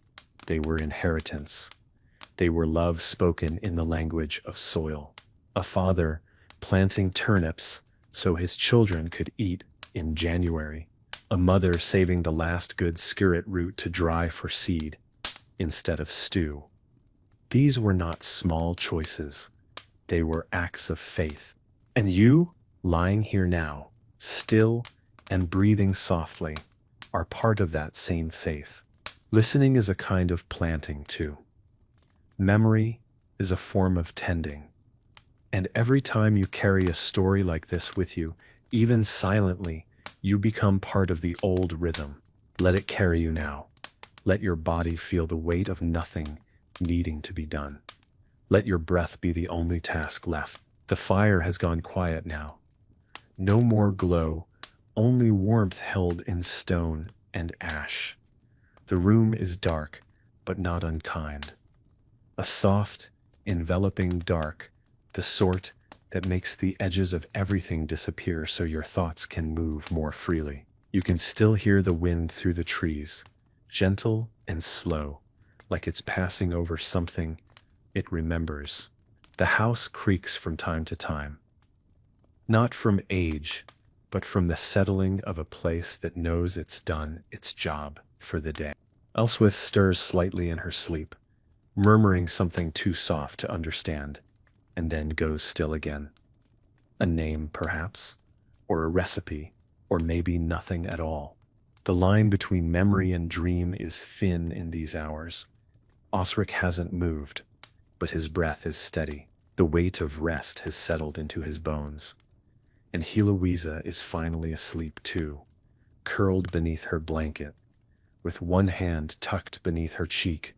[SPEAKER 1] They were inheritance. They were love spoken in the language of soil. A father planting turnips so his children could eat in January. A mother saving the last good skirret root to dry for seed instead of stew. These were not small choices. They were acts of faith. And you, lying here now, still and breathing softly, are part of that same faith. Listening is a kind of planting too. Memory is a form of tending. And every time you carry a story like this with you, even silently, you become part of the old rhythm. Let it carry you now. Let your body feel the weight of nothing needing to be done. Let your breath be the only task left. The fire has gone quiet now. No more glow, only warmth held in stone and ash. The room is dark, but not unkind. A soft, enveloping dark, the sort that makes the edges of everything disappear so your thoughts can move more freely. You can still hear the wind through the trees, gentle and slow, like it's passing over something it remembers. The house creaks from time to time. Not from age, but from the settling of a place that knows it's done its job for the day. Elswith stirs slightly in her sleep, murmuring something too soft to understand, and then goes still again. A name, perhaps, or a recipe, or maybe nothing at all. The line between memory and dream is thin in these hours. Osric hasn't moved, but his breath is steady. The weight of rest has settled into his bones. And Heloisa is finally asleep too, curled beneath her blanket, with one hand tucked beneath her cheek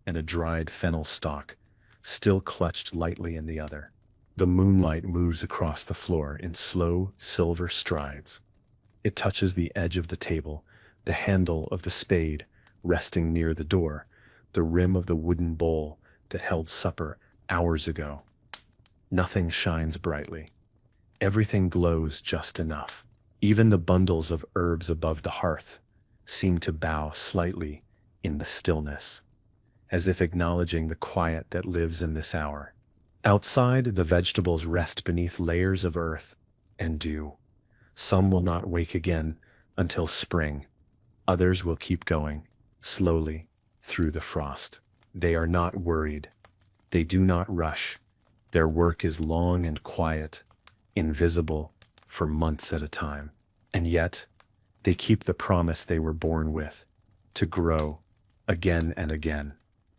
[SPEAKER 1] and a dried fennel stalk still clutched lightly in the other. The moonlight moves across the floor in slow silver strides. It touches the edge of the table, the handle of the spade resting near the door, the rim of the wooden bowl that held supper hours ago. Nothing shines brightly. Everything glows just enough. Even the bundles of herbs above the hearth seem to bow slightly in the stillness, as if acknowledging the quiet that lives in this hour. Outside, the vegetables rest beneath layers of earth and dew. Some will not wake again until spring. Others will keep going, slowly, through the frost. They are not worried. They do not rush. Their work is long and quiet, invisible for months at a time. And yet, they keep the promise they were born with, to grow again and again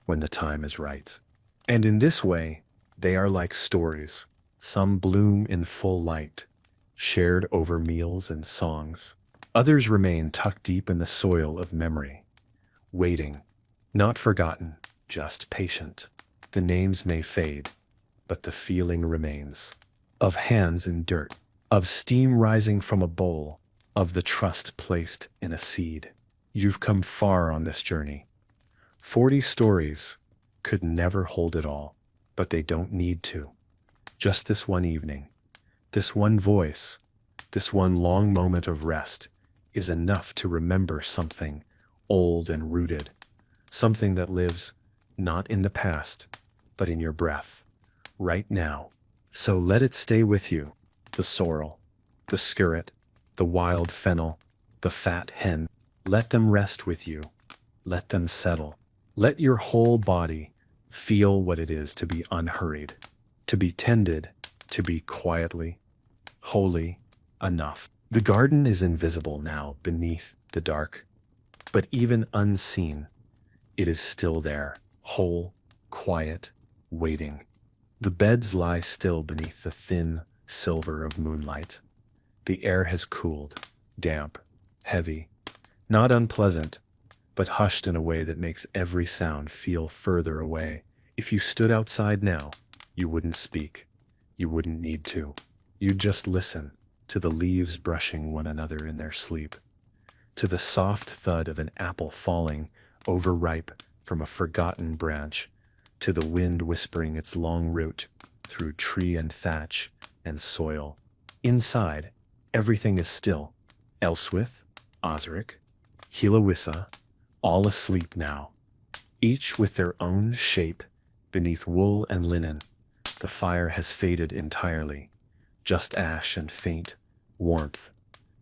[SPEAKER 1] when the time is right. And in this way, they are like stories. Some bloom in full light, shared over meals and songs. Others remain tucked deep in the soil of memory, waiting, not forgotten, just patient. The names may fade, but the feeling remains. Of hands in dirt, of steam rising from a bowl, of the trust placed in a seed. You've come far on this journey. 40 stories could never hold it all, but they don't need to. Just this one evening, this one voice, this one long moment of rest is enough to remember something old and rooted, something that lives not in the past, but in your breath, right now. So let it stay with you, the sorrel, the skirret, the wild fennel, the fat hen. Let them rest with you. Let them settle. Let your whole body feel what it is to be unhurried, to be tended, to be quietly, wholly enough. The garden is invisible now beneath the dark, but even unseen, it is still there, whole, quiet, waiting. The beds lie still beneath the thin silver of moonlight. The air has cooled, damp, heavy, not unpleasant, but hushed in a way that makes every sound feel further away. If you stood outside now, you wouldn't speak. You wouldn't need to. You'd just listen to the leaves brushing one another in their sleep, to the soft thud of an apple falling overripe from a forgotten branch, to the wind whispering its long route through tree and thatch and soil. Inside, everything is still. Elswith, Osric, Hilawissa, all asleep now, each with their own shape beneath wool and linen. The fire has faded entirely, just ash and faint warmth.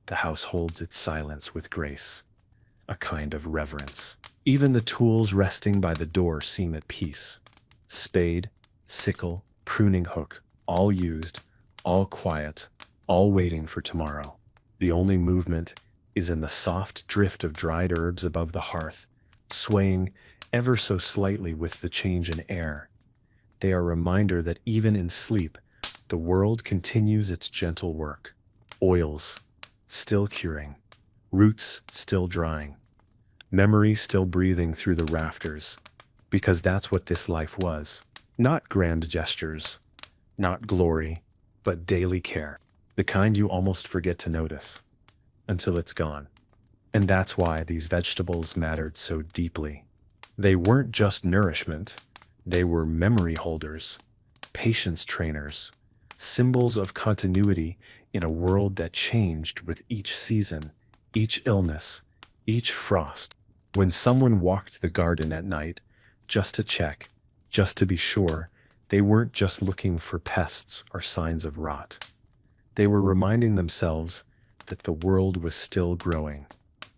[SPEAKER 1] The house holds its silence with grace, a kind of reverence. Even the tools resting by the door seem at peace. Spade, sickle, pruning hook, all used, all quiet, all waiting for tomorrow. The only movement is in the soft drift of dried herbs above the hearth, swaying ever so slightly with the change in air. They are a reminder that even in sleep, the world continues its gentle work. Oils still curing, roots still drying, memory still breathing through the rafters, because that's what this life was. Not grand gestures, not glory, but daily care, the kind you almost forget to notice until it's gone. And that's why these vegetables mattered so deeply. They weren't just nourishment, they were memory holders, patience trainers, symbols of continuity in a world that changed with each season, each illness, each frost. When someone walked the garden at night, just to check, just to be sure, they weren't just looking for pests or signs of rot. They were reminding themselves that the world was still growing,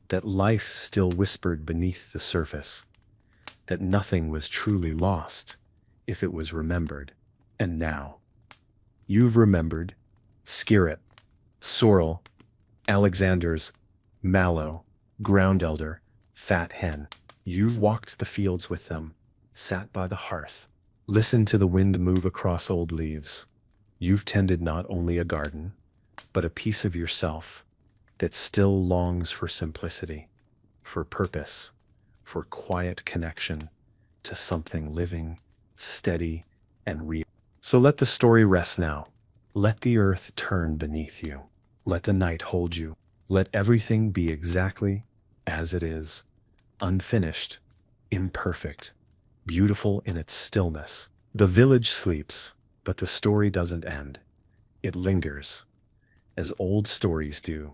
[SPEAKER 1] that life still whispered beneath the surface, that nothing was truly lost if it was remembered. And now, you've remembered Skirit, Sorrel, Alexander's, Mallow, Ground Elder, Fat Hen. You've walked the fields with them, sat by the hearth, listened to the wind move across old leaves. You've tended not only a garden, but a piece of yourself that still longs for simplicity, for purpose, for quiet connection to something living, steady, and real. So let the story rest now. Let the earth turn beneath you. Let the night hold you. Let everything be exactly as it is, unfinished, imperfect, beautiful in its stillness. The village sleeps, but the story doesn't end. It lingers, as old stories do,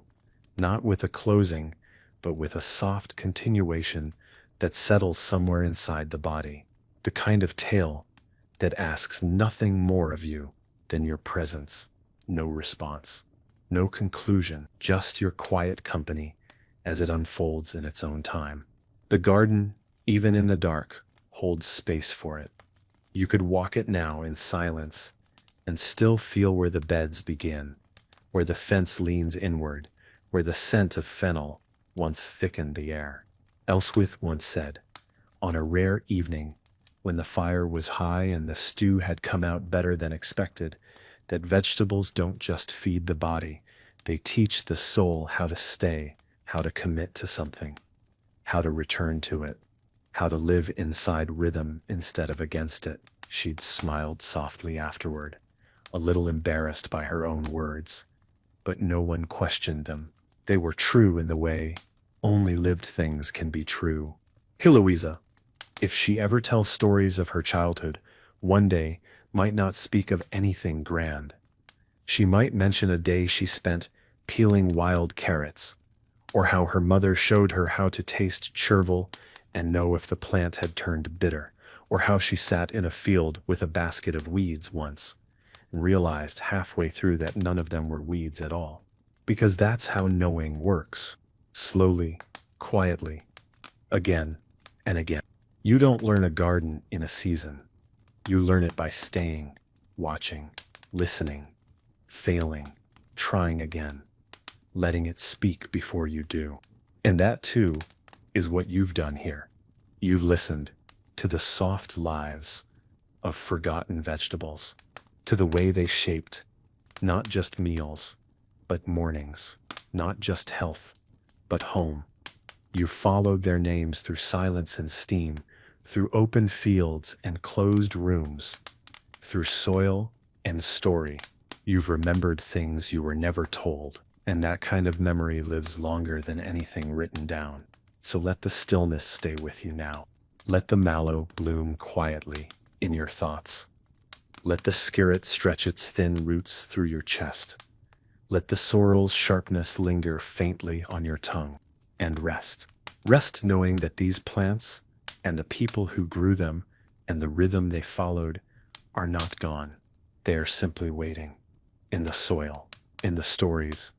[SPEAKER 1] not with a closing, but with a soft continuation that settles somewhere inside the body. The kind of tale that asks nothing more of you than your presence, no response, no conclusion, just your quiet company as it unfolds in its own time. The garden, even in the dark, holds space for it. You could walk it now in silence and still feel where the beds begin, where the fence leans inward, where the scent of fennel once thickened the air. Elswith once said, on a rare evening, when the fire was high and the stew had come out better than expected, that vegetables don't just feed the body, they teach the soul how to stay, how to commit to something, how to return to it, how to live inside rhythm instead of against it. She'd smiled softly afterward, a little embarrassed by her own words, but no one questioned them. They were true in the way only lived things can be true. Heloisa, if she ever tells stories of her childhood, one day might not speak of anything grand. She might mention a day she spent peeling wild carrots, or how her mother showed her how to taste chervil and know if the plant had turned bitter, or how she sat in a field with a basket of weeds once, and realized halfway through that none of them were weeds at all. Because that's how knowing works. Slowly, quietly. Again, and again. You don't learn a garden in a season. You learn it by staying, watching, listening, failing, trying again, letting it speak before you do. And that too is what you've done here. You've listened to the soft lives of forgotten vegetables, to the way they shaped not just meals, but mornings, not just health, but home. You followed their names through silence and steam, through open fields and closed rooms, through soil and story. You've remembered things you were never told, and that kind of memory lives longer than anything written down. So let the stillness stay with you now. Let the mallow bloom quietly in your thoughts. Let the skirret stretch its thin roots through your chest. Let the sorrel's sharpness linger faintly on your tongue. And rest. Rest knowing that these plants and the people who grew them and the rhythm they followed are not gone. They are simply waiting. In the soil, in the stories,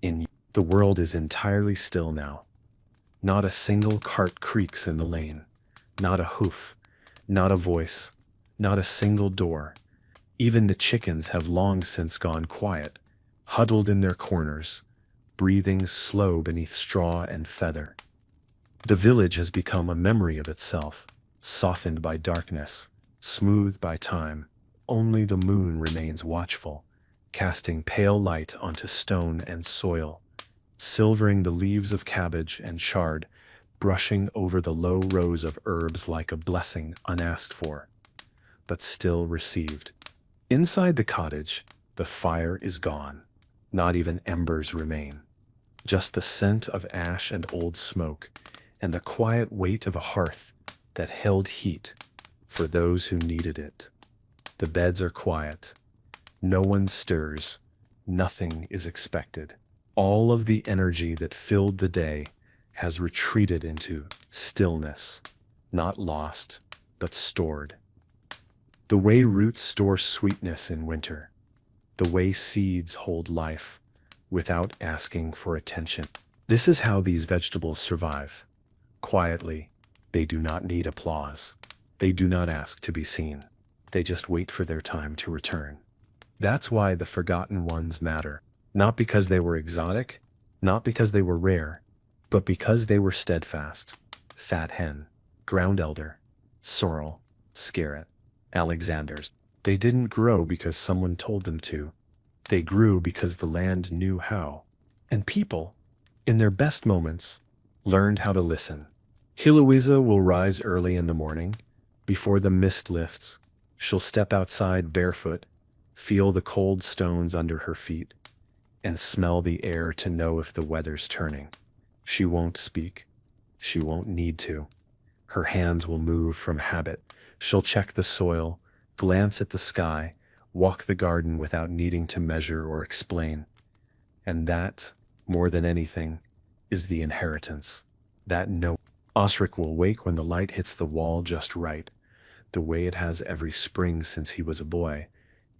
[SPEAKER 1] in you. The world is entirely still now. Not a single cart creaks in the lane. Not a hoof. Not a voice. Not a single door. Even the chickens have long since gone quiet, huddled in their corners, breathing slow beneath straw and feather. The village has become a memory of itself, softened by darkness, smoothed by time. Only the moon remains watchful, casting pale light onto stone and soil, silvering the leaves of cabbage and chard, brushing over the low rows of herbs like a blessing unasked for, but still received. Inside the cottage, the fire is gone. Not even embers remain. Just the scent of ash and old smoke, and the quiet weight of a hearth that held heat for those who needed it. The beds are quiet. No one stirs. Nothing is expected. All of the energy that filled the day has retreated into stillness, not lost, but stored. The way roots store sweetness in winter, the way seeds hold life without asking for attention. This is how these vegetables survive. Quietly, they do not need applause. They do not ask to be seen. They just wait for their time to return. That's why the forgotten ones matter. Not because they were exotic, not because they were rare, but because they were steadfast. Fat hen, ground elder, sorrel, skirret, Alexanders. They didn't grow because someone told them to. They grew because the land knew how. And people, in their best moments, learned how to listen. Heloisa will rise early in the morning. Before the mist lifts, she'll step outside barefoot, feel the cold stones under her feet, and smell the air to know if the weather's turning. She won't speak. She won't need to. Her hands will move from habit. She'll check the soil, glance at the sky, walk the garden without needing to measure or explain. And that, more than anything, is the inheritance. That no. Osric will wake when the light hits the wall just right, the way it has every spring since he was a boy.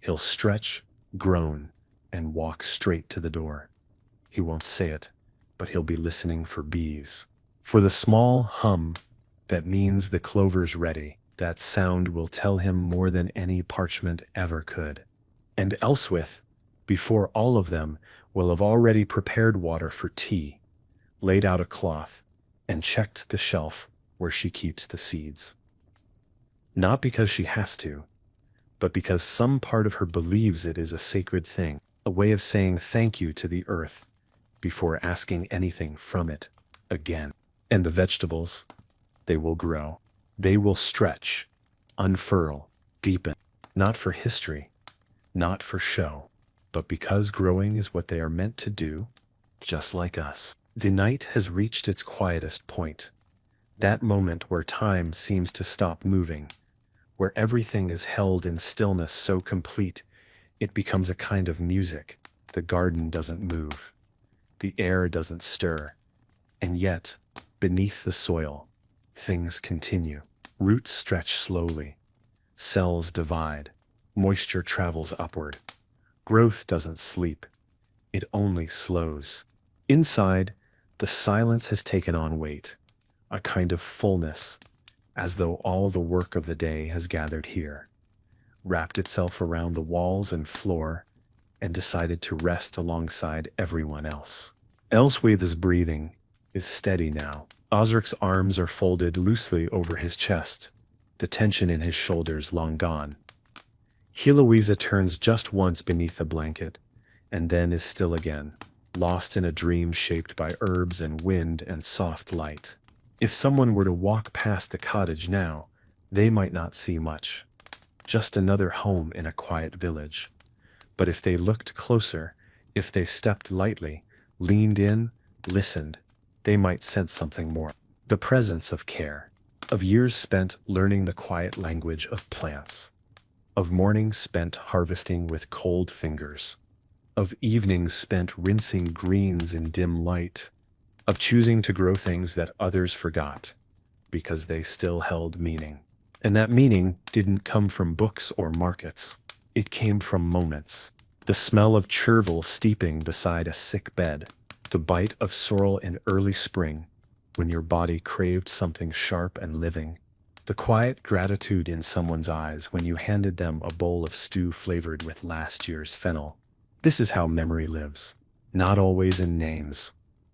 [SPEAKER 1] He'll stretch, groan, and walk straight to the door. He won't say it, but he'll be listening for bees. For the small hum that means the clover's ready. That sound will tell him more than any parchment ever could. And Elswith, before all of them, will have already prepared water for tea, laid out a cloth, and checked the shelf where she keeps the seeds. Not because she has to, but because some part of her believes it is a sacred thing, a way of saying thank you to the earth before asking anything from it again. And the vegetables, they will grow. They will stretch, unfurl, deepen, not for history, not for show, but because growing is what they are meant to do, just like us. The night has reached its quietest point, that moment where time seems to stop moving, where everything is held in stillness so complete it becomes a kind of music. The garden doesn't move, the air doesn't stir, and yet, beneath the soil, things continue. Roots stretch slowly, cells divide, moisture travels upward. Growth doesn't sleep, it only slows. Inside, the silence has taken on weight, a kind of fullness, as though all the work of the day has gathered here, wrapped itself around the walls and floor, and decided to rest alongside everyone else. Elsweyth's breathing is steady now. Osric's arms are folded loosely over his chest, the tension in his shoulders long gone. Heloisa turns just once beneath the blanket, and then is still again, lost in a dream shaped by herbs and wind and soft light. If someone were to walk past the cottage now, they might not see much. Just another home in a quiet village. But if they looked closer, if they stepped lightly, leaned in, listened, they might sense something more. The presence of care, of years spent learning the quiet language of plants, of mornings spent harvesting with cold fingers, of evenings spent rinsing greens in dim light, of choosing to grow things that others forgot, because they still held meaning. And that meaning didn't come from books or markets. It came from moments. The smell of chervil steeping beside a sick bed, the bite of sorrel in early spring, when your body craved something sharp and living, the quiet gratitude in someone's eyes when you handed them a bowl of stew flavored with last year's fennel. This is how memory lives, not always in names,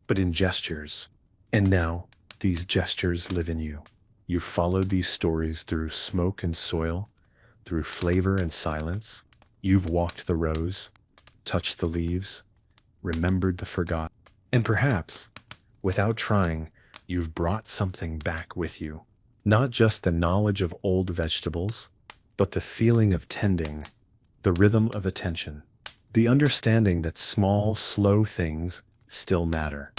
[SPEAKER 1] but in gestures. And now, these gestures live in you. You've followed these stories through smoke and soil, through flavor and silence. You've walked the rows, touched the leaves, remembered the forgotten. And perhaps, without trying, you've brought something back with you. Not just the knowledge of old vegetables, but the feeling of tending, the rhythm of attention, the understanding that small, slow things still matter,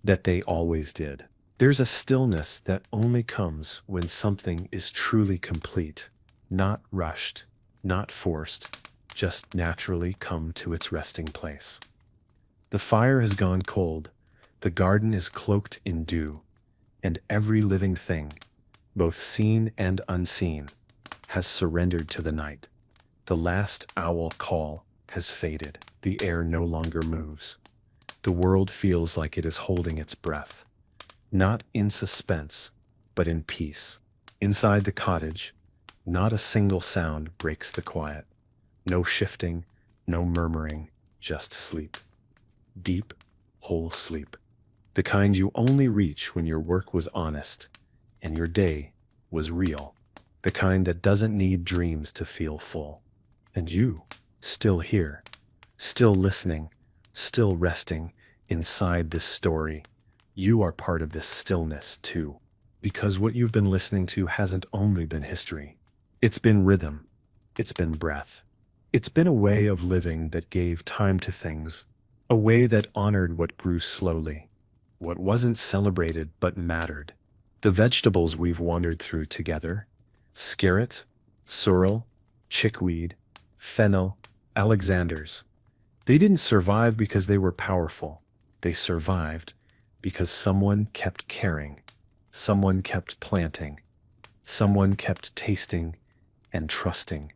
[SPEAKER 1] that they always did. There's a stillness that only comes when something is truly complete, not rushed, not forced, just naturally come to its resting place. The fire has gone cold, the garden is cloaked in dew, and every living thing, both seen and unseen, has surrendered to the night. The last owl call has faded, the air no longer moves. The world feels like it is holding its breath, not in suspense, but in peace. Inside the cottage, not a single sound breaks the quiet. No shifting, no murmuring, just sleep. Deep, whole sleep. The kind you only reach when your work was honest and your day was real. The kind that doesn't need dreams to feel full. And you, still here, still listening, still resting inside this story, you are part of this stillness too. Because what you've been listening to hasn't only been history. It's been rhythm. It's been breath. It's been a way of living that gave time to things, a way that honored what grew slowly, what wasn't celebrated but mattered. The vegetables we've wandered through together, scarrot, sorrel, chickweed, fennel, Alexanders, they didn't survive because they were powerful. They survived because someone kept caring, someone kept planting, someone kept tasting and trusting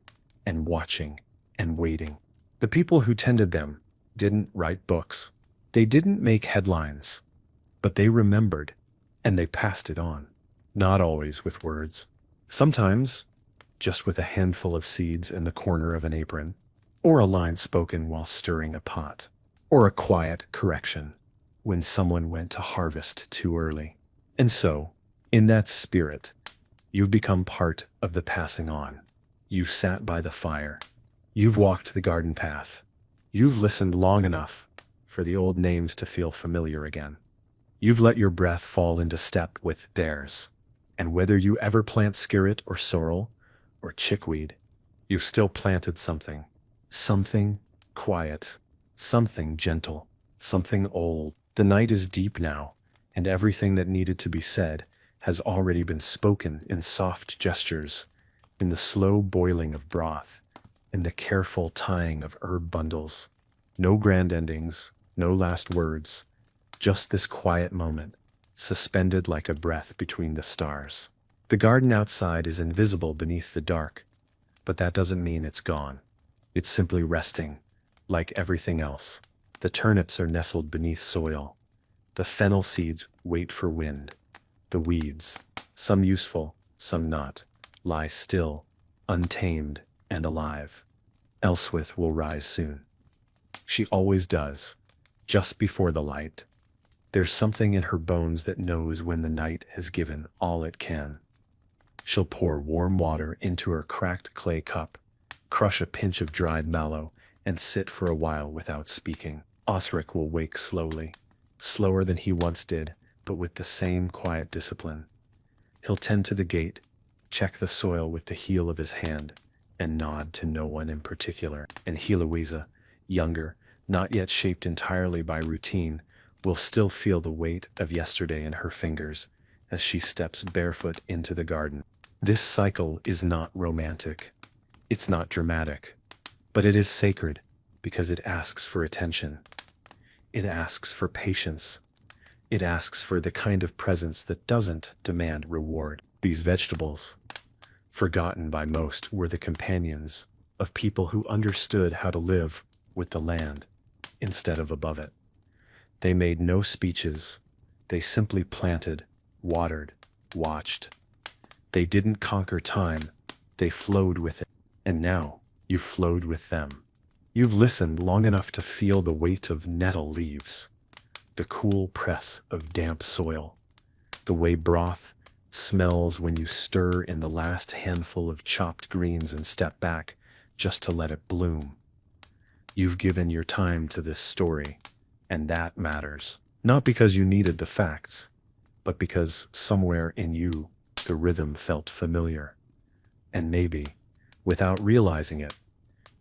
[SPEAKER 1] and watching and waiting. The people who tended them didn't write books. They didn't make headlines, but they remembered and they passed it on. Not always with words. Sometimes just with a handful of seeds in the corner of an apron, or a line spoken while stirring a pot, or a quiet correction when someone went to harvest too early. And so, in that spirit, you've become part of the passing on. You've sat by the fire. You've walked the garden path. You've listened long enough for the old names to feel familiar again. You've let your breath fall into step with theirs. And whether you ever plant scarrot or sorrel or chickweed, you've still planted something. Something quiet, something gentle, something old. The night is deep now, and everything that needed to be said has already been spoken in soft gestures, in the slow boiling of broth, in the careful tying of herb bundles. No grand endings, no last words, just this quiet moment, suspended like a breath between the stars. The garden outside is invisible beneath the dark, but that doesn't mean it's gone. It's simply resting, like everything else. The turnips are nestled beneath soil. The fennel seeds wait for wind. The weeds, some useful, some not, lie still, untamed and alive. Elswith will rise soon. She always does, just before the light. There's something in her bones that knows when the night has given all it can. She'll pour warm water into her cracked clay cup, crush a pinch of dried mallow, and sit for a while without speaking. Osric will wake slowly, slower than he once did, but with the same quiet discipline. He'll tend to the gate, check the soil with the heel of his hand, and nod to no one in particular. And Heloisa, younger, not yet shaped entirely by routine, will still feel the weight of yesterday in her fingers as she steps barefoot into the garden. This cycle is not romantic. It's not dramatic. But it is sacred because it asks for attention. It asks for patience. It asks for the kind of presence that doesn't demand reward. These vegetables, forgotten by most, were the companions of people who understood how to live with the land instead of above it. They made no speeches. They simply planted, watered, watched. They didn't conquer time. They flowed with it. And now you've flowed with them. You've listened long enough to feel the weight of nettle leaves, the cool press of damp soil, the way broth smells when you stir in the last handful of chopped greens and step back just to let it bloom. You've given your time to this story, and that matters. Not because you needed the facts, but because somewhere in you the rhythm felt familiar. And maybe, without realizing it,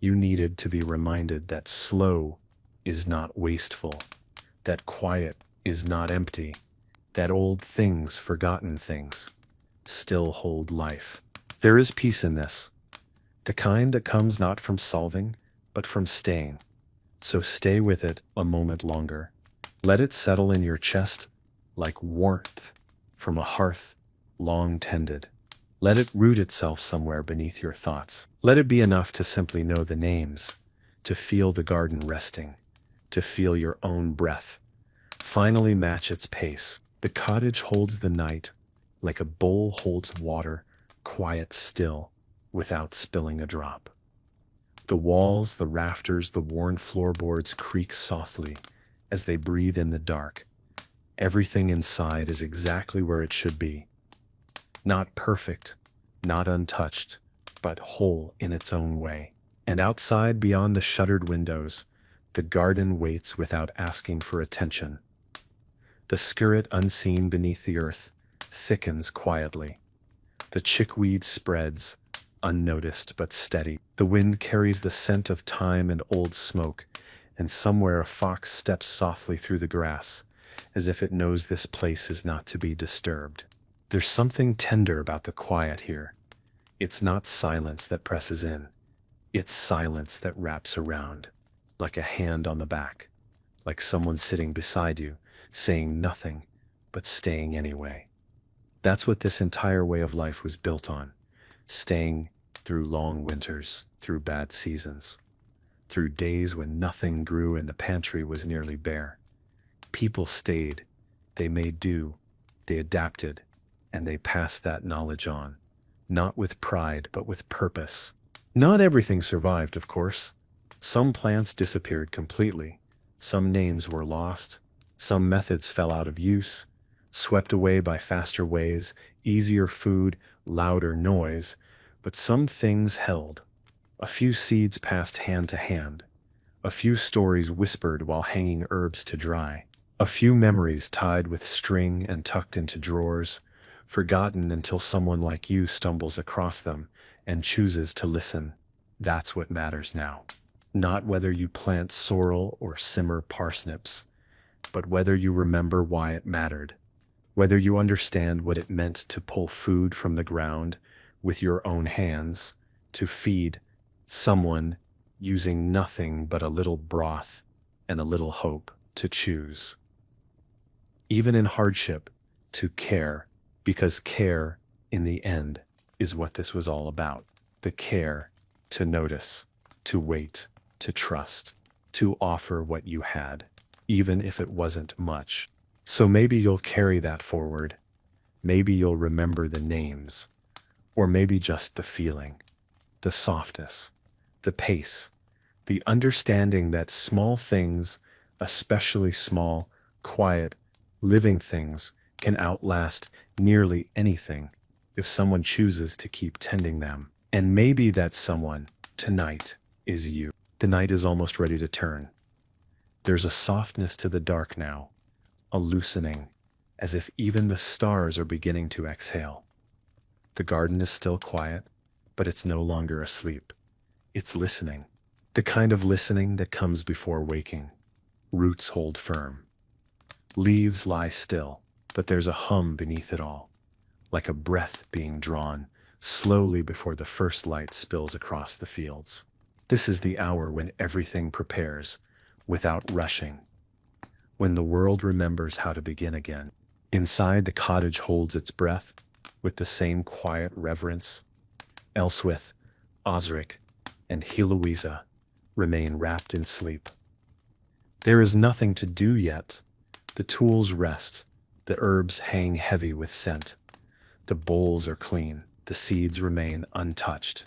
[SPEAKER 1] you needed to be reminded that slow is not wasteful, that quiet is not empty, that old things, forgotten things, still hold life. There is peace in this, the kind that comes not from solving, but from staying. So stay with it a moment longer. Let it settle in your chest like warmth from a hearth long tended. Let it root itself somewhere beneath your thoughts. Let it be enough to simply know the names, to feel the garden resting, to feel your own breath finally match its pace. The cottage holds the night like a bowl holds water, quiet still, without spilling a drop. The walls, the rafters, the worn floorboards creak softly as they breathe in the dark. Everything inside is exactly where it should be. Not perfect, not untouched, but whole in its own way. And outside, beyond the shuttered windows, the garden waits without asking for attention. The skirt unseen beneath the earth thickens quietly. The chickweed spreads, unnoticed but steady. The wind carries the scent of thyme and old smoke, and somewhere a fox steps softly through the grass, as if it knows this place is not to be disturbed. There's something tender about the quiet here. It's not silence that presses in. It's silence that wraps around, like a hand on the back, like someone sitting beside you, saying nothing, but staying anyway. That's what this entire way of life was built on, staying through long winters, through bad seasons, through days when nothing grew and the pantry was nearly bare. People stayed, they made do, they adapted, and they passed that knowledge on, not with pride, but with purpose. Not everything survived, of course. Some plants disappeared completely. Some names were lost. Some methods fell out of use, swept away by faster ways, easier food, louder noise. But some things held. A few seeds passed hand to hand. A few stories whispered while hanging herbs to dry. A few memories tied with string and tucked into drawers, forgotten until someone like you stumbles across them and chooses to listen. That's what matters now. Not whether you plant sorrel or simmer parsnips, but whether you remember why it mattered, whether you understand what it meant to pull food from the ground with your own hands, to feed someone using nothing but a little broth and a little hope to choose. Even in hardship, to care, because care, in the end, is what this was all about. The care to notice, to wait, to trust, to offer what you had, even if it wasn't much. So maybe you'll carry that forward. Maybe you'll remember the names, or maybe just the feeling, the softness, the pace, the understanding that small things, especially small, quiet, living things, can outlast nearly anything if someone chooses to keep tending them. And maybe that someone, tonight, is you. The night is almost ready to turn. There's a softness to the dark now, a loosening, as if even the stars are beginning to exhale. The garden is still quiet, but it's no longer asleep. It's listening. The kind of listening that comes before waking. Roots hold firm. Leaves lie still, but there's a hum beneath it all, like a breath being drawn slowly before the first light spills across the fields. This is the hour when everything prepares, without rushing, when the world remembers how to begin again. Inside, the cottage holds its breath with the same quiet reverence. Elswith, Osric, and Heloisa remain wrapped in sleep. There is nothing to do yet. The tools rest, the herbs hang heavy with scent. The bowls are clean, the seeds remain untouched,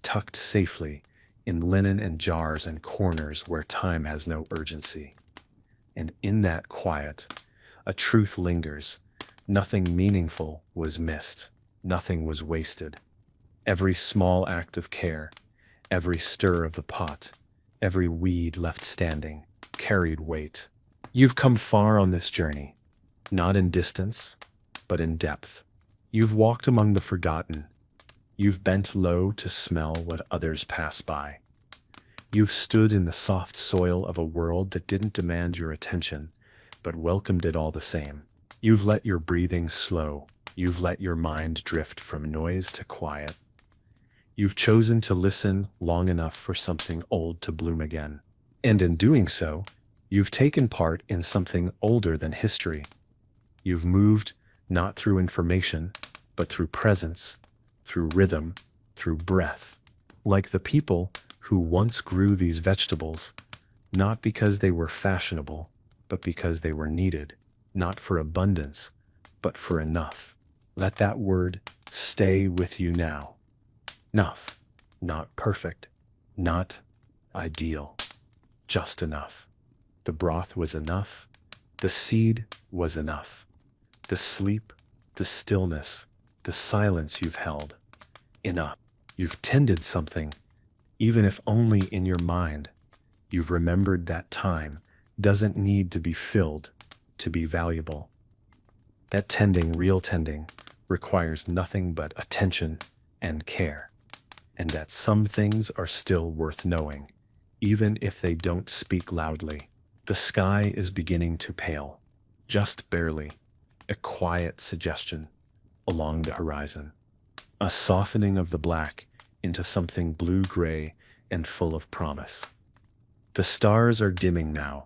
[SPEAKER 1] tucked safely in linen and jars and corners where time has no urgency. And in that quiet, a truth lingers. Nothing meaningful was missed. Nothing was wasted. Every small act of care, every stir of the pot, every weed left standing, carried weight. You've come far on this journey, not in distance, but in depth. You've walked among the forgotten. You've bent low to smell what others pass by. You've stood in the soft soil of a world that didn't demand your attention, but welcomed it all the same. You've let your breathing slow. You've let your mind drift from noise to quiet. You've chosen to listen long enough for something old to bloom again. And in doing so, you've taken part in something older than history. You've moved not through information, but through presence, through rhythm, through breath. Like the people who once grew these vegetables, not because they were fashionable, but because they were needed, not for abundance, but for enough. Let that word stay with you now. Enough, not perfect, not ideal, just enough. The broth was enough, the seed was enough, the sleep, the stillness, the silence you've held, enough. You've tended something, even if only in your mind. You've remembered that time doesn't need to be filled to be valuable. That tending, real tending, requires nothing but attention and care. And that some things are still worth knowing, even if they don't speak loudly. The sky is beginning to pale, just barely, a quiet suggestion along the horizon. A softening of the black into something blue-gray and full of promise. The stars are dimming now,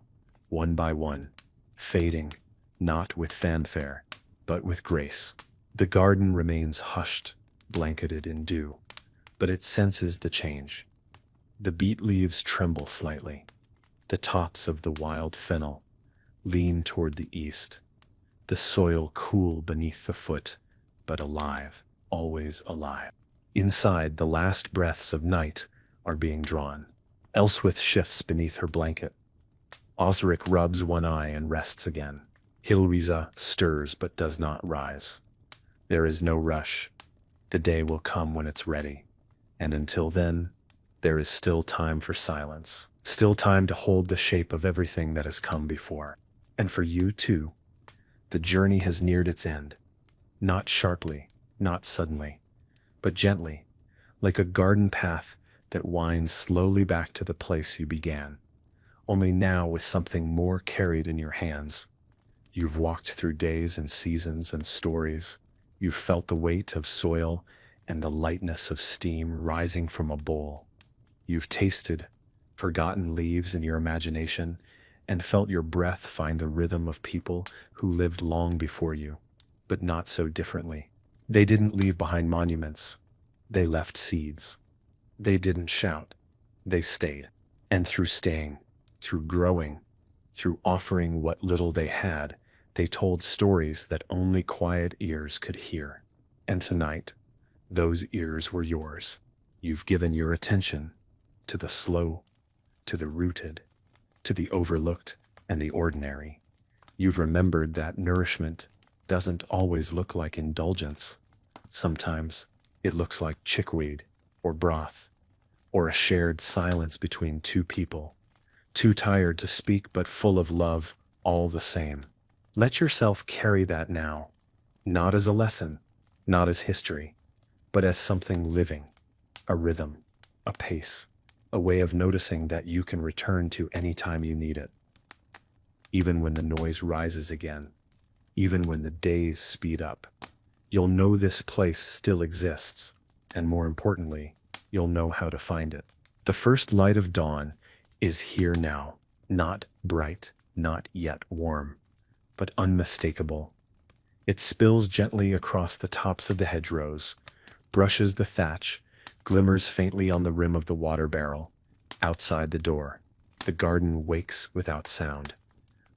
[SPEAKER 1] one by one, fading, not with fanfare, but with grace. The garden remains hushed, blanketed in dew, but it senses the change. The beet leaves tremble slightly. The tops of the wild fennel lean toward the east. The soil cool beneath the foot, but alive, always alive. Inside, the last breaths of night are being drawn. Elswith shifts beneath her blanket. Osric rubs one eye and rests again. Heloisa stirs but does not rise. There is no rush. The day will come when it's ready. And until then, there is still time for silence. Still time to hold the shape of everything that has come before. And for you too, the journey has neared its end. Not sharply, not suddenly, but gently, like a garden path that winds slowly back to the place you began, only now with something more carried in your hands. You've walked through days and seasons and stories. You've felt the weight of soil and the lightness of steam rising from a bowl. You've tasted forgotten leaves in your imagination and felt your breath find the rhythm of people who lived long before you, but not so differently. They didn't leave behind monuments. They left seeds. They didn't shout. They stayed. And through staying, through growing, through offering what little they had, They told stories that only quiet ears could hear. And tonight, those ears were yours. You've given your attention to the slow, to the rooted, to the overlooked and the ordinary. You've remembered that nourishment doesn't always look like indulgence. Sometimes it looks like chickweed or broth or a shared silence between two people, too tired to speak but full of love all the same. Let yourself carry that now, not as a lesson, not as history, but as something living, a rhythm, a pace, a way of noticing that you can return to any time you need it. Even when the noise rises again, even when the days speed up, you'll know this place still exists, and more importantly, you'll know how to find it. The first light of dawn is here now, not bright, not yet warm, but unmistakable. It spills gently across the tops of the hedgerows, brushes the thatch, glimmers faintly on the rim of the water barrel. Outside the door, the garden wakes without sound.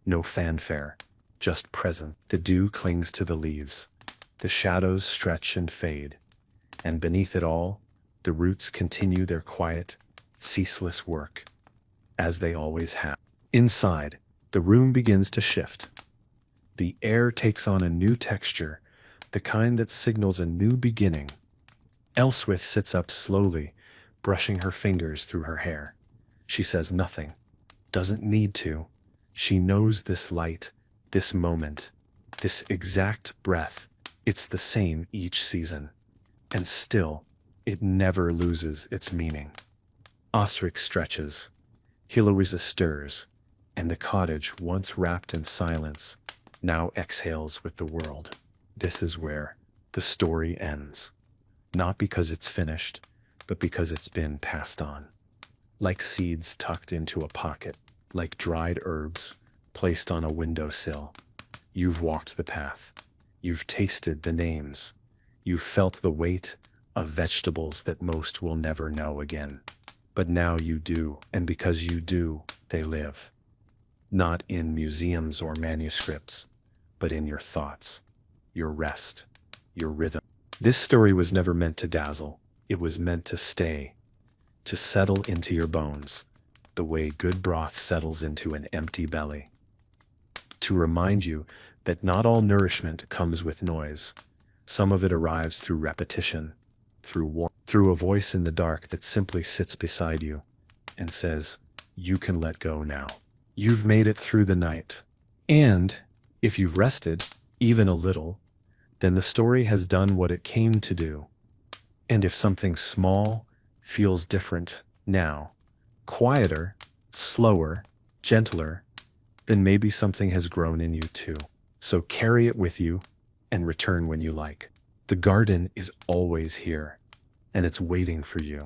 [SPEAKER 1] No fanfare, just present. The dew clings to the leaves. The shadows stretch and fade. And beneath it all, the roots continue their quiet, ceaseless work, as they always have. Inside, the room begins to shift. The air takes on a new texture, the kind that signals a new beginning. Elswith sits up slowly, brushing her fingers through her hair. She says nothing, doesn't need to. She knows this light, this moment, this exact breath. It's the same each season. And still, it never loses its meaning. Osric stretches, Heloisa stirs, and the cottage, once wrapped in silence, now exhales with the world. This is where the story ends. Not because it's finished, but because it's been passed on. Like seeds tucked into a pocket, like dried herbs placed on a windowsill. You've walked the path. You've tasted the names. You've felt the weight of vegetables that most will never know again. But now you do, and because you do, they live. Not in museums or manuscripts, but in your thoughts, your rest, your rhythm. This story was never meant to dazzle. It was meant to stay, to settle into your bones, the way good broth settles into an empty belly. To remind you that not all nourishment comes with noise. Some of it arrives through repetition, through warmth, through a voice in the dark that simply sits beside you and says, you can let go now. You've made it through the night. And if you've rested, even a little, then the story has done what it came to do. And if something small feels different now, quieter, slower, gentler, then maybe something has grown in you too. So carry it with you and return when you like. The garden is always here, and it's waiting for you.